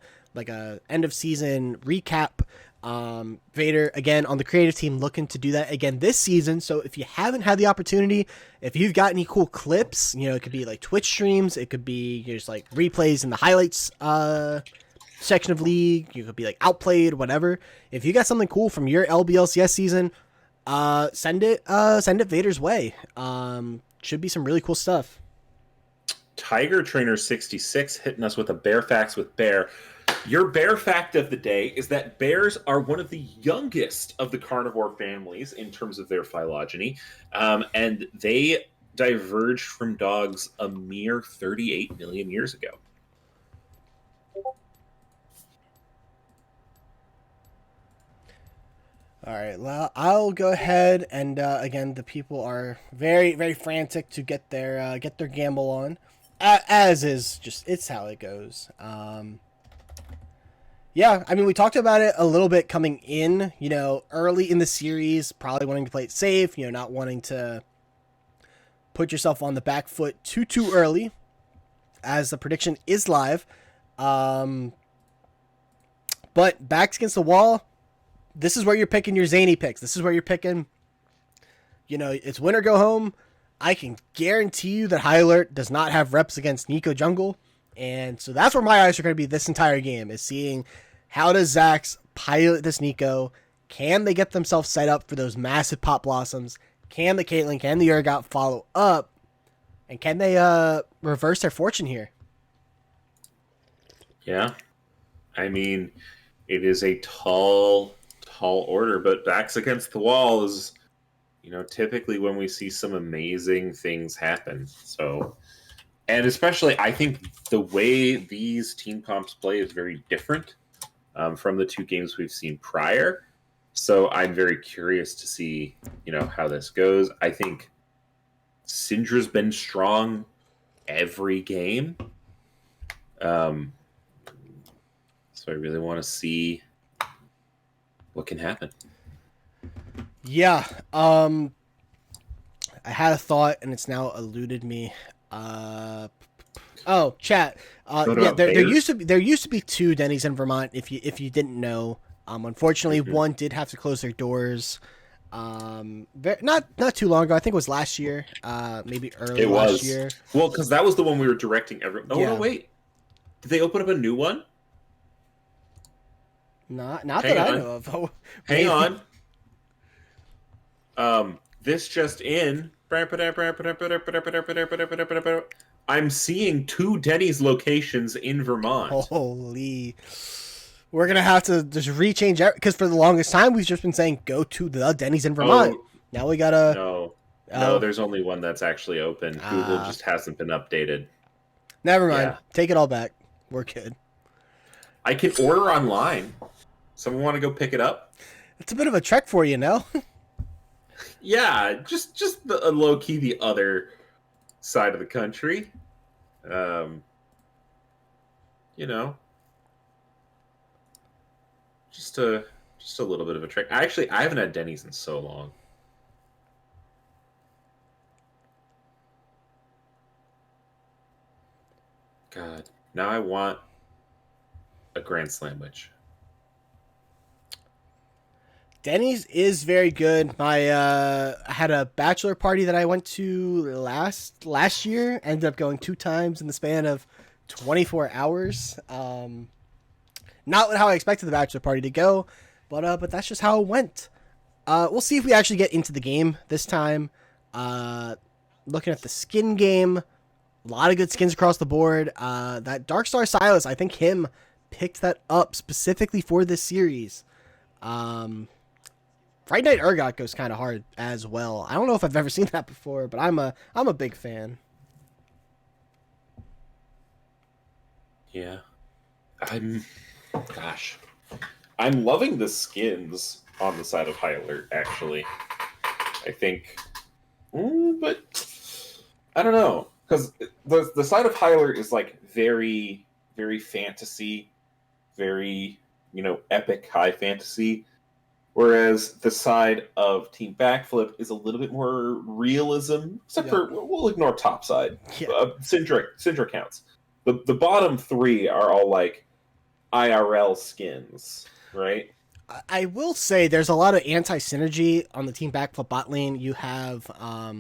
Speaker 1: end of season recap. Vader again on the creative team looking to do that again this season. So if you haven't had the opportunity, if you've got any cool clips, you know, it could be like Twitch streams, it could be just like replays in the highlights section of League, you could be like outplayed, whatever. If you got something cool from your LBLCS season, send it Vader's way. Should be some really cool stuff.
Speaker 3: Tiger Trainer 66 hitting us with a bear facts with Bear. Your bear fact of the day is that bears are one of the youngest of the carnivore families in terms of their phylogeny, and they diverged from dogs a mere 38 million years ago.
Speaker 1: All right, well, I'll go ahead and again, the people are very, very frantic to get their gamble on, as is just it's how it goes. Yeah, I mean, we talked about it a little bit coming in, you know, early in the series, probably wanting to play it safe, you know, not wanting to put yourself on the back foot too early, as the prediction is live. But backs against the wall. This is where you're picking your zany picks. This is where you're picking, you know, it's win or go home. I can guarantee you that High Alert does not have reps against Nico Jungle. And so that's where my eyes are going to be this entire game, is seeing how does Zax pilot this Nico? Can they get themselves set up for those massive pop blossoms? Can the Caitlyn, can the Urgot follow up? And can they reverse their fortune here?
Speaker 3: Yeah. I mean, it is a tall order, but backs against the wall is, you know, typically when we see some amazing things happen. So, and especially I think the way these team comps play is very different from the two games we've seen prior. So I'm very curious to see, you know, how this goes. I think Syndra's been strong every game. So I really want to see what can happen.
Speaker 1: Yeah. I had a thought and it's now eluded me. Chat. Yeah, there used to be two Denny's in Vermont. If you didn't know, unfortunately, one did have to close their doors. Not too long ago. I think it was last year. Maybe early last year.
Speaker 3: Well, because that was the one we were directing everyone. Oh, yeah. No, wait. Did they open up a new one?
Speaker 1: Not that I know of. Oh,
Speaker 3: hang on. This just in. I'm seeing two Denny's locations in Vermont.
Speaker 1: Holy. We're going to have to just rechange it, because for the longest time we've just been saying go to the Denny's in Vermont. Now we got to...
Speaker 3: No, there's only one that's actually open. Google just hasn't been updated.
Speaker 1: Never mind. Yeah. Take it all back. We're good.
Speaker 3: I can order online. Someone want to go pick it up?
Speaker 1: It's a bit of a trek for you, no?
Speaker 3: Yeah, just the low key the other side of the country. You know, just to Just a little bit of a trick. I haven't had Denny's in so long. God, now I want a Grand Sandwich.
Speaker 1: Denny's is very good. I had a bachelor party that I went to last year. Ended up going 2 times in the span of 24 hours. Not how I expected the bachelor party to go, but that's just how it went. We'll see if we actually get into the game this time. Looking at the skin game, a lot of good skins across the board. That Darkstar Silas, I think him picked that up specifically for this series. Fright Night Urgot goes kind of hard as well. I don't know if I've ever seen that before, but I'm a big fan.
Speaker 3: Yeah. I'm loving the skins on the side of High Alert, actually. I think. But I don't know. Because the side of High Alert is like very, very fantasy, very, epic high fantasy. Whereas the side of Team Backflip is a little bit more realism, except for we'll ignore topside.
Speaker 1: Yeah.
Speaker 3: Syndra counts. The bottom 3 are all like IRL skins, right?
Speaker 1: I will say there's a lot of anti-synergy on the Team Backflip bot lane. You have a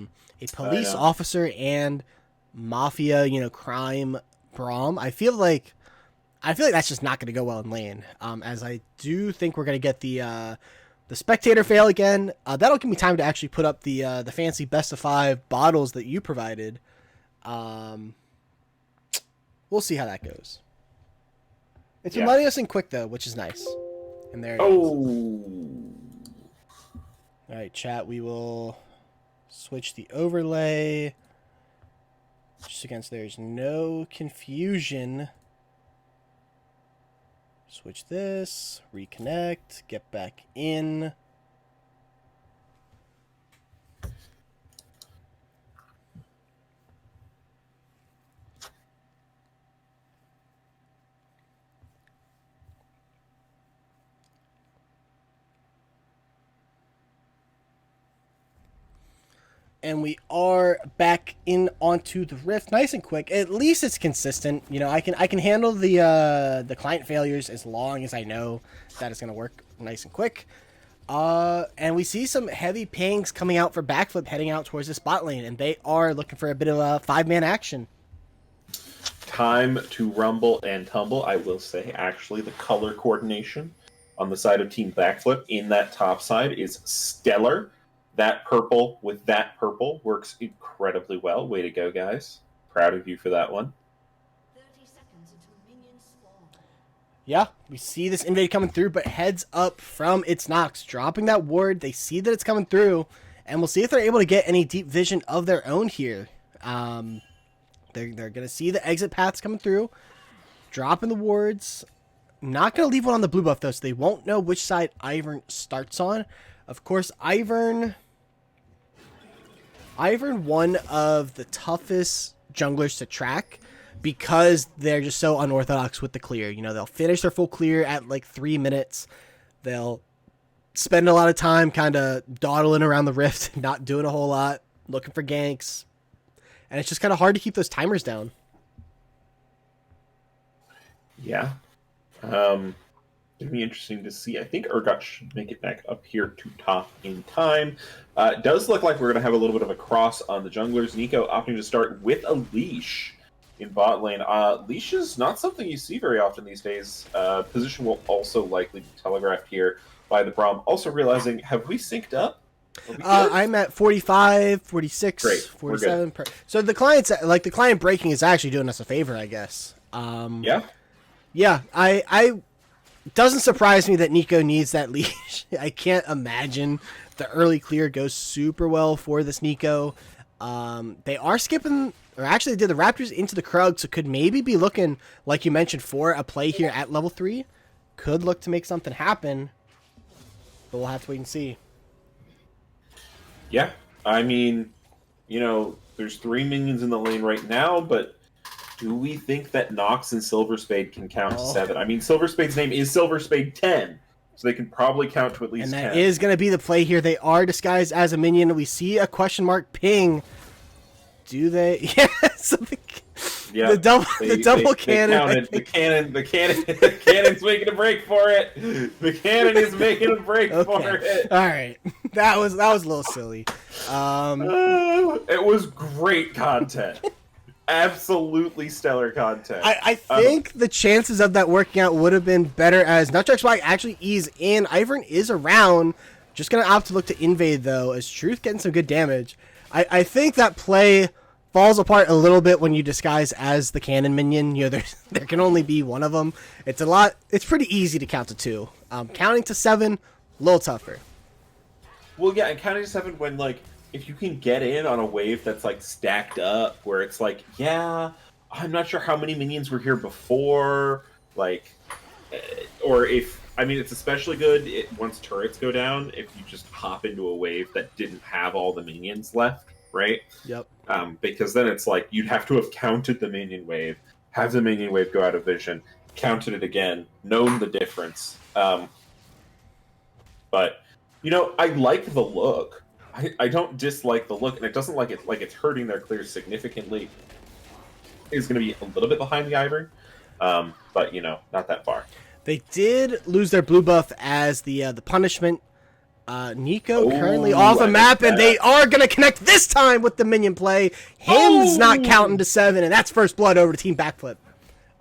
Speaker 1: police officer and mafia, crime Braum. I feel like that's just not going to go well in lane. As I do think we're going to get the spectator fail again. That'll give me time to actually put up the fancy best of 5 bottles that you provided. We'll see how that goes. It's been letting us in quick though, which is nice. And there it is. All right, chat. We will switch the overlay just against there's no confusion. Switch this, reconnect, get back in. And we are back in onto the Rift, nice and quick. At least it's consistent. I can handle the client failures as long as I know that it's gonna work nice and quick. And we see some heavy pings coming out for Backflip heading out towards this bot lane, and they are looking for a bit of a 5-man action.
Speaker 3: Time to rumble and tumble. I will say, actually, the color coordination on the side of Team Backflip in that top side is stellar. That purple with that purple works incredibly well. Way to go, guys. Proud of you for that one.
Speaker 4: 30 seconds until minions spawn.
Speaker 1: Yeah, we see this invade coming through, but heads up from its Nox, dropping that ward. They see that it's coming through, and we'll see if they're able to get any deep vision of their own here. They're going to see the exit paths coming through, dropping the wards. Not going to leave one on the blue buff, though, so they won't know which side Ivern starts on. Of course, Ivern, one of the toughest junglers to track because they're just so unorthodox with the clear. They'll finish their full clear at like 3 minutes. They'll spend a lot of time kind of dawdling around the rift, not doing a whole lot, looking for ganks. And it's just kind of hard to keep those timers down.
Speaker 3: Yeah. It'd be interesting to see. I think Urgot should make it back up here to top in time. It does look like we're going to have a little bit of a cross on the junglers. Nico opting to start with a leash in bot lane. Leash is not something you see very often these days. Position will also likely be telegraphed here by the Braum. Also realizing, have we synced up?
Speaker 1: I'm at 45, 46,
Speaker 3: Great.
Speaker 1: 47. So the client breaking is actually doing us a favor, I guess. Yeah, I doesn't surprise me that Nico needs that leash. I can't imagine the early clear goes super well for this Nico. They are skipping, or actually they did the Raptors into the Krug, so could maybe be looking, like you mentioned, for a play here at level 3. Could look to make something happen, but we'll have to wait and see.
Speaker 3: Yeah, I mean, there's 3 minions in the lane right now, but do we think that Nox and Silverspade can count to 7? I mean, Silverspade's name is Silverspade 10, so they can probably count to at least
Speaker 1: And that
Speaker 3: 10.
Speaker 1: is going to be the play here. They are disguised as a minion. We see a question mark ping. Do they? Yeah, something.
Speaker 3: Yeah,
Speaker 1: the double cannon.
Speaker 3: The cannon's making a break for it. The cannon is making a break for it.
Speaker 1: All right, that was a little silly.
Speaker 3: It was great content. Absolutely stellar content.
Speaker 1: I think the chances of that working out would have been better as Nutjack Swag actually ease in. Ivern is around. Just going to opt to look to invade, though, as Truth getting some good damage. I think that play falls apart a little bit when you disguise as the cannon minion. You know, there can only be one of them. It's pretty easy to count to 2. Counting to 7, a little tougher.
Speaker 3: Well, yeah, and counting to 7 when, like, if you can get in on a wave that's, like, stacked up, where it's like, yeah, I'm not sure how many minions were here before, like, or if, I mean, it's especially good once turrets go down, if you just hop into a wave that didn't have all the minions left, right?
Speaker 1: Yep.
Speaker 3: Because then it's like, you'd have to have counted the minion wave, have the minion wave go out of vision, counted it again, known the difference. But, you know, I like the look. I don't dislike the look, and it doesn't like it's hurting their clears significantly. It's going to be a little bit behind the Ivern, but, you know, not that far.
Speaker 1: They did lose their blue buff as the punishment. Nico currently off a map, and they are going to connect this time with the minion play. Him's not counting to 7, and that's first blood over to Team Backflip.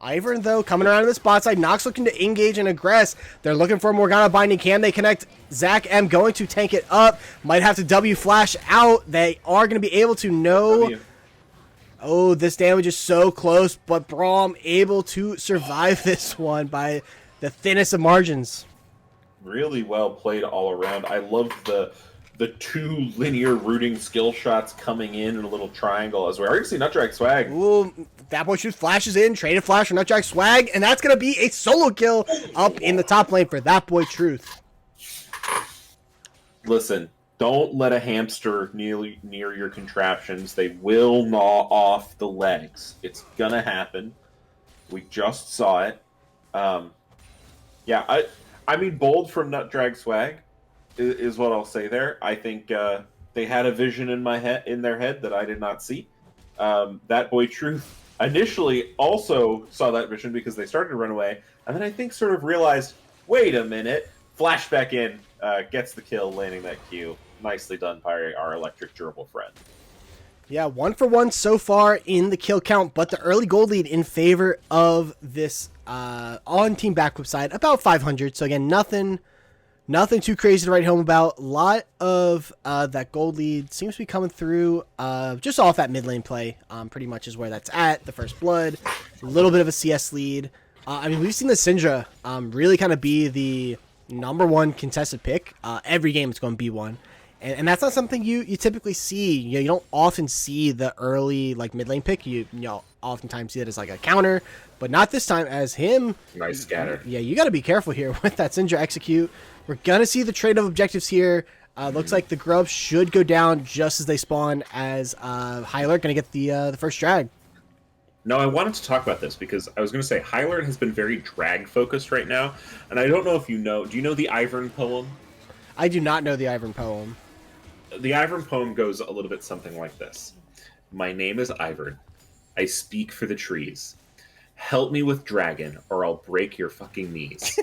Speaker 1: Ivern, though, coming around to the spot side. Nox looking to engage and aggress. They're looking for Morgana binding. Can they connect? Zach M going to tank it up. Might have to W flash out. They are going to be able to know. Oh, this damage is so close, but Braum able to survive this one by the thinnest of margins.
Speaker 3: Really well played all around. I loved the 2 linear rooting skill shots coming in a little triangle as well. I already see Nutjack Swag.
Speaker 1: Ooh, that boy shoots flashes in, traded flash for Nutjack Swag, and that's going to be a solo kill up in the top lane for that boy Truth.
Speaker 3: Listen, don't let a hamster near your contraptions. They will gnaw off the legs. It's going to happen. We just saw it. Yeah, I mean, bold from Nutdrag Swag is what I'll say there. I think they had a vision in their head that I did not see. That boy Truth initially also saw that vision because they started to run away, and then I think sort of realized, wait a minute, flashback in, gets the kill, landing that Q. Nicely done by our electric durable friend.
Speaker 1: Yeah, 1 for 1 so far in the kill count, but the early gold lead in favor of this on Team Backflip side, about 500. So again, nothing too crazy to write home about. A lot of that gold lead seems to be coming through just off that mid lane play. Pretty much is where that's at. The first blood, a little bit of a CS lead. I mean, we've seen the Syndra really kind of be the #1 contested pick. Every game it's going to be one. And that's not something you typically see. You don't often see the early like mid lane pick. You oftentimes see it as like a counter, but not this time as him.
Speaker 3: Nice scatter.
Speaker 1: Yeah, you got to be careful here with that Syndra execute. We're gonna see the trade of objectives here. Looks like the grubs should go down just as they spawn. As Hyler gonna get the first drag.
Speaker 3: No, I wanted to talk about this because I was going to say Hyler has been very drag focused right now, and I don't know if you know. Do you know the Ivern poem?
Speaker 1: I do not know the Ivern poem.
Speaker 3: The Ivern poem goes a little bit something like this. My name is Ivern. I speak for the trees. Help me with dragon, or I'll break your fucking knees.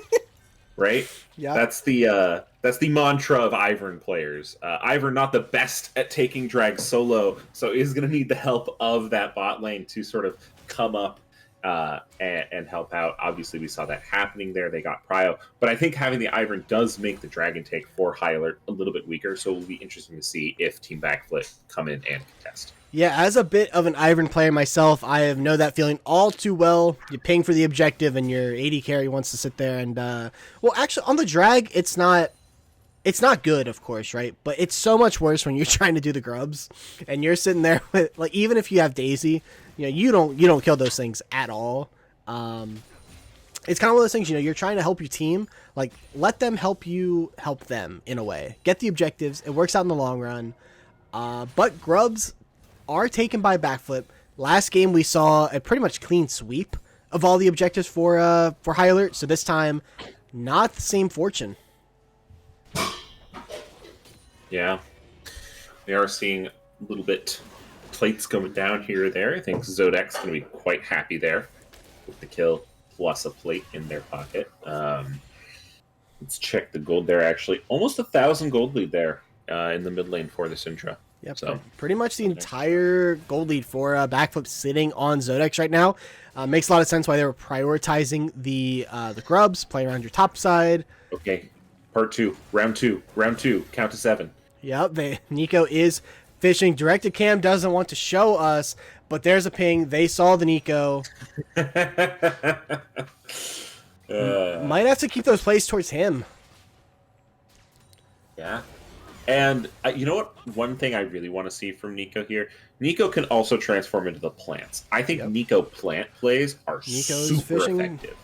Speaker 3: Right?
Speaker 1: Yeah.
Speaker 3: That's the mantra of Ivern players. Ivern not the best at taking drag solo, so is going to need the help of that bot lane to sort of come up and help out. Obviously, we saw that happening there. They got prio. But I think having the Ivern does make the dragon take for Hyler a little bit weaker, so it will be interesting to see if Team Backflip come in and contest.
Speaker 1: Yeah, as a bit of an Ivern player myself, I know that feeling all too well. You ping for the objective, and your AD carry wants to sit there and, well, actually, on the drag, it's not good, of course, right? But it's so much worse when you're trying to do the grubs, and you're sitting there with, like, even if you have Daisy, you don't kill those things at all. It's kind of one of those things, you're trying to help your team, like, let them help you help them in a way. Get the objectives. It works out in the long run. But grubs are taken by Backflip. Last game we saw a pretty much clean sweep of all the objectives for High Alert. So this time not the same fortune.
Speaker 3: Yeah. We are seeing a little bit plates going down here or there. I think Zodek's going to be quite happy there with the kill plus a plate in their pocket. Let's check the gold there, actually. Almost 1,000 gold lead there in the mid lane for the Syndra.
Speaker 1: Yep,
Speaker 3: So
Speaker 1: pretty much the entire gold lead for Backflip sitting on Zodex right now. Makes a lot of sense why they were prioritizing the grubs, play around your top side.
Speaker 3: Okay, part two, round two, count to 7.
Speaker 1: Yep, Nico is fishing. Directed cam doesn't want to show us, but there's a ping. They saw the Nico. Might have to keep those plays towards him.
Speaker 3: Yeah. And you know what? One thing I really want to see from Nico here, Nico can also transform into the plants. I think Nico plant plays are super
Speaker 1: fishing,
Speaker 3: effective.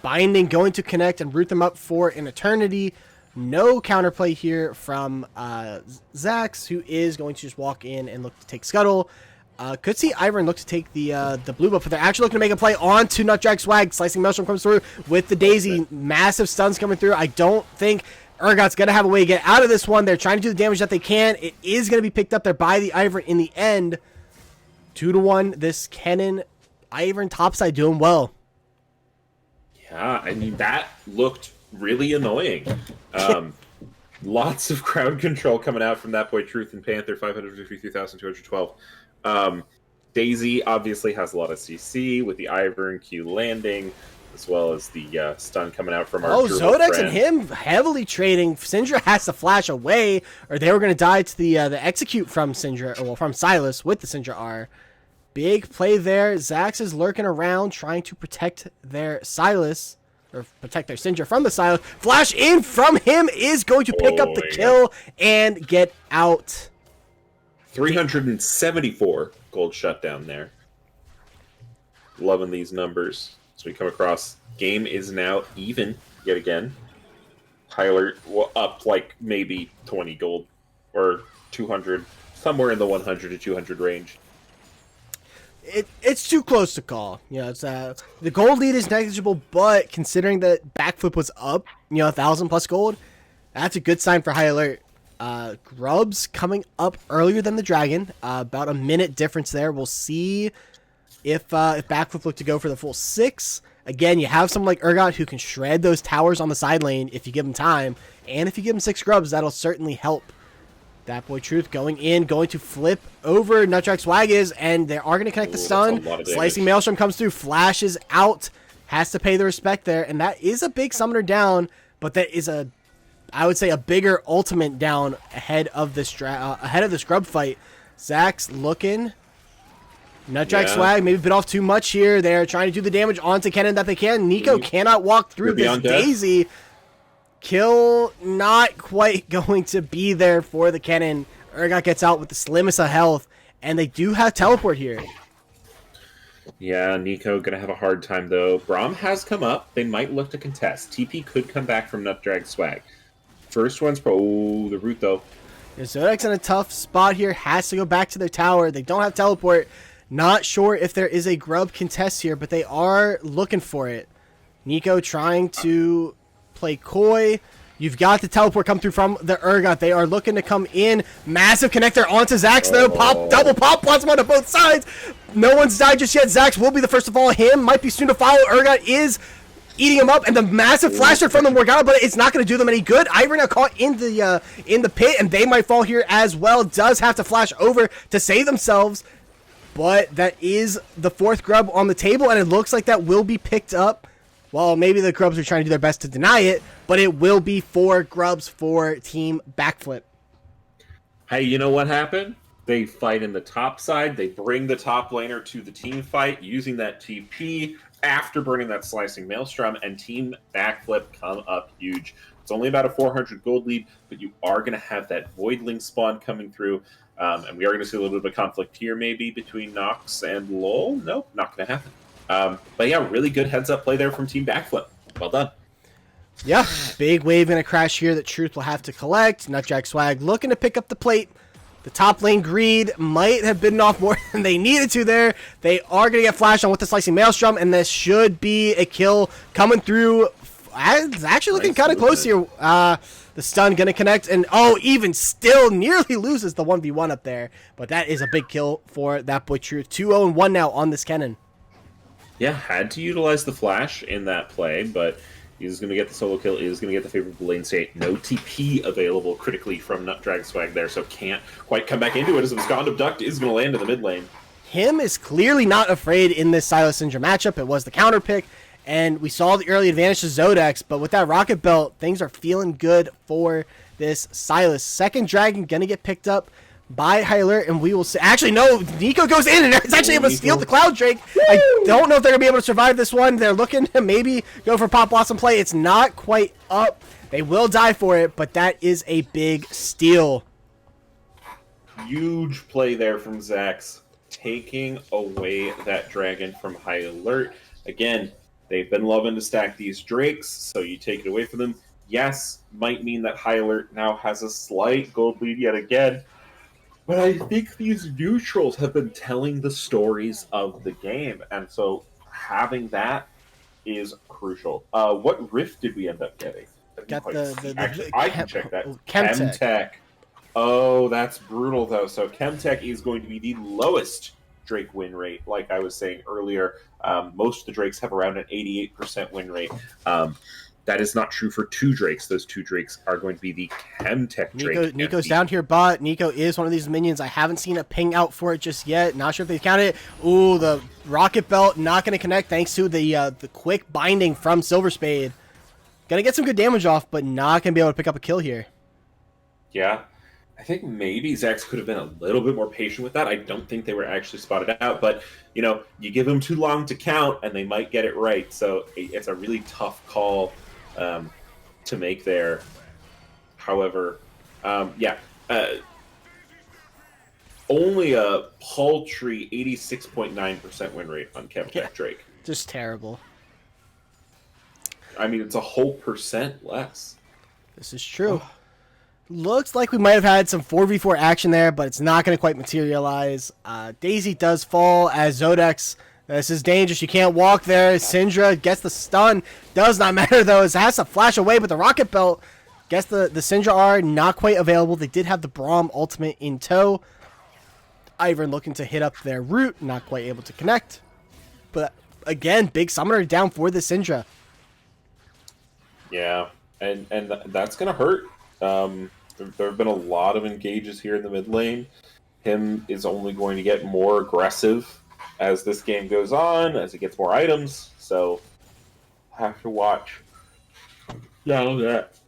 Speaker 1: Binding, going to connect and root them up for an eternity. No counterplay here from Zax, who is going to just walk in and look to take Scuttle. Could see Ivern look to take the blue buff, but they're actually looking to make a play onto Nutdrag Swag. Slicing Maelstrom comes through with the Daisy. Massive stuns coming through. I don't think Urgot's going to have a way to get out of this one. They're trying to do the damage that they can. It is going to be picked up there by the Ivern in the end. 2-1. This Kennen Ivern topside doing well.
Speaker 3: Yeah, I mean, that looked really annoying. Lots of crowd control coming out from that boy Truth and Panther, 553,212. Daisy obviously has a lot of CC with the Ivern Q landing, as well as the stun coming out from our
Speaker 1: Zodex
Speaker 3: friend.
Speaker 1: and him heavily trading. Syndra has to flash away, or they were going to die to the execute from Syndra, well, from Silas with the Syndra R. Big play there. Zax is lurking around, trying to protect their Silas, or protect their Syndra from the Silas. Flash in from him is going to pick up the kill and get out.
Speaker 3: 374 gold shutdown there. Loving these numbers. So we come across, game is now even yet again. Tyler up like maybe 20 gold or 200, somewhere in the 100 to 200 range.
Speaker 1: It's too close to call. You know, it's the gold lead is negligible, but considering that Backflip was up, 1,000 plus gold, that's a good sign for high alert. Grubs coming up earlier than the Dragon, about a minute difference there. We'll see if Backflip look to go for the full 6. Again, you have someone like Urgot who can shred those towers on the side lane if you give him time, and if you give him 6 grubs, that'll certainly help. That boy Truth going in, going to flip over Nutdrag Swag is, and they are going to connect the stun. Slicing Maelstrom comes through, flashes out, has to pay the respect there, and that is a big summoner down, but that is I would say a bigger ultimate down ahead of this grub fight. Zax looking. Nutdrag Swag maybe bit off too much here. They're trying to do the damage onto Kennen that they can. Nico cannot walk through this Daisy. Kill not quite going to be there for the Kennen. Urgot gets out with the slimmest of health, and they do have teleport here.
Speaker 3: Yeah, Nico gonna have a hard time though. Braum has come up. They might look to contest. TP could come back from Nutdrag Swag. First one's the root though.
Speaker 1: Zodek's in a tough spot here. Has to go back to their tower. They don't have teleport. Not sure if there is a grub contest here, but they are looking for it. Nico trying to play coy. You've got the teleport come through from the Urgot. They are looking to come in. Massive connector onto Zax though. Double pop plasma on both sides. No one's died just yet. Zax will be the first to follow him. Might be soon to follow. Urgot is eating him up, and the massive flasher from the Morgana, but it's not going to do them any good. Ivern now caught in the pit, and they might fall here as well. Does have to flash over to save themselves, but that is the 4th grub on the table, and it looks like that will be picked up. Well, maybe the grubs are trying to do their best to deny it, but it will be 4 grubs for Team Backflip.
Speaker 3: Hey, you know what happened? They fight in the top side. They bring the top laner to the team fight using that TP after burning that Slicing Maelstrom, and Team Backflip come up huge. It's only about a 400 gold lead, but you are going to have that Voidling spawn coming through, and we are going to see a little bit of a conflict here maybe between Nox and Lol. Nope, not going to happen. But yeah, really good heads-up play there from Team Backflip. Well done.
Speaker 1: Yeah, big wave going to crash here that Truth will have to collect. Nutdrag Swag looking to pick up the plate. The top lane greed might have bitten off more than they needed to there. They are going to get flashed on with the Slicing Maelstrom, and this should be a kill coming through It's actually looking
Speaker 3: Nice
Speaker 1: kind of close here. The stun going to connect, and even still nearly loses the 1v1 up there. But that is a big kill for that boy Truth. 2-0-1 now on this Kennen.
Speaker 3: Yeah, had to utilize the flash in that play, but he's going to get the solo kill. He's going to get the favorable lane state. No TP available critically from Nutdrag Swag there, so can't quite come back into it as Abscond Abduct is going to land in the mid lane.
Speaker 1: Him is clearly not afraid in this Sylas Syndra matchup. It was the counter pick, and we saw the early advantage to Zodex, but with that Rocket Belt, things are feeling good for this Sylas. Second Dragon going to get picked up by High Alert, and we will see. Actually, no, Nico goes in, and it's actually able to steal the Cloud Drake. I don't know if they're going to be able to survive this one. They're looking to maybe go for Pop Blossom play. It's not quite up. They will die for it, but that is a big steal.
Speaker 3: Huge play there from Zax, taking away that dragon from High Alert. Again, they've been loving to stack these Drakes, so you take it away from them. Yes, might mean that High Alert now has a slight gold lead yet again. But I think these neutrals have been telling the stories of the game, and so having that is crucial. What rift did we end up getting?
Speaker 1: Got
Speaker 3: Actually, I can check that.
Speaker 1: Chemtech.
Speaker 3: Chemtech. Oh, that's brutal, though. So Chemtech is going to be the lowest Drake win rate, like I was saying earlier. Most of the Drakes have around an 88% win rate. That is not true for two Drakes. Those two Drakes are going to be the Chemtech Drake.
Speaker 1: Nico's down here, but Nico is one of these minions. I haven't seen a ping out for it just yet. Not sure if they counted it. Ooh, the Rocket Belt not going to connect thanks to the quick binding from Silver Spade. Going to get some good damage off, but not going to be able to pick up a kill here.
Speaker 3: Yeah. I think maybe Zax could have been a little bit more patient with that. I don't think they were actually spotted out, but, you give them too long to count, and they might get it right. So it's a really tough call to make there. However, only a paltry 86.9% win rate on Chemtech Drake.
Speaker 1: Just terrible.
Speaker 3: I mean, it's a whole percent less.
Speaker 1: This is true. Looks like we might have had some 4v4 action there, but it's not going to quite materialize. Daisy does fall as Zodex. This is dangerous. You can't walk there. Syndra gets the stun. Does not matter, though. It has to flash away, but the Rocket Belt gets the Syndra R not quite available. They did have the Braum ultimate in tow. Ivern looking to hit up their root. Not quite able to connect. But, again, big summoner down for the Syndra.
Speaker 3: Yeah, and that's going to hurt. There have been a lot of engages here in the mid lane. Him is only going to get more aggressive as this game goes on, as he gets more items. So, have to watch. Now that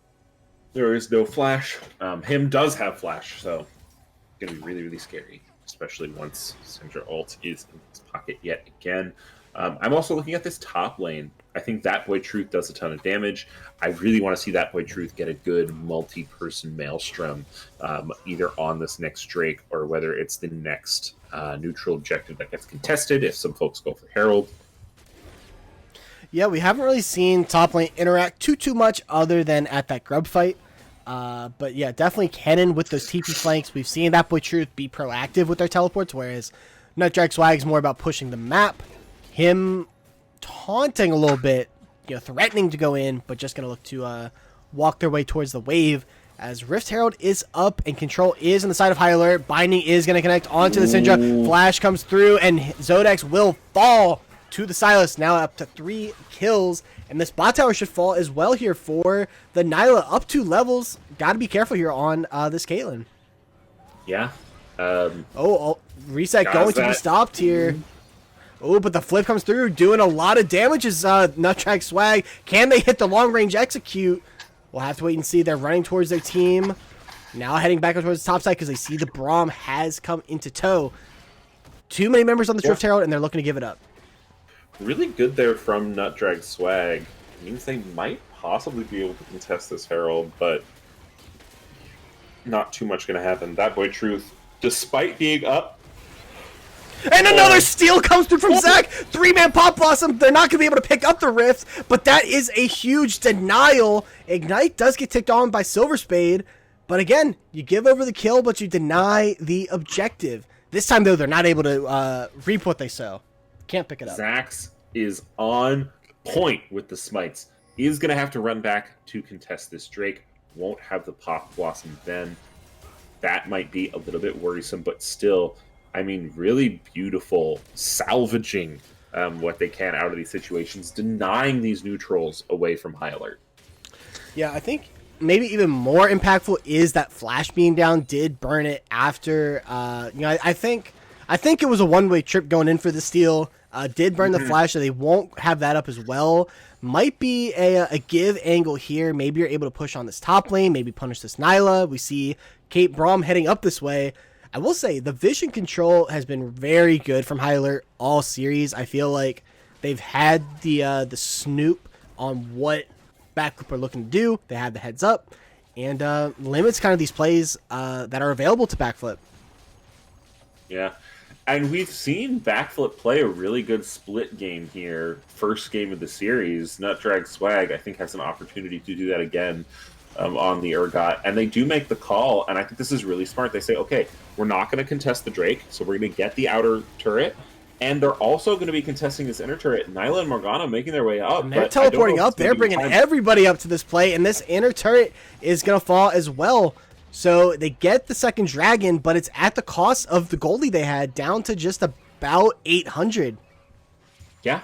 Speaker 3: there is no flash, him does have flash, so it's going to be really, really scary, especially once Syndra ult is in his pocket yet again. I'm also looking at this top lane. I think That Boy Truth does a ton of damage. I really want to see That Boy Truth get a good multi-person maelstrom, either on this next Drake or whether it's the next neutral objective that gets contested if some folks go for Herald.
Speaker 1: Yeah, we haven't really seen top lane interact too much other than at that grub fight. But yeah, definitely Kennen with those TP flanks. We've seen That Boy Truth be proactive with their teleports, whereas Nutdrag Swag's more about pushing the map. Him taunting a little bit, threatening to go in, but just going to look to walk their way towards the wave as Rift Herald is up and control is on the side of High Alert. Binding is going to connect onto the Syndra. Flash comes through, and Zodex will fall to the Sylas, now up to 3 kills. And this bot tower should fall as well here for the Nyla, up 2 levels. Got to be careful here on this Caitlyn.
Speaker 3: Yeah.
Speaker 1: Reset going to be stopped here. Oh, but the flip comes through, doing a lot of damage as Nutdrag Swag. Can they hit the long-range execute? We'll have to wait and see. They're running towards their team. Now heading back towards the top side because they see the Braum has come into tow. Too many members on the Rift Herald, and they're looking to give it up.
Speaker 3: Really good there from Nutdrag Swag. It means they might possibly be able to contest this Herald, but not too much going to happen. That Boy Truth, despite being up,
Speaker 1: and another steal comes through from Zach. 3-man Pop Blossom. They're not going to be able to pick up the Rift, but that is a huge denial. Ignite does get ticked on by Silver Spade, but again, you give over the kill, but you deny the objective. This time, though, they're not able to reap what they sow. Can't pick it up.
Speaker 3: Zax is on point with the smites. is going to have to run back to contest this Drake. Won't have the Pop Blossom then. That might be a little bit worrisome, but still, I mean, really beautiful salvaging what they can out of these situations, denying these neutrals away from high alert.
Speaker 1: Yeah, I think maybe even more impactful is that Flash being down did burn it after. I think it was a one-way trip going in for the steal. Did burn the Flash, so they won't have that up as well. Might be a give angle here. Maybe you're able to push on this top lane. Maybe punish this Nyla. We see Kate Braum heading up this way. I will say the vision control has been very good from High Alert all series. I feel like they've had the snoop on what Backflip are looking to do. They have the heads up and limits kind of these plays that are available to Backflip.
Speaker 3: Yeah. And we've seen Backflip play a really good split game here. First game of the series. Nutdrag Swag, I think, has an opportunity to do that again on the Urgot. And they do make the call, and I think this is really smart. They say, okay, we're not going to contest the Drake, so we're going to get the outer turret. And they're also going to be contesting this inner turret. Nyla and Morgana making their way up.
Speaker 1: And they're teleporting up. They're bringing everybody up to this play, and this inner turret is going to fall as well. So they get the second dragon, but it's at the cost of the gold lead they had, down to just about 800.
Speaker 3: Yeah.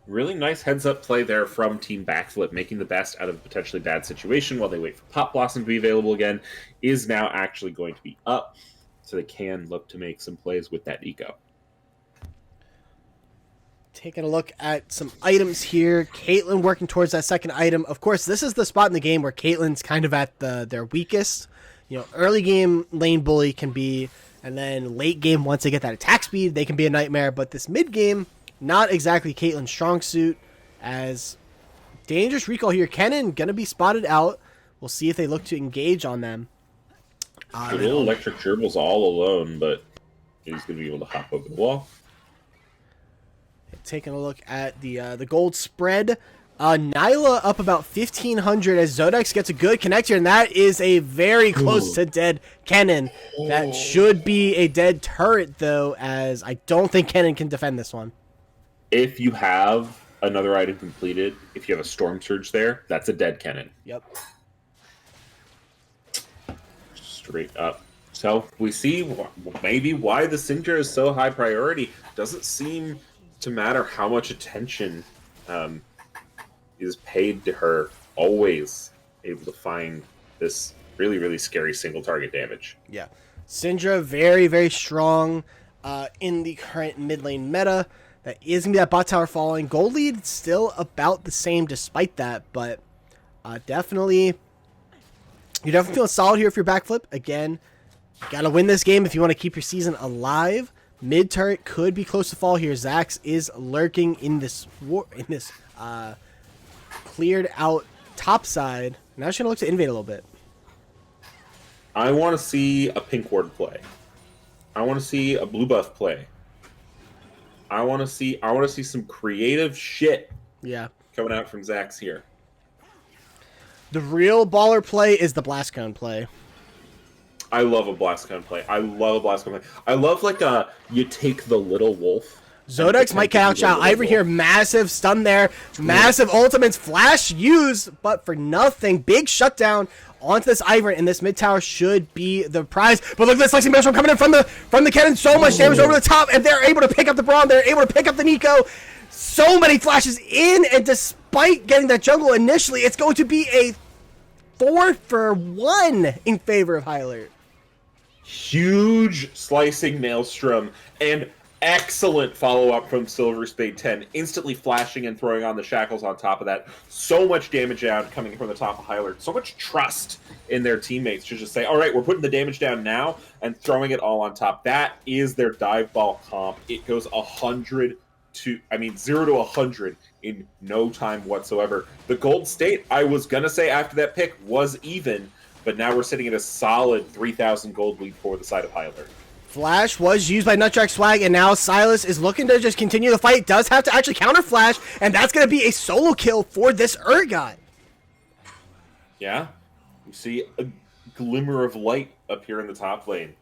Speaker 3: Really nice heads-up play there from Team Backflip, making the best out of a potentially bad situation while they wait for Pop Blossom to be available again, is now actually going to be up, so they can look to make some plays with that eco.
Speaker 1: Taking a look at some items here. Caitlyn working towards that second item. Of course, this is the spot in the game where Caitlyn's kind of at their weakest. Early game lane bully can be, and then late game, once they get that attack speed, they can be a nightmare. But this mid game, not exactly Caitlyn's strong suit. As dangerous recall here, Kennen gonna be spotted out. We'll see if they look to engage on them.
Speaker 3: The little electric gerbil's all alone, but he's gonna be able to hop over the wall.
Speaker 1: Taking a look at the gold spread. Nyla up about 1,500 as Zodex gets a good connector, and that is a very close to dead Kennen. That should be a dead turret, though, as I don't think Kennen can defend this one.
Speaker 3: If you have another item completed, if you have a Storm Surge there, that's a dead Kennen.
Speaker 1: Yep.
Speaker 3: Straight up. So we see maybe why the Syndra is so high priority. Doesn't seem to matter how much attention is paid to her, always able to find this really, really scary single target damage.
Speaker 1: Yeah. Syndra, very, very strong in the current mid lane meta. That is going to be that bot tower falling. Gold lead still about the same despite that, but you're definitely feeling solid here if you're Backflip. Again, got to win this game if you want to keep your season alive. Mid turret could be close to fall here. Zax is lurking in this cleared out top side. Now she's gonna look to invade a little bit.
Speaker 3: I want to see a pink ward play. I want to see a blue buff play. I want to see some creative shit.
Speaker 1: Yeah.
Speaker 3: Coming out from Zax here.
Speaker 1: The real baller play is the blast cone play.
Speaker 3: I love a blast cone play. I love like you take the little wolf.
Speaker 1: Zodex might couch out. Ivory here, massive stun there. Massive ultimates, flash used, but for nothing. Big shutdown onto this Ivern, and this mid tower should be the prize. But look at this Lexi Maelstrom coming in from the cannon. So much damage over the top, and they're able to pick up the Braum. They're able to pick up the Nico. So many flashes in, and despite getting that jungle initially, it's going to be a 4-for-1 in favor of High Alert.
Speaker 3: Huge slicing Maelstrom, and excellent follow-up from Silver Spade 10, instantly flashing and throwing on the shackles on top of that. So much damage down coming from the top of High Alert. So much trust in their teammates to just say, all right, we're putting the damage down now and throwing it all on top. That is their dive ball comp. It goes 0 to 100 in no time whatsoever. The gold state, I was going to say after that pick, was even, but now we're sitting at a solid 3,000 gold lead for the side of High Alert.
Speaker 1: Flash was used by Nutdrag Swag, and now Silas is looking to just continue the fight. Does have to actually counter Flash, and that's going to be a solo kill for this Urgot.
Speaker 3: Yeah, you see a glimmer of light up here in the top lane.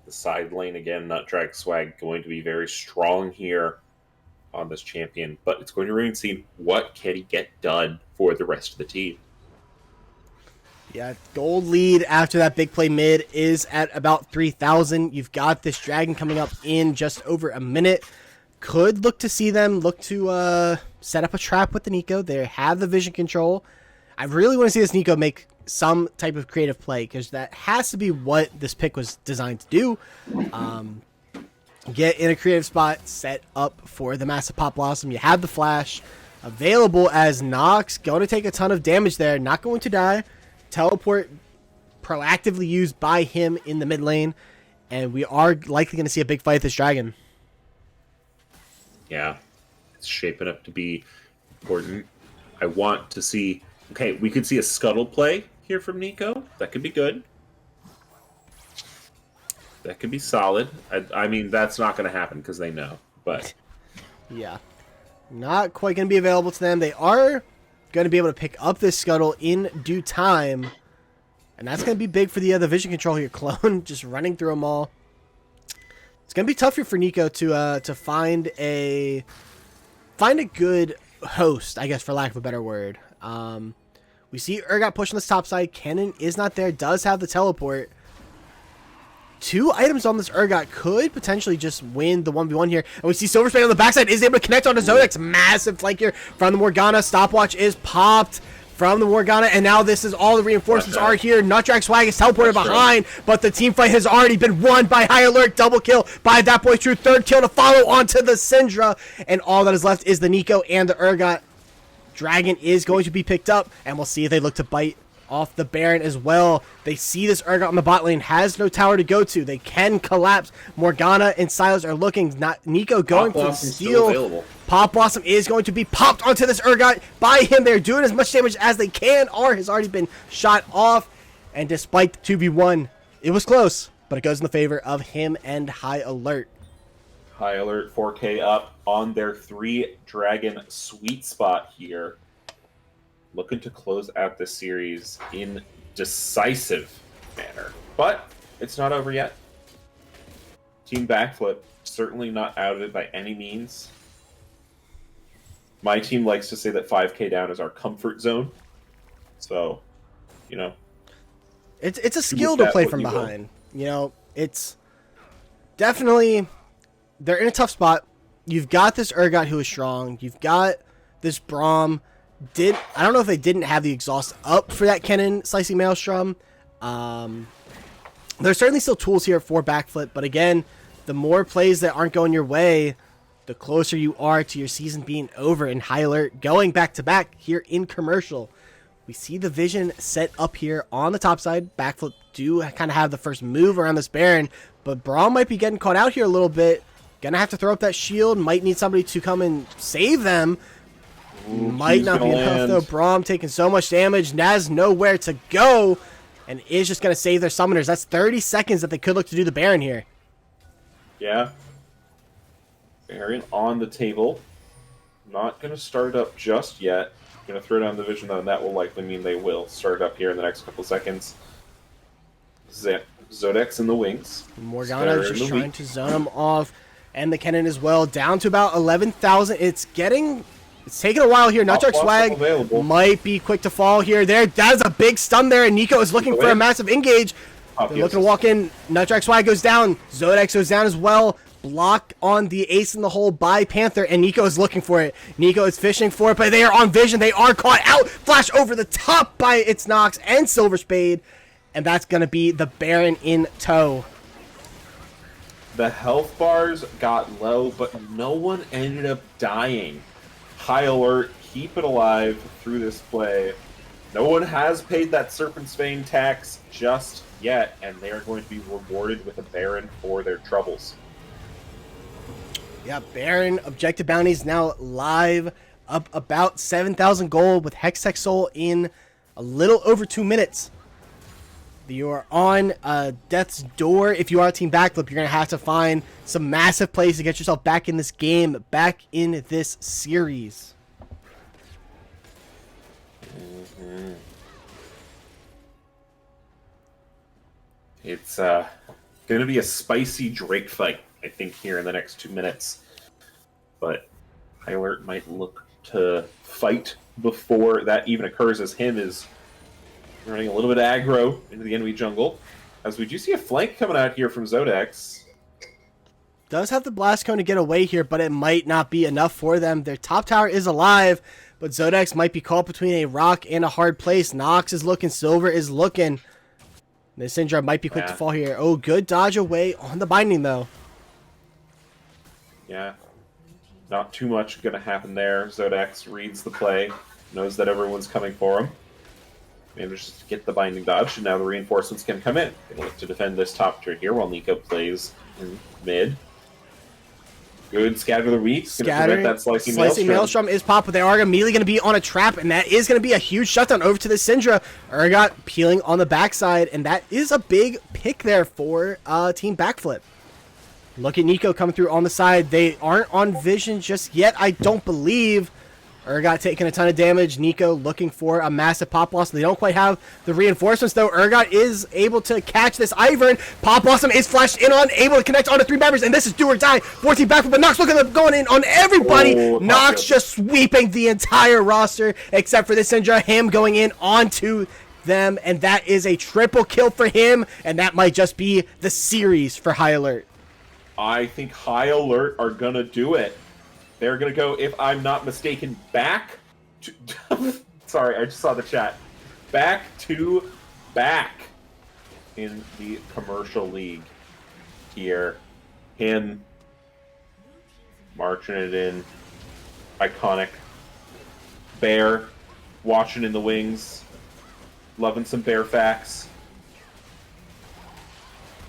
Speaker 3: The side lane again, Nutdrag Swag going to be very strong here. on this champion, but it's going to remain seen what can he get done for the rest of the team.
Speaker 1: Yeah, gold lead after that big play mid is at about 3,000. You've got this dragon coming up in just over a minute. Could look to see them look to set up a trap with the Nico. They have the vision control. I really want to see this Nico make some type of creative play, because that has to be what this pick was designed to do. Get in a creative spot, set up for the massive Pop Blossom. You have the flash available as Nox going to take a ton of damage there. Not going to die. Teleport proactively used by him in the mid lane. And we are likely going to see a big fight with this dragon.
Speaker 3: Yeah, it's shaping up to be important. I want to see... Okay, we could see a scuttle play here from Nico. That could be good. That could be solid. I mean, that's not going to happen because they know. But
Speaker 1: yeah, not quite going to be available to them. They are going to be able to pick up this scuttle in due time. And that's going to be big for the vision control here. Clone just running through them all. It's going to be tough here for Nico to find a good host, I guess, for lack of a better word. We see Urgot pushing this top side. Kennen is not there. Does have the teleport. 2 items on this Urgot could potentially just win the 1v1 here. And we see Silver Spade on the backside is able to connect onto Zodex. Massive flank here from the Morgana. Stopwatch is popped from the Morgana, and now this is all the reinforcements are here. Nutdrag Swag is teleported behind, but the team fight has already been won by High Alert. Double kill by that boy True. 3rd kill to follow onto the Syndra, and all that is left is the Nico and the Urgot. Dragon is going to be picked up, and we'll see if they look to bite off the Baron as well. They see this Urgot on the bot lane, has no tower to go to. They can collapse. Morgana and Silas are looking. Not Nico going for the steal. Pop Blossom is going to be popped onto this Urgot by him. They're doing as much damage as they can. R has already been shot off, and despite the 2v1, it was close, but it goes in the favor of him and High Alert.
Speaker 3: High Alert 4K up on their 3-dragon sweet spot here. Looking to close out this series in decisive manner. But it's not over yet. Team Backflip certainly not out of it by any means. My team likes to say that 5K down is our comfort zone. So, you know.
Speaker 1: It's a skill to play from behind. You know, it's definitely... They're in a tough spot. You've got this Urgot who is strong. You've got this Braum. I don't know if they didn't have the exhaust up for that Kennen Slicing Maelstrom. There's certainly still tools here for Backflip, but again, the more plays that aren't going your way, the closer you are to your season being over. And High Alert going back to back here in commercial. We see the vision set up here on the top side. Backflip do kind of have the first move around this Baron, but Braum might be getting caught out here a little bit. Gonna have to throw up that shield. Might need somebody to come and save them. Might not be enough though. Braum taking so much damage. Naz nowhere to go, and is just gonna save their summoners. That's 30 seconds that they could look to do the Baron here.
Speaker 3: Yeah. Baron on the table. Not gonna start up just yet. Gonna throw down the vision though, and that will likely mean they will start up here in the next couple seconds. Zodex in the wings.
Speaker 1: Morgana just trying to zone them off. And the Kennen as well, down to about 11,000. It's taking a while here. Nutdrag Swag might be quick to fall here. That is a big stun there, and Nico is looking for a massive engage. They're looking to walk in. Nutdrag Swag goes down. Zodex goes down as well. Block on the ace in the hole by Panther, and Nico is looking for it. Nico is fishing for it, but they are on vision. They are caught out. Flash over the top by its Nox and Silver Spade, and that's going to be the Baron in tow.
Speaker 3: The health bars got low, but no one ended up dying. High Alert, keep it alive through this play. No one has paid that Serpent's Vein tax just yet, and they are going to be rewarded with a Baron for their troubles.
Speaker 1: Yeah, Baron objective bounties now live, up about 7,000 gold with Hextech Soul in a little over 2 minutes. You are on death's door. If you are Team Backflip, you're going to have to find some massive plays to get yourself back in this game, back in this series.
Speaker 3: Mm-hmm. It's going to be a spicy Drake fight, I think, here in the next 2 minutes. But High Alert might look to fight before that even occurs, as him is running a little bit of aggro into the enemy jungle. As we do see a flank coming out here from Zodex.
Speaker 1: Does have the blast cone to get away here, but it might not be enough for them. Their top tower is alive, but Zodex might be caught between a rock and a hard place. Nox is looking, Silver is looking. This Syndra might be quick to fall here. Oh, good dodge away on the binding, though.
Speaker 3: Yeah. Not too much going to happen there. Zodex reads the play, knows that everyone's coming for him. Manages to get the binding dodge, and now the reinforcements can come in. They look to defend this top tier here while Nico plays in mid. Good scatter the weak.
Speaker 1: Scattering.
Speaker 3: That slicing
Speaker 1: Maelstrom is popped, but they are immediately going to be on a trap, and that is going to be a huge shutdown over to the Syndra. Urgot peeling on the backside, and that is a big pick there for Team Backflip. Look at Nico coming through on the side. They aren't on vision just yet, I don't believe. Urgot taking a ton of damage. Nico looking for a massive pop blossom. They don't quite have the reinforcements, though. Urgot is able to catch this Ivern. Pop blossom is flashed in on, able to connect onto 3 members, and this is do or die. 14 back, but Nox looking at them going in on everybody.
Speaker 3: Oh,
Speaker 1: Nox just sweeping the entire roster, except for the Syndra. Him going in onto them, and that is a triple kill for him, and that might just be the series for High Alert.
Speaker 3: I think High Alert are going to do it. They're going to go, if I'm not mistaken, back to... Sorry, I just saw the chat. Back to back in the commercial league here. Him marching it in. Iconic. Bear watching in the wings. Loving some bear facts.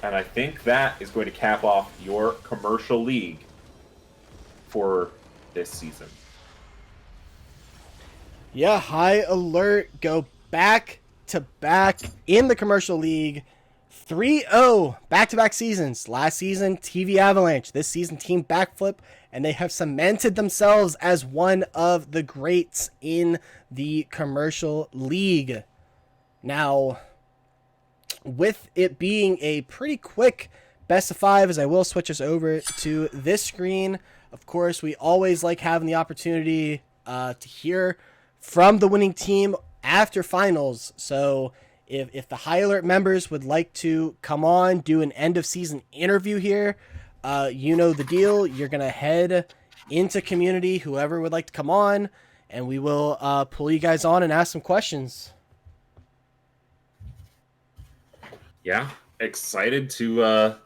Speaker 3: And I think that is going to cap off your commercial league for this season.
Speaker 1: Yeah, High Alert go back to back in the commercial league. 3-0 back-to-back seasons. Last season, TV Avalanche. This season, Team Backflip. And they have cemented themselves as one of the greats in the commercial league. Now, with it being a pretty quick best of 5, as I will switch us over to this screen. Of course, we always like having the opportunity to hear from the winning team after finals. So if the High Alert members would like to come on, do an end of season interview here, you know the deal. You're going to head into community, whoever would like to come on, and we will pull you guys on and ask some questions.
Speaker 3: Yeah, excited to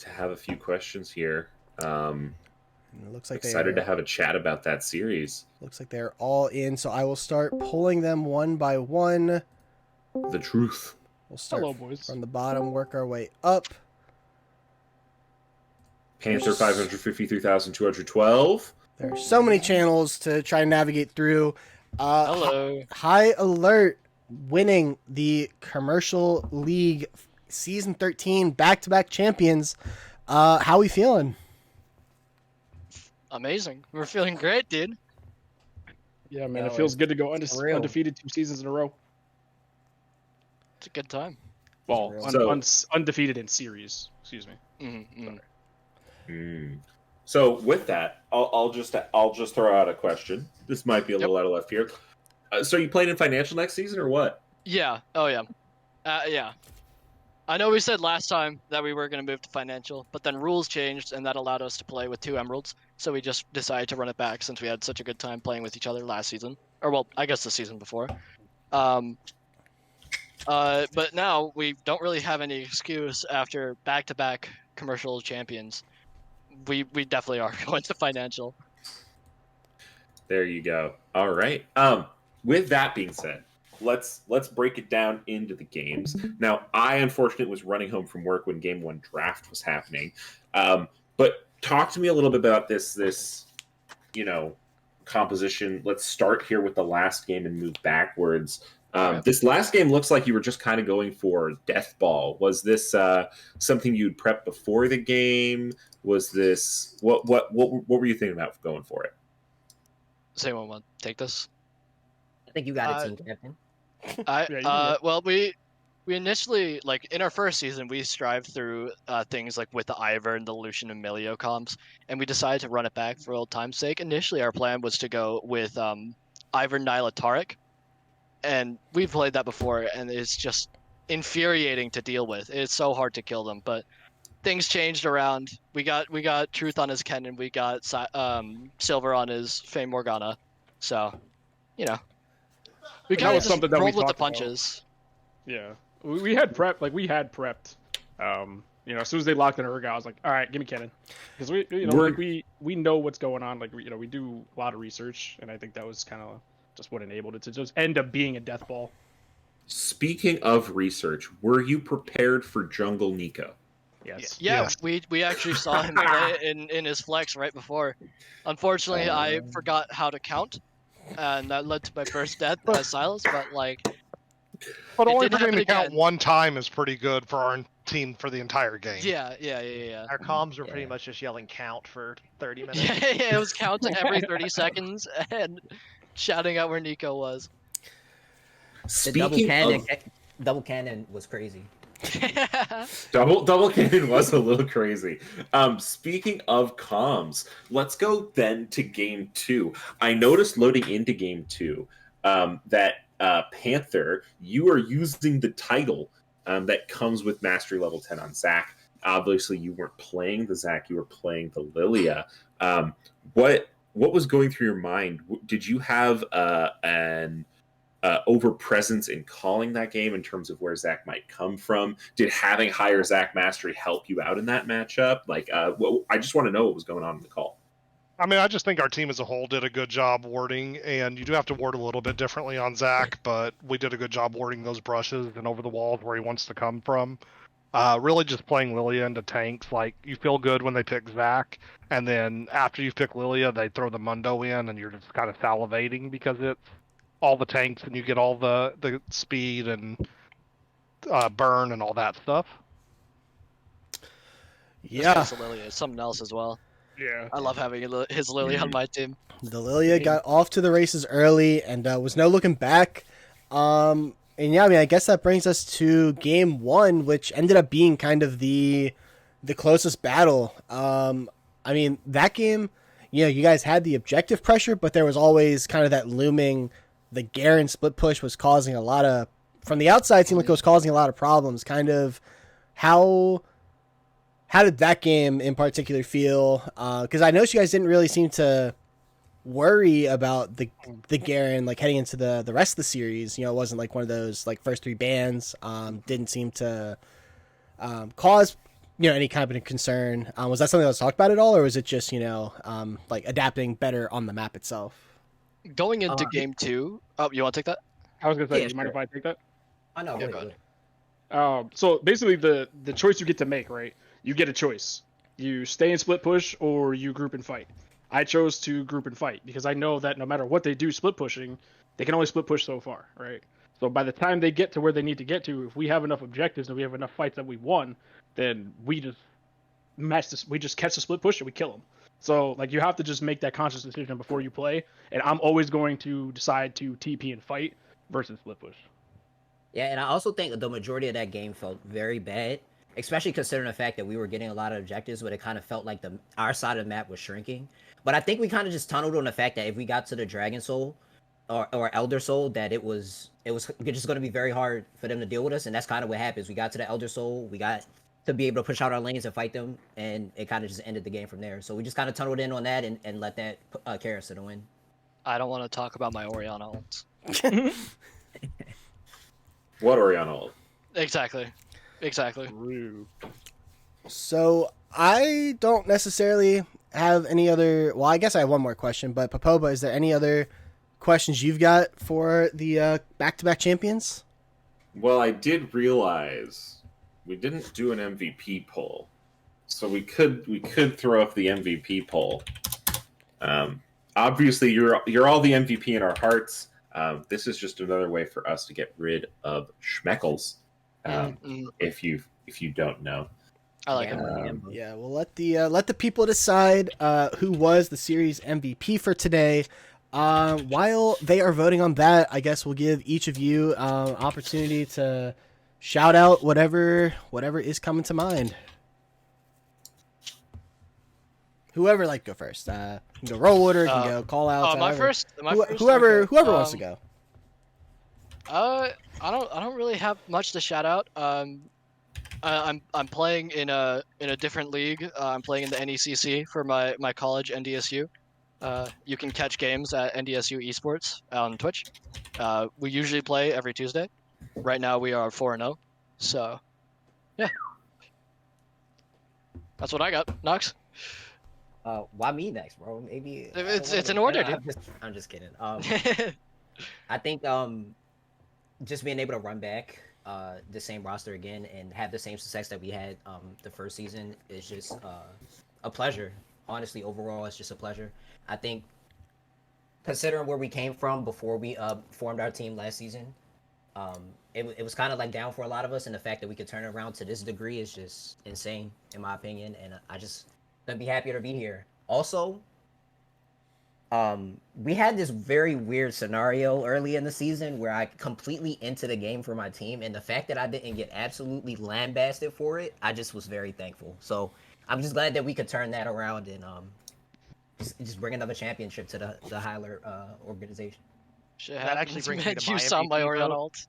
Speaker 3: have a few questions here.
Speaker 1: It looks like
Speaker 3: excited to have a chat about that series.
Speaker 1: Looks like they're all in, so I will start pulling them one by one.
Speaker 3: The truth.
Speaker 1: We'll start from the bottom, work our way up.
Speaker 3: Panther 553,212.
Speaker 1: There are so many channels to try and navigate through.
Speaker 5: Hello.
Speaker 1: High Alert winning the Commercial League Season 13 back-to-back champions. How we feeling?
Speaker 5: Amazing. We're feeling great, dude.
Speaker 6: Yeah, man, it feels good to go undefeated 2 seasons in a row.
Speaker 5: It's a good time.
Speaker 6: Well, undefeated in series. Excuse me.
Speaker 3: So with that, I'll just throw out a question. This might be a little out of left field. So you playing in Financial next season or what?
Speaker 5: Yeah. Oh yeah. Yeah. I know we said last time that we were going to move to Financial, but then rules changed and that allowed us to play with 2 Emeralds. So we just decided to run it back since we had such a good time playing with each other last season. Or well, I guess the season before. But now we don't really have any excuse after back-to-back commercial champions. We definitely are going to Financial.
Speaker 3: There you go. All right. With that being said, let's break it down into the games. Now, I unfortunately was running home from work when Game 1 draft was happening. But talk to me a little bit about this composition. Let's start here with the last game and move backwards. This last game looks like you were just kind of going for death ball. Was this something you'd prepped before the game? Was this what were you thinking about going for it?
Speaker 5: Does anyone want to take this?
Speaker 7: I think you got it, team captain.
Speaker 5: Well, we we initially, like, in our first season, we strived through things like with the Ivern and the Lucian and Melio comps, and we decided to run it back for old time's sake. Initially, our plan was to go with Ivern, Nyla, Taric, and we've played that before, and it's just infuriating to deal with. It's so hard to kill them, but things changed around. We got Truth on his Ken, and we got Silver on his Fame Morgana, so we kind of
Speaker 6: was
Speaker 5: just
Speaker 6: something that we
Speaker 5: rolled with the
Speaker 6: talked about.
Speaker 5: punches.
Speaker 6: Yeah, we had prepped. Like we had prepped. As soon as they locked in Urga, I was like, all right, give me Kennen, because we know what's going on. Like we do a lot of research, and I think that was kind of just what enabled it to just end up being a death ball.
Speaker 3: Speaking of research, were you prepared for Jungle Nico?
Speaker 6: Yes.
Speaker 5: Yeah,
Speaker 7: Yes.
Speaker 5: we actually saw him play in his flex right before. Unfortunately, I forgot how to count, and that led to my first death as Silas. But
Speaker 7: But
Speaker 5: it
Speaker 7: only
Speaker 5: didn't
Speaker 7: forgetting to
Speaker 5: happen
Speaker 7: count
Speaker 5: again.
Speaker 7: one time is pretty good for our team for the entire game.
Speaker 5: Yeah.
Speaker 8: Our comms were pretty much just yelling count for 30 minutes.
Speaker 5: Yeah, it was counting every 30 seconds and shouting out where Nico was.
Speaker 9: The double
Speaker 3: Speaking
Speaker 9: cannon,
Speaker 3: of
Speaker 9: double cannon was crazy.
Speaker 3: double cannon was a little crazy. Speaking of comms, let's go then to game 2. I noticed loading into game 2 that Panther, you are using the title that comes with Mastery Level 10 on Zac. Obviously, you weren't playing the Zac, you were playing the Lilia. What was going through your mind? Did you have an over presence in calling that game in terms of where Zac might come from? Did having higher Zac mastery help you out in that matchup? I just want to know what was going on in the call.
Speaker 7: I mean, I just think our team as a whole did a good job warding, and you do have to ward a little bit differently on Zac, but we did a good job warding those brushes and over the walls where he wants to come from. Really just playing Lilia into tanks. Like, you feel good when they pick Zac, and then after you pick Lilia, they throw the Mundo in, and you're just kind of salivating because it's all the tanks, and you get all the speed and burn and all that stuff.
Speaker 1: Yeah,
Speaker 5: Lilia is something else as well.
Speaker 6: Yeah.
Speaker 5: I love having his Lilia on my team.
Speaker 1: the Lilia got off to the races early and was no looking back. And yeah, I mean, I guess that brings us to game 1, which ended up being kind of the closest battle. I mean, that game, you guys had the objective pressure, but there was always kind of that looming. The Garen split push was causing a lot of, from the outside, it seemed like it was causing a lot of problems. Kind of how did that game in particular feel? Because I noticed you guys didn't really seem to worry about the Garen heading into the rest of the series. It wasn't like one of those first 3 bans. Didn't seem to cause any kind of concern. Was that something that was talked about at all, or was it just adapting better on the map itself?
Speaker 5: Going into game 2, you want to take that?
Speaker 6: I was gonna say,
Speaker 9: Yeah,
Speaker 6: do you mind if I take that?
Speaker 9: I know.
Speaker 5: Yeah,
Speaker 9: Wait,
Speaker 5: go
Speaker 9: wait.
Speaker 5: ahead.
Speaker 6: So basically, the choice you get to make, right? You get a choice. You stay in split push or you group and fight. I chose to group and fight because I know that no matter what they do split pushing, they can only split push so far, right? So by the time they get to where they need to get to, if we have enough objectives and we have enough fights that we won, then we just we just catch the split push and we kill them. So you have to just make that conscious decision before you play. And I'm always going to decide to TP and fight versus split push.
Speaker 9: Yeah, and I also think the majority of that game felt very bad, especially considering the fact that we were getting a lot of objectives, but it kind of felt like our side of the map was shrinking. But I think we kind of just tunneled on the fact that if we got to the Dragon Soul or Elder Soul, that it was just going to be very hard for them to deal with us, and that's kind of what happens. We got to the Elder Soul, we got to be able to push out our lanes and fight them, and it kind of just ended the game from there. So we just kind of tunneled in on that and let that carry us to the win.
Speaker 5: I don't want to talk about my Oriana ults.
Speaker 3: What Oriana ult?
Speaker 5: Exactly.
Speaker 6: Rude.
Speaker 1: So I don't necessarily have any other. Well, I guess I have one more question, but Popoba, is there any other questions you've got for the back-to-back champions?
Speaker 3: Well, I did realize we didn't do an MVP poll, so we could throw up the MVP poll. Obviously, you're all the MVP in our hearts. This is just another way for us to get rid of Schmeckles. If you don't know,
Speaker 5: I like it.
Speaker 1: Yeah, we'll let the people decide who was the series MVP for today. While they are voting on that, I guess we'll give each of you opportunity to shout out whatever is coming to mind. Whoever like go first. Can go roll order, can go call out.
Speaker 5: My first.
Speaker 1: Whoever
Speaker 5: okay.
Speaker 1: wants to go.
Speaker 5: I don't really have much to shout out. I'm playing in a different league. I'm playing in the NECC for my college NDSU. You can catch games at NDSU Esports on Twitch. We usually play every Tuesday. Right now we are 4-0. So, yeah. That's what I got. Nox?
Speaker 9: Why me next, bro? Maybe
Speaker 5: It's in order, dude.
Speaker 9: I'm just kidding. I think just being able to run back the same roster again and have the same success that we had the first season is just a pleasure. Honestly, overall, it's just a pleasure. I think considering where we came from before we formed our team last season, it was kind of like down for a lot of us, and the fact that we could turn it around to this degree is just insane, in my opinion. And I just couldn't be happier to be here. Also, we had this very weird scenario early in the season where I completely entered the game for my team, and the fact that I didn't get absolutely lambasted for it, I just was very thankful. So I'm just glad that we could turn that around and just bring another championship to the Hyler organization.
Speaker 8: That actually brings me to my
Speaker 5: You saw my
Speaker 8: MVP
Speaker 5: Orion
Speaker 8: vote.
Speaker 5: alt.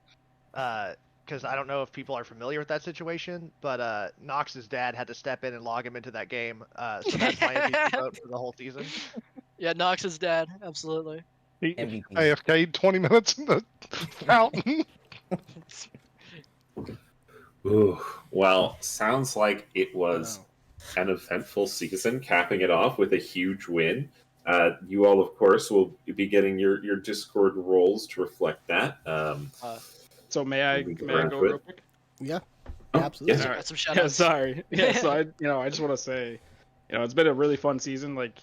Speaker 8: Because I don't know if people are familiar with that situation, but Nox's dad had to step in and log him into that game. So that's my MVP vote for the whole season.
Speaker 5: Yeah, Nox's dad, absolutely.
Speaker 7: He
Speaker 9: MVP.
Speaker 7: AFK'd 20 minutes in the fountain.
Speaker 3: Ooh, well, sounds like it was an eventful season, capping it off with a huge win. You all, of course, will be getting your Discord roles to reflect that.
Speaker 6: So may I
Speaker 3: We can
Speaker 6: go
Speaker 3: run through
Speaker 6: real
Speaker 3: it.
Speaker 6: quick?
Speaker 1: Yeah,
Speaker 3: Oh,
Speaker 1: absolutely.
Speaker 3: yes.
Speaker 6: All right.
Speaker 5: Got some shout
Speaker 6: Yeah,
Speaker 5: outs.
Speaker 6: sorry. Yeah, so I just want to say, it's been a really fun season. Like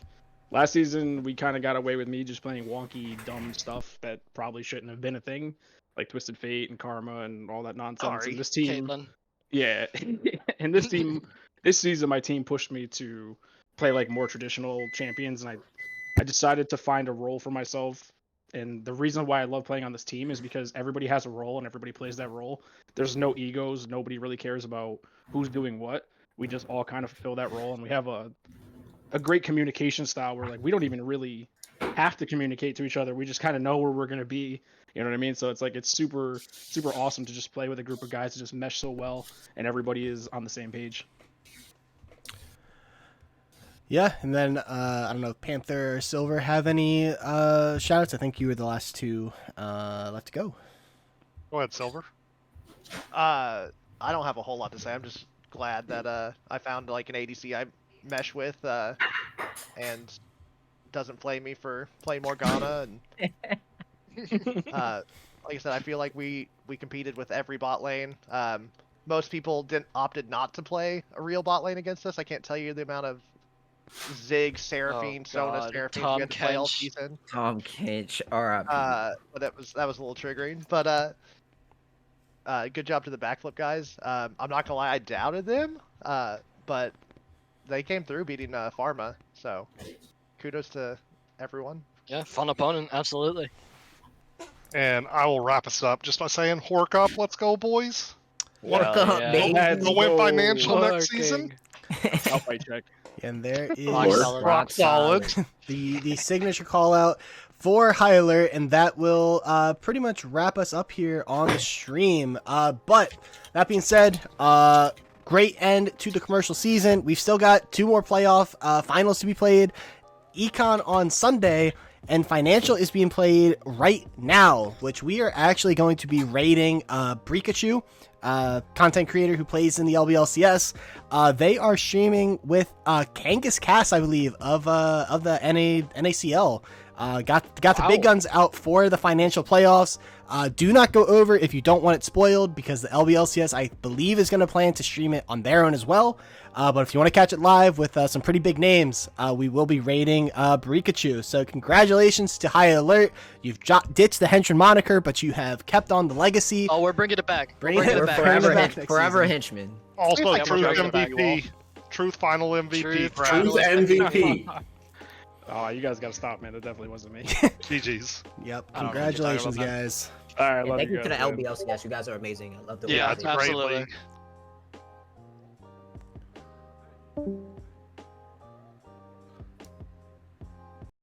Speaker 6: last season, we kind of got away with me just playing wonky, dumb stuff that probably shouldn't have been a thing, like Twisted Fate and Karma and all that nonsense.
Speaker 8: Sorry.
Speaker 6: And this team,
Speaker 5: Caitlyn.
Speaker 6: yeah, and this season, my team pushed me to play like more traditional champions, and I decided to find a role for myself. And the reason why I love playing on this team is because everybody has a role and everybody plays that role. There's no egos. Nobody really cares about who's doing what. We just all kind of fulfill that role, and we have a great communication style where like we don't even really have to communicate to each other. We just kind of know where we're gonna be. You know what I mean? So it's like it's super awesome to just play with a group of guys that just mesh so well, and everybody is on the same page.
Speaker 1: Yeah, and then I don't know if Panther or Silver have any shout outs. I think you were the last two left to go.
Speaker 7: Go ahead, Silver.
Speaker 8: I don't have a whole lot to say. I'm just glad that I found like an ADC I mesh with and doesn't play me for playing Morgana. And like I said, I feel like we competed with every bot lane. Most people opted not to play a real bot lane against us. I can't tell you the amount of Zig, Seraphine, Sona,
Speaker 5: God.
Speaker 8: Seraphine
Speaker 5: Tom
Speaker 8: we had to play all
Speaker 5: Kench.
Speaker 8: season.
Speaker 9: Tom Kinch, alright.
Speaker 8: But that was a little triggering. But good job to the Backflip guys. I'm not gonna lie, I doubted them. But they came through beating Pharma. So kudos to everyone.
Speaker 5: Yeah, fun opponent, absolutely.
Speaker 7: And I will wrap us up just by saying, Hork up, let's go, boys.
Speaker 9: Work
Speaker 5: Hell
Speaker 9: up,
Speaker 5: yeah.
Speaker 9: baby.
Speaker 7: We'll win financial next
Speaker 5: Working.
Speaker 7: season.
Speaker 6: I'll fight check.
Speaker 1: And there is
Speaker 5: Rock solid.
Speaker 7: Rock solid.
Speaker 1: the signature call out for Hyler, and that will pretty much wrap us up here on the stream. But that being said, great end to the commercial season. We've still got 2 more playoff finals to be played. Econ on Sunday, and Financial is being played right now, which we are actually going to be rating Brikachu, content creator who plays in the LBLCS. They are streaming with Kangas Cass, I believe, of the NACL. Got the big guns out for the Financial playoffs. Do not go over if you don't want it spoiled, because the LBLCS, I believe, is going to plan to stream it on their own as well. But if you want to catch it live with some pretty big names, we will be rating Brikachu. So congratulations to High Alert. You've ditched the Henchman moniker, but you have kept on the legacy.
Speaker 5: Oh, we're bringing it back.
Speaker 1: Bringing
Speaker 5: We're bringing
Speaker 1: it
Speaker 5: it
Speaker 9: We're
Speaker 5: back.
Speaker 1: Bring
Speaker 9: forever,
Speaker 1: back next
Speaker 9: forever
Speaker 1: season.
Speaker 9: henchmen.
Speaker 7: Also,
Speaker 5: Yeah,
Speaker 7: Truth
Speaker 5: we're bringing it back,
Speaker 7: MVP. Truth final MVP.
Speaker 5: Truth
Speaker 3: Truth MVP.
Speaker 6: Oh, you guys gotta stop, man. That definitely wasn't me.
Speaker 7: GG's.
Speaker 1: Yep.
Speaker 5: I don't know what you're talking
Speaker 1: Congratulations,
Speaker 5: about, man.
Speaker 1: guys.
Speaker 6: All right,
Speaker 9: And
Speaker 6: love
Speaker 9: thank
Speaker 6: you
Speaker 9: you to the
Speaker 6: guys, man.
Speaker 9: LBLCS. You guys are amazing. I love the
Speaker 5: Yeah,
Speaker 7: Yeah, it's a great
Speaker 5: absolutely.
Speaker 7: league.